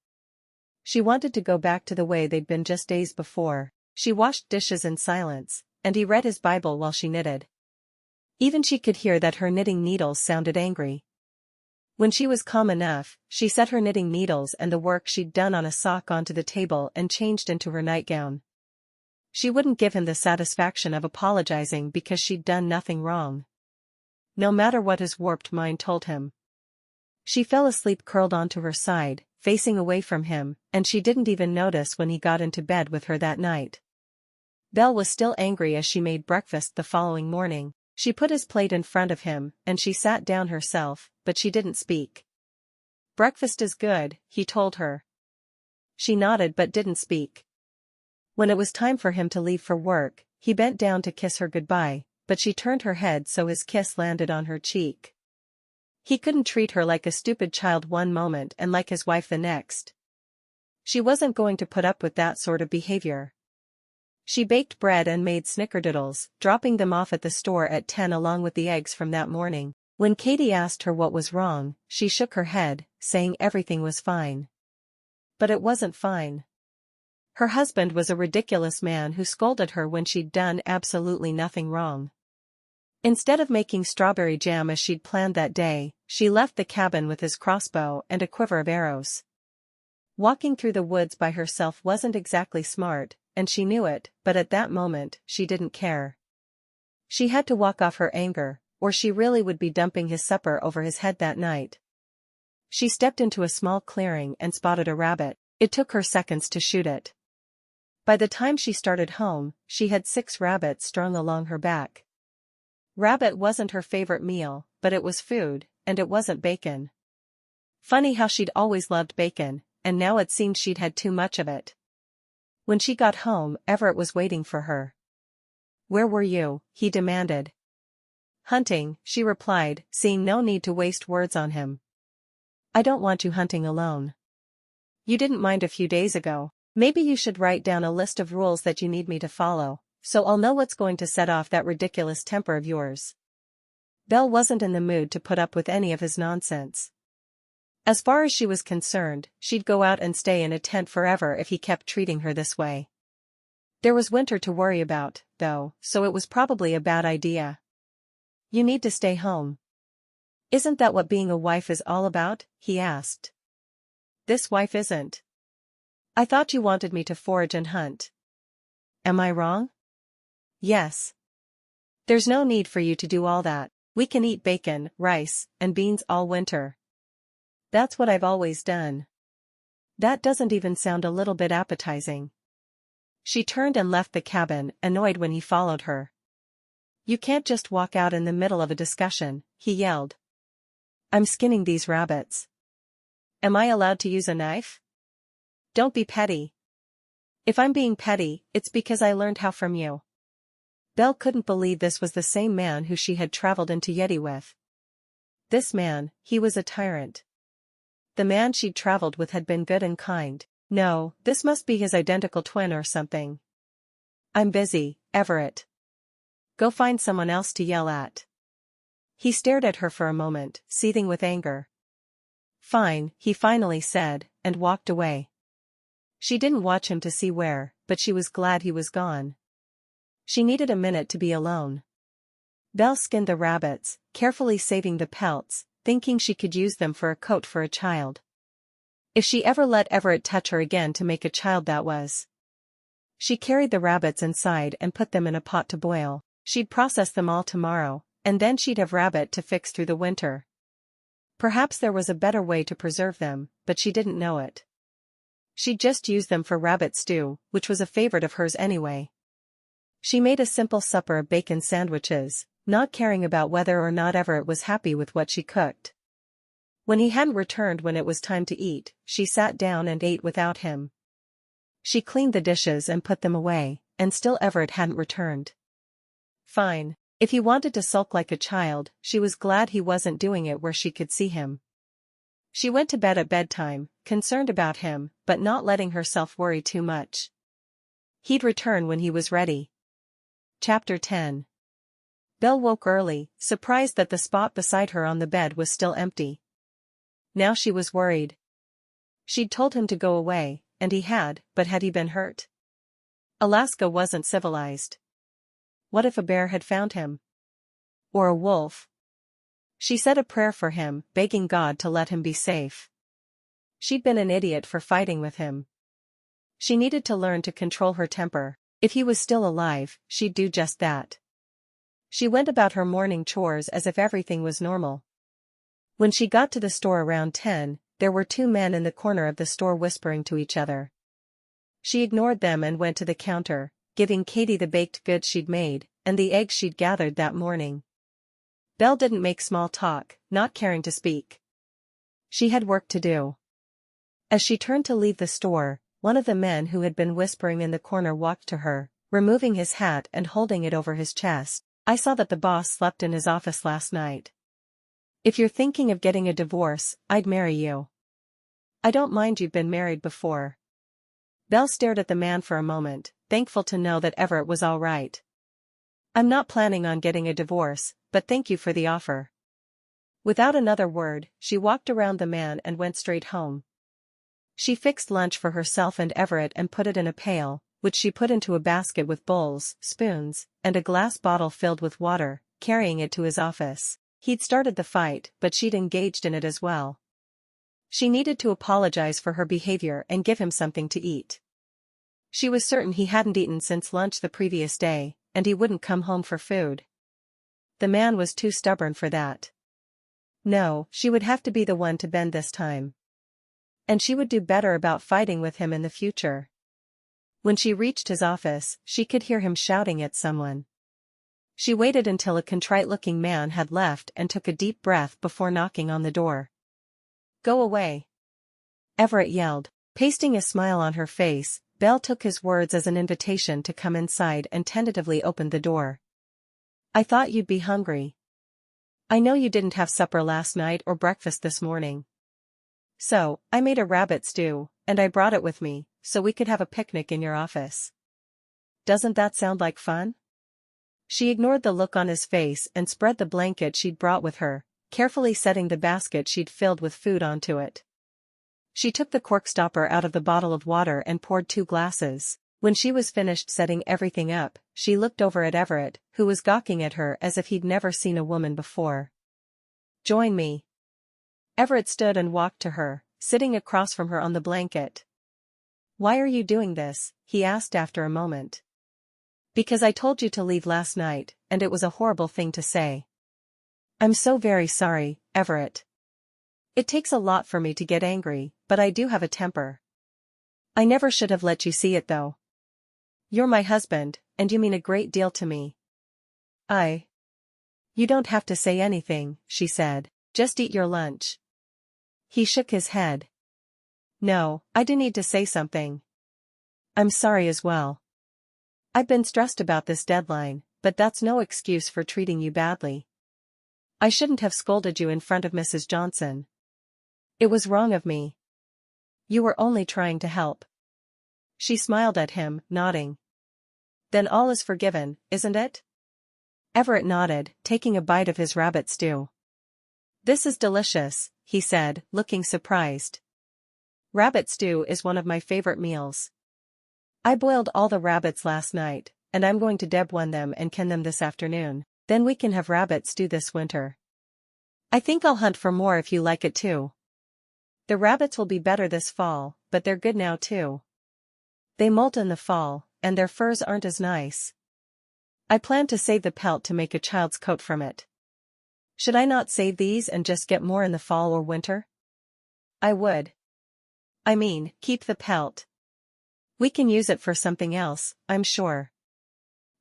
She wanted to go back to the way they'd been just days before. She washed dishes in silence, and he read his Bible while she knitted. Even she could hear that her knitting needles sounded angry. When she was calm enough, she set her knitting needles and the work she'd done on a sock onto the table and changed into her nightgown. She wouldn't give him the satisfaction of apologizing because she'd done nothing wrong. No matter what his warped mind told him. She fell asleep curled onto her side, facing away from him, and she didn't even notice when he got into bed with her that night. Belle was still angry as she made breakfast the following morning. She put his plate in front of him, and she sat down herself, but she didn't speak. "Breakfast is good," he told her. She nodded but didn't speak. When it was time for him to leave for work, he bent down to kiss her goodbye, but she turned her head so his kiss landed on her cheek. He couldn't treat her like a stupid child one moment and like his wife the next. She wasn't going to put up with that sort of behavior. She baked bread and made snickerdoodles, dropping them off at the store at 10 along with the eggs from that morning. When Katie asked her what was wrong, she shook her head, saying everything was fine. But it wasn't fine. Her husband was a ridiculous man who scolded her when she'd done absolutely nothing wrong. Instead of making strawberry jam as she'd planned that day, she left the cabin with his crossbow and a quiver of arrows. Walking through the woods by herself wasn't exactly smart, and she knew it, but at that moment, she didn't care. She had to walk off her anger, or she really would be dumping his supper over his head that night. She stepped into a small clearing and spotted a rabbit. It took her seconds to shoot it. By the time she started home, she had 6 rabbits strung along her back. Rabbit wasn't her favorite meal, but it was food, and it wasn't bacon. Funny how she'd always loved bacon, and now it seemed she'd had too much of it. When she got home, Everett was waiting for her. "Where were you?" he demanded. "Hunting," she replied, seeing no need to waste words on him. "I don't want you hunting alone. You didn't mind a few days ago. Maybe you should write down a list of rules that you need me to follow, so I'll know what's going to set off that ridiculous temper of yours." Belle wasn't in the mood to put up with any of his nonsense. As far as she was concerned, she'd go out and stay in a tent forever if he kept treating her this way. There was winter to worry about, though, so it was probably a bad idea. "You need to stay home." "Isn't that what being a wife is all about?" he asked. "This wife isn't. I thought you wanted me to forage and hunt." "Am I wrong?" "Yes. There's no need for you to do all that. We can eat bacon, rice, and beans all winter. That's what I've always done." That doesn't even sound a little bit appetizing. She turned and left the cabin, annoyed when he followed her. "You can't just walk out in the middle of a discussion," he yelled. "I'm skinning these rabbits. Am I allowed to use a knife? Don't be petty." "If I'm being petty, it's because I learned how from you." Belle couldn't believe this was the same man who she had traveled into Yeti with. This man, he was a tyrant. The man she'd traveled with had been good and kind. No, this must be his identical twin or something. "I'm busy, Everett. Go find someone else to yell at." He stared at her for a moment, seething with anger. "Fine," he finally said, and walked away. She didn't watch him to see where, but she was glad he was gone. She needed a minute to be alone. Belle skinned the rabbits, carefully saving the pelts, thinking she could use them for a coat for a child. If she ever let Everett touch her again to make a child, that was. She carried the rabbits inside and put them in a pot to boil. She'd process them all tomorrow, and then she'd have rabbit to fix through the winter. Perhaps there was a better way to preserve them, but she didn't know it. She'd just use them for rabbit stew, which was a favorite of hers anyway. She made a simple supper of bacon sandwiches, not caring about whether or not Everett was happy with what she cooked. When he hadn't returned when it was time to eat, she sat down and ate without him. She cleaned the dishes and put them away, and still Everett hadn't returned. "Fine. If he wanted to sulk like a child, she was glad he wasn't doing it where she could see him. She went to bed at bedtime, concerned about him, but not letting herself worry too much. He'd return when he was ready. Chapter 10. Belle woke early, surprised that the spot beside her on the bed was still empty. Now she was worried. She'd told him to go away, and he had, but had he been hurt? Alaska wasn't civilized. What if a bear had found him? Or a wolf? She said a prayer for him, begging God to let him be safe. She'd been an idiot for fighting with him. She needed to learn to control her temper. If he was still alive, she'd do just that. She went about her morning chores as if everything was normal. When she got to the store around 10, there were two men in the corner of the store whispering to each other. She ignored them and went to the counter, giving Katie the baked goods she'd made, and the eggs she'd gathered that morning. Belle didn't make small talk, not caring to speak. She had work to do. As she turned to leave the store, one of the men who had been whispering in the corner walked to her, removing his hat and holding it over his chest. "I saw that the boss slept in his office last night. If you're thinking of getting a divorce, I'd marry you. I don't mind, you've been married before." Belle stared at the man for a moment, thankful to know that Everett was all right. "I'm not planning on getting a divorce, but thank you for the offer." Without another word, she walked around the man and went straight home. She fixed lunch for herself and Everett and put it in a pail, which she put into a basket with bowls, spoons, and a glass bottle filled with water, carrying it to his office. He'd started the fight, but she'd engaged in it as well. She needed to apologize for her behavior and give him something to eat. She was certain he hadn't eaten since lunch the previous day, and he wouldn't come home for food. The man was too stubborn for that. No, she would have to be the one to bend this time. And she would do better about fighting with him in the future. When she reached his office, she could hear him shouting at someone. She waited until a contrite-looking man had left and took a deep breath before knocking on the door. "Go away!" Everett yelled. Pasting a smile on her face, Belle took his words as an invitation to come inside and tentatively opened the door. "I thought you'd be hungry. I know you didn't have supper last night or breakfast this morning. So, I made a rabbit stew, and I brought it with me, so we could have a picnic in your office. Doesn't that sound like fun?" She ignored the look on his face and spread the blanket she'd brought with her, carefully setting the basket she'd filled with food onto it. She took the cork stopper out of the bottle of water and poured 2 glasses. When she was finished setting everything up, she looked over at Everett, who was gawking at her as if he'd never seen a woman before. "Join me." Everett stood and walked to her, sitting across from her on the blanket. "Why are you doing this?" he asked after a moment. "Because I told you to leave last night, and it was a horrible thing to say." "I'm so very sorry, Everett. It takes a lot for me to get angry, but I do have a temper. I never should have let you see it though. You're my husband, and you mean a great deal to me." You don't have to say anything," she said, "just eat your lunch." He shook his head. "No, I do need to say something. I'm sorry as well. I've been stressed about this deadline, but that's no excuse for treating you badly. I shouldn't have scolded you in front of Mrs. Johnson. It was wrong of me. You were only trying to help." She smiled at him, nodding. "Then all is forgiven, isn't it?" Everett nodded, taking a bite of his rabbit stew. "This is delicious," he said, looking surprised. "Rabbit stew is one of my favorite meals. I boiled all the rabbits last night, and I'm going to debone them and can them this afternoon. Then we can have rabbit stew this winter. I think I'll hunt for more if you like it too. The rabbits will be better this fall, but they're good now too. They molt in the fall, and their furs aren't as nice. I plan to save the pelt to make a child's coat from it. Should I not save these and just get more in the fall or winter?" "I would. I mean, keep the pelt. We can use it for something else, I'm sure.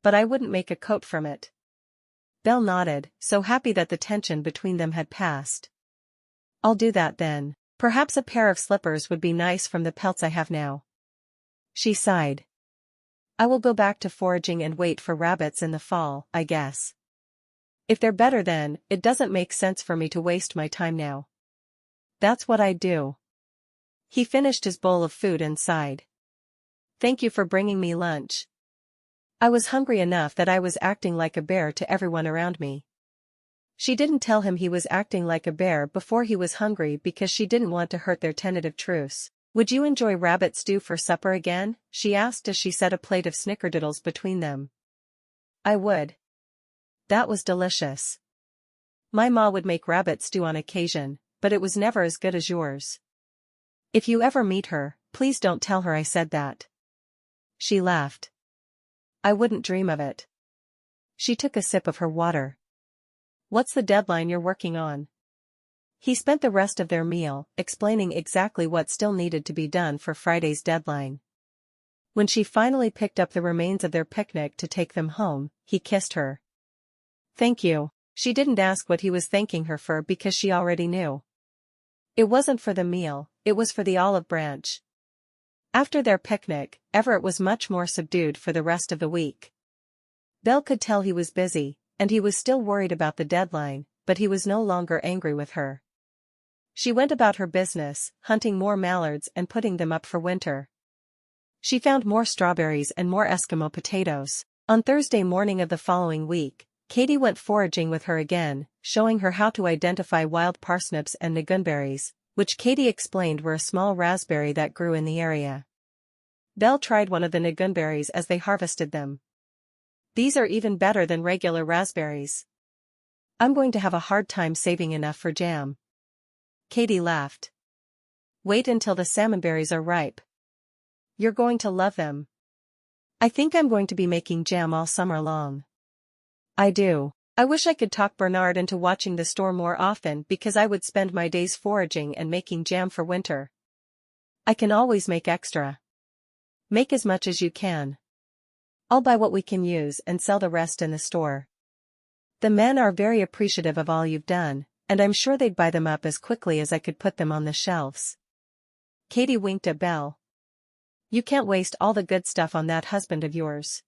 But I wouldn't make a coat from it." Belle nodded, so happy that the tension between them had passed. "I'll do that then. Perhaps a pair of slippers would be nice from the pelts I have now." She sighed. "I will go back to foraging and wait for rabbits in the fall, I guess." If they're better then, it doesn't make sense for me to waste my time now. That's what I'd do. He finished his bowl of food and sighed. Thank you for bringing me lunch. I was hungry enough that I was acting like a bear to everyone around me. She didn't tell him he was acting like a bear before he was hungry because she didn't want to hurt their tentative truce. Would you enjoy rabbit stew for supper again? She asked as she set a plate of snickerdoodles between them. I would. That was delicious. My ma would make rabbit stew on occasion, but it was never as good as yours. If you ever meet her, please don't tell her I said that. She laughed. I wouldn't dream of it. She took a sip of her water. What's the deadline you're working on? He spent the rest of their meal explaining exactly what still needed to be done for Friday's deadline. When she finally picked up the remains of their picnic to take them home, he kissed her. Thank you. She didn't ask what he was thanking her for because she already knew. It wasn't for the meal, it was for the olive branch. After their picnic, Everett was much more subdued for the rest of the week. Belle could tell he was busy, and he was still worried about the deadline, but he was no longer angry with her. She went about her business, hunting more mallards and putting them up for winter. She found more strawberries and more Eskimo potatoes. On Thursday morning of the following week, Katie went foraging with her again, showing her how to identify wild parsnips and nagunberries, which Katie explained were a small raspberry that grew in the area. Belle tried one of the nagunberries as they harvested them. These are even better than regular raspberries. I'm going to have a hard time saving enough for jam. Katie laughed. Wait until the salmonberries are ripe. You're going to love them. I think I'm going to be making jam all summer long. I do. I wish I could talk Bernard into watching the store more often because I would spend my days foraging and making jam for winter. I can always make extra. Make as much as you can. I'll buy what we can use and sell the rest in the store. The men are very appreciative of all you've done, and I'm sure they'd buy them up as quickly as I could put them on the shelves. Katie winked at Belle. You can't waste all the good stuff on that husband of yours.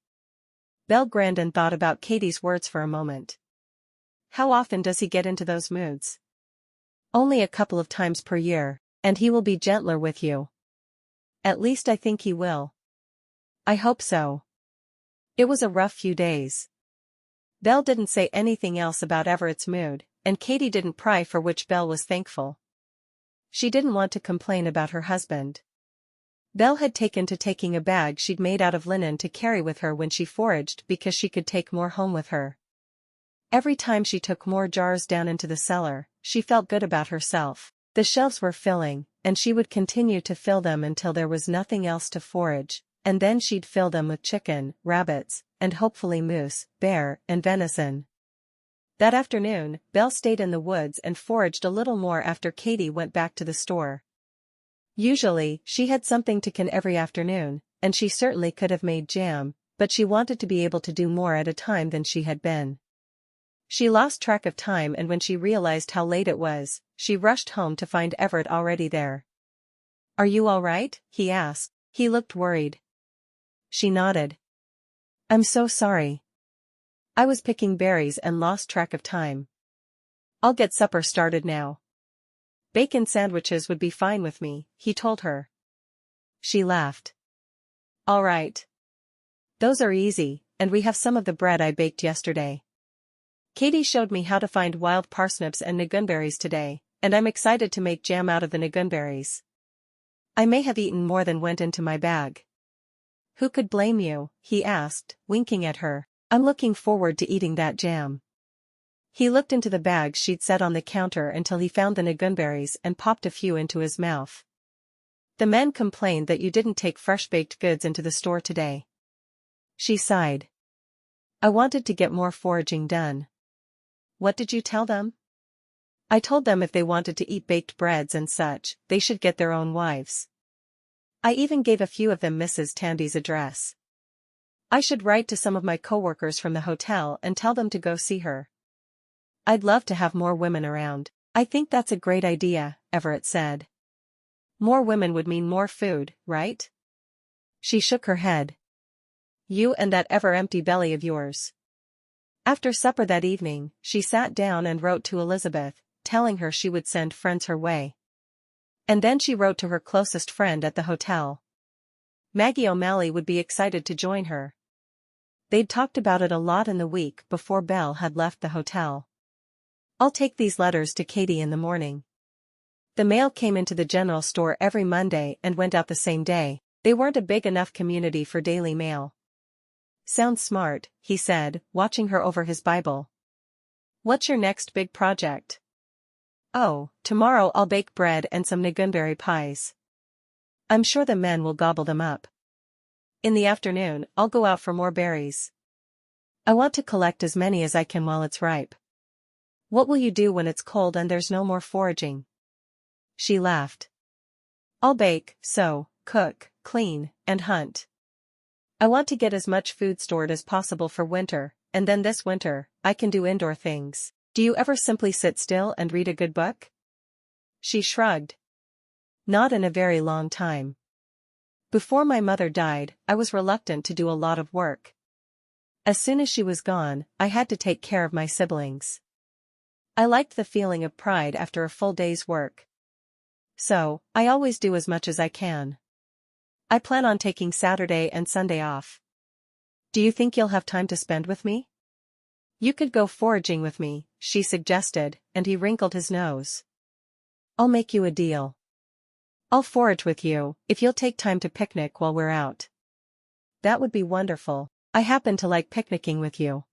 Belle grinned and thought about Katie's words for a moment. How often does he get into those moods? Only a couple of times per year, and he will be gentler with you. At least I think he will. I hope so. It was a rough few days. Belle didn't say anything else about Everett's mood, and Katie didn't pry, for which Belle was thankful. She didn't want to complain about her husband. Belle had taken to taking a bag she'd made out of linen to carry with her when she foraged because she could take more home with her. Every time she took more jars down into the cellar, she felt good about herself. The shelves were filling, and she would continue to fill them until there was nothing else to forage, and then she'd fill them with chicken, rabbits, and hopefully moose, bear, and venison. That afternoon, Belle stayed in the woods and foraged a little more after Katie went back to the store. Usually, she had something to can every afternoon, and she certainly could have made jam, but she wanted to be able to do more at a time than she had been. She lost track of time, and when she realized how late it was, she rushed home to find Everett already there. Are you all right? He asked. He looked worried. She nodded. I'm so sorry. I was picking berries and lost track of time. I'll get supper started now. Bacon sandwiches would be fine with me, he told her. She laughed. All right. Those are easy, and we have some of the bread I baked yesterday. Katie showed me how to find wild parsnips and nagunberries today, and I'm excited to make jam out of the nagunberries. I may have eaten more than went into my bag. Who could blame you? He asked, winking at her. I'm looking forward to eating that jam. He looked into the bags she'd set on the counter until he found the nagunberries and popped a few into his mouth. The men complained that you didn't take fresh baked goods into the store today. She sighed. I wanted to get more foraging done. What did you tell them? I told them if they wanted to eat baked breads and such, they should get their own wives. I even gave a few of them Mrs. Tandy's address. I should write to some of my coworkers from the hotel and tell them to go see her. I'd love to have more women around. I think that's a great idea, Everett said. More women would mean more food, right? She shook her head. You and that ever-empty belly of yours. After supper that evening, she sat down and wrote to Elizabeth, telling her she would send friends her way. And then she wrote to her closest friend at the hotel. Maggie O'Malley would be excited to join her. They'd talked about it a lot in the week before Belle had left the hotel. "I'll take these letters to Katie in the morning." The mail came into the general store every Monday and went out the same day. They weren't a big enough community for daily mail. "Sounds smart," he said, watching her over his Bible. "What's your next big project?" "Oh, tomorrow I'll bake bread and some Ngunberry pies. I'm sure the men will gobble them up. In the afternoon, I'll go out for more berries. I want to collect as many as I can while it's ripe." "What will you do when it's cold and there's no more foraging?" She laughed. "I'll bake, sew, cook, clean, and hunt. I want to get as much food stored as possible for winter, and then this winter, I can do indoor things. Do you ever simply sit still and read a good book?" She shrugged. "Not in a very long time. Before my mother died, I was reluctant to do a lot of work. As soon as she was gone, I had to take care of my siblings. I liked the feeling of pride after a full day's work. So, I always do as much as I can. I plan on taking Saturday and Sunday off. Do you think you'll have time to spend with me?" "You could go foraging with me," she suggested, and he wrinkled his nose. "I'll make you a deal. I'll forage with you, if you'll take time to picnic while we're out." "That would be wonderful. I happen to like picnicking with you."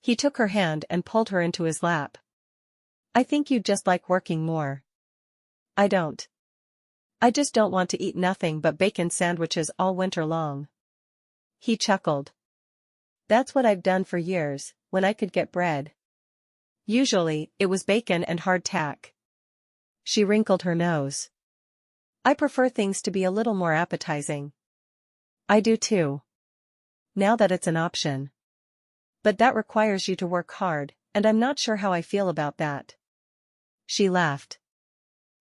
He took her hand and pulled her into his lap. "I think you'd just like working more." "I don't. I just don't want to eat nothing but bacon sandwiches all winter long." He chuckled. "That's what I've done for years, when I could get bread. Usually, it was bacon and hardtack." She wrinkled her nose. "I prefer things to be a little more appetizing." "I do too. Now that it's an option. But that requires you to work hard, and I'm not sure how I feel about that." She laughed.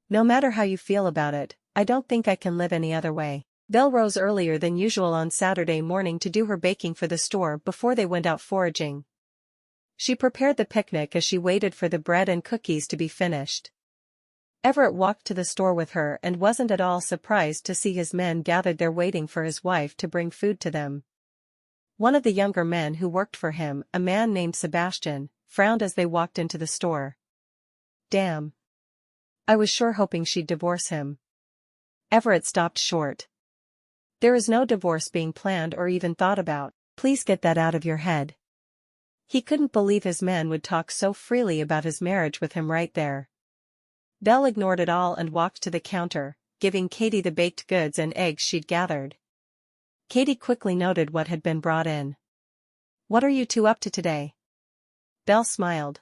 "No matter how you feel about it, I don't think I can live any other way." Belle rose earlier than usual on Saturday morning to do her baking for the store before they went out foraging. She prepared the picnic as she waited for the bread and cookies to be finished. Everett walked to the store with her and wasn't at all surprised to see his men gathered there waiting for his wife to bring food to them. One of the younger men who worked for him, a man named Sebastian, frowned as they walked into the store. "Damn. I was sure hoping she'd divorce him." Everett stopped short. "There is no divorce being planned or even thought about. Please get that out of your head." He couldn't believe his men would talk so freely about his marriage with him right there. Belle ignored it all and walked to the counter, giving Katie the baked goods and eggs she'd gathered. Katie quickly noted what had been brought in. "What are you two up to today?" Belle smiled.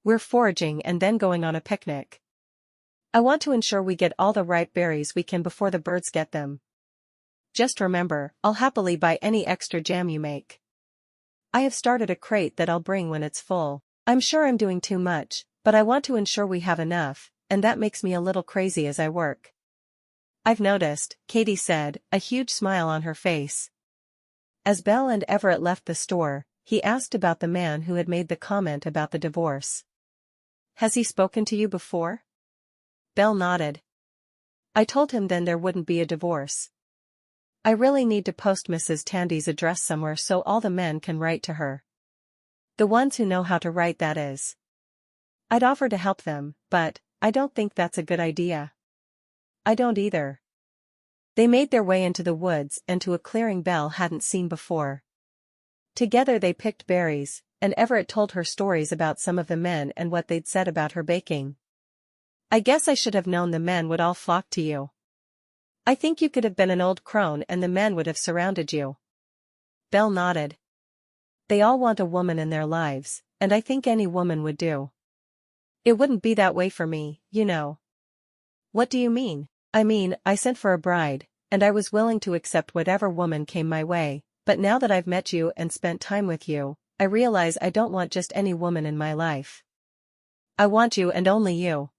"We're foraging and then going on a picnic. I want to ensure we get all the ripe berries we can before the birds get them. Just remember, I'll happily buy any extra jam you make. I have started a crate that I'll bring when it's full. I'm sure I'm doing too much, but I want to ensure we have enough, and that makes me a little crazy as I work." "I've noticed," Katie said, a huge smile on her face. As Belle and Everett left the store, he asked about the man who had made the comment about the divorce. "Has he spoken to you before?" Belle nodded. "I told him then there wouldn't be a divorce. I really need to post Mrs. Tandy's address somewhere so all the men can write to her. The ones who know how to write, that is. I'd offer to help them, but I don't think that's a good idea." "I don't either." They made their way into the woods and to a clearing Belle hadn't seen before. Together they picked berries, and Everett told her stories about some of the men and what they'd said about her baking. "I guess I should have known the men would all flock to you. I think you could have been an old crone and the men would have surrounded you." Belle nodded. "They all want a woman in their lives, and I think any woman would do. It wouldn't be that way for me, you know." "What do you mean?" "I mean, I sent for a bride, and I was willing to accept whatever woman came my way, but now that I've met you and spent time with you, I realize I don't want just any woman in my life. I want you and only you."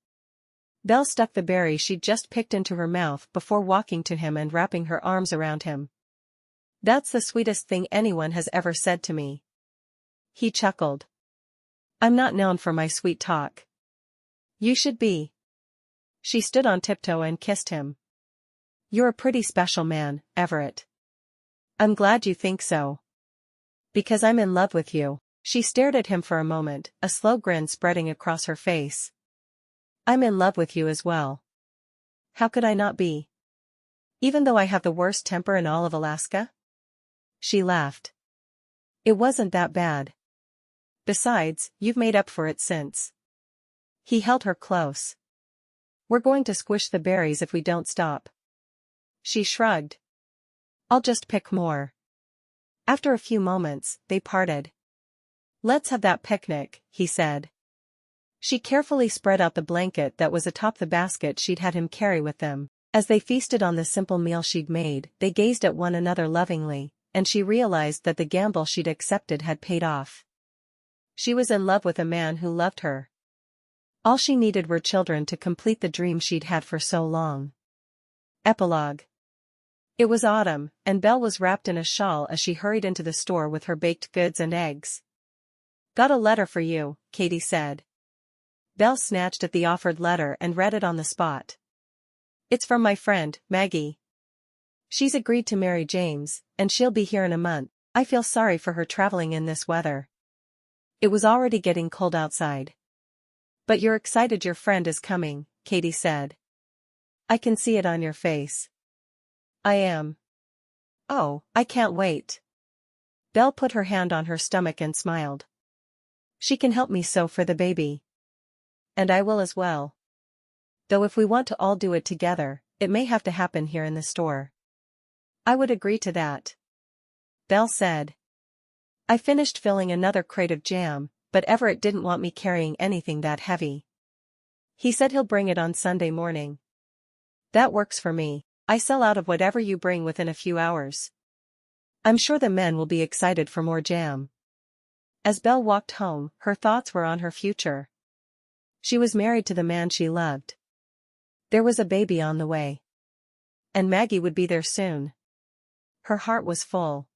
Belle stuck the berry she'd just picked into her mouth before walking to him and wrapping her arms around him. "That's the sweetest thing anyone has ever said to me." He chuckled. I'm not known for my sweet talk. You should be. She stood on tiptoe and kissed him. You're a pretty special man, Everett. I'm glad you think so. Because I'm in love with you. She stared at him for a moment, a slow grin spreading across her face. I'm in love with you as well. How could I not be? Even though I have the worst temper in all of Alaska? She laughed. It wasn't that bad. Besides, you've made up for it since. He held her close. We're going to squish the berries if we don't stop. She shrugged. I'll just pick more. After a few moments, they parted. Let's have that picnic, he said. She carefully spread out the blanket that was atop the basket she'd had him carry with them. As they feasted on the simple meal she'd made, they gazed at one another lovingly, and she realized that the gamble she'd accepted had paid off. She was in love with a man who loved her. All she needed were children to complete the dream she'd had for so long. Epilogue. It was autumn, and Belle was wrapped in a shawl as she hurried into the store with her baked goods and eggs. Got a letter for you, Katie said. Belle snatched at the offered letter and read it on the spot. It's from my friend, Maggie. She's agreed to marry James, and she'll be here in a month. I feel sorry for her traveling in this weather. It was already getting cold outside. But you're excited your friend is coming, Katie said. I can see it on your face. I am. Oh, I can't wait. Belle put her hand on her stomach and smiled. She can help me sew for the baby. And I will as well. Though if we want to all do it together, it may have to happen here in the store. I would agree to that. Belle said. I finished filling another crate of jam, but Everett didn't want me carrying anything that heavy. He said he'll bring it on Sunday morning. That works for me. I sell out of whatever you bring within a few hours. I'm sure the men will be excited for more jam. As Belle walked home, her thoughts were on her future. She was married to the man she loved. There was a baby on the way. And Maggie would be there soon. Her heart was full.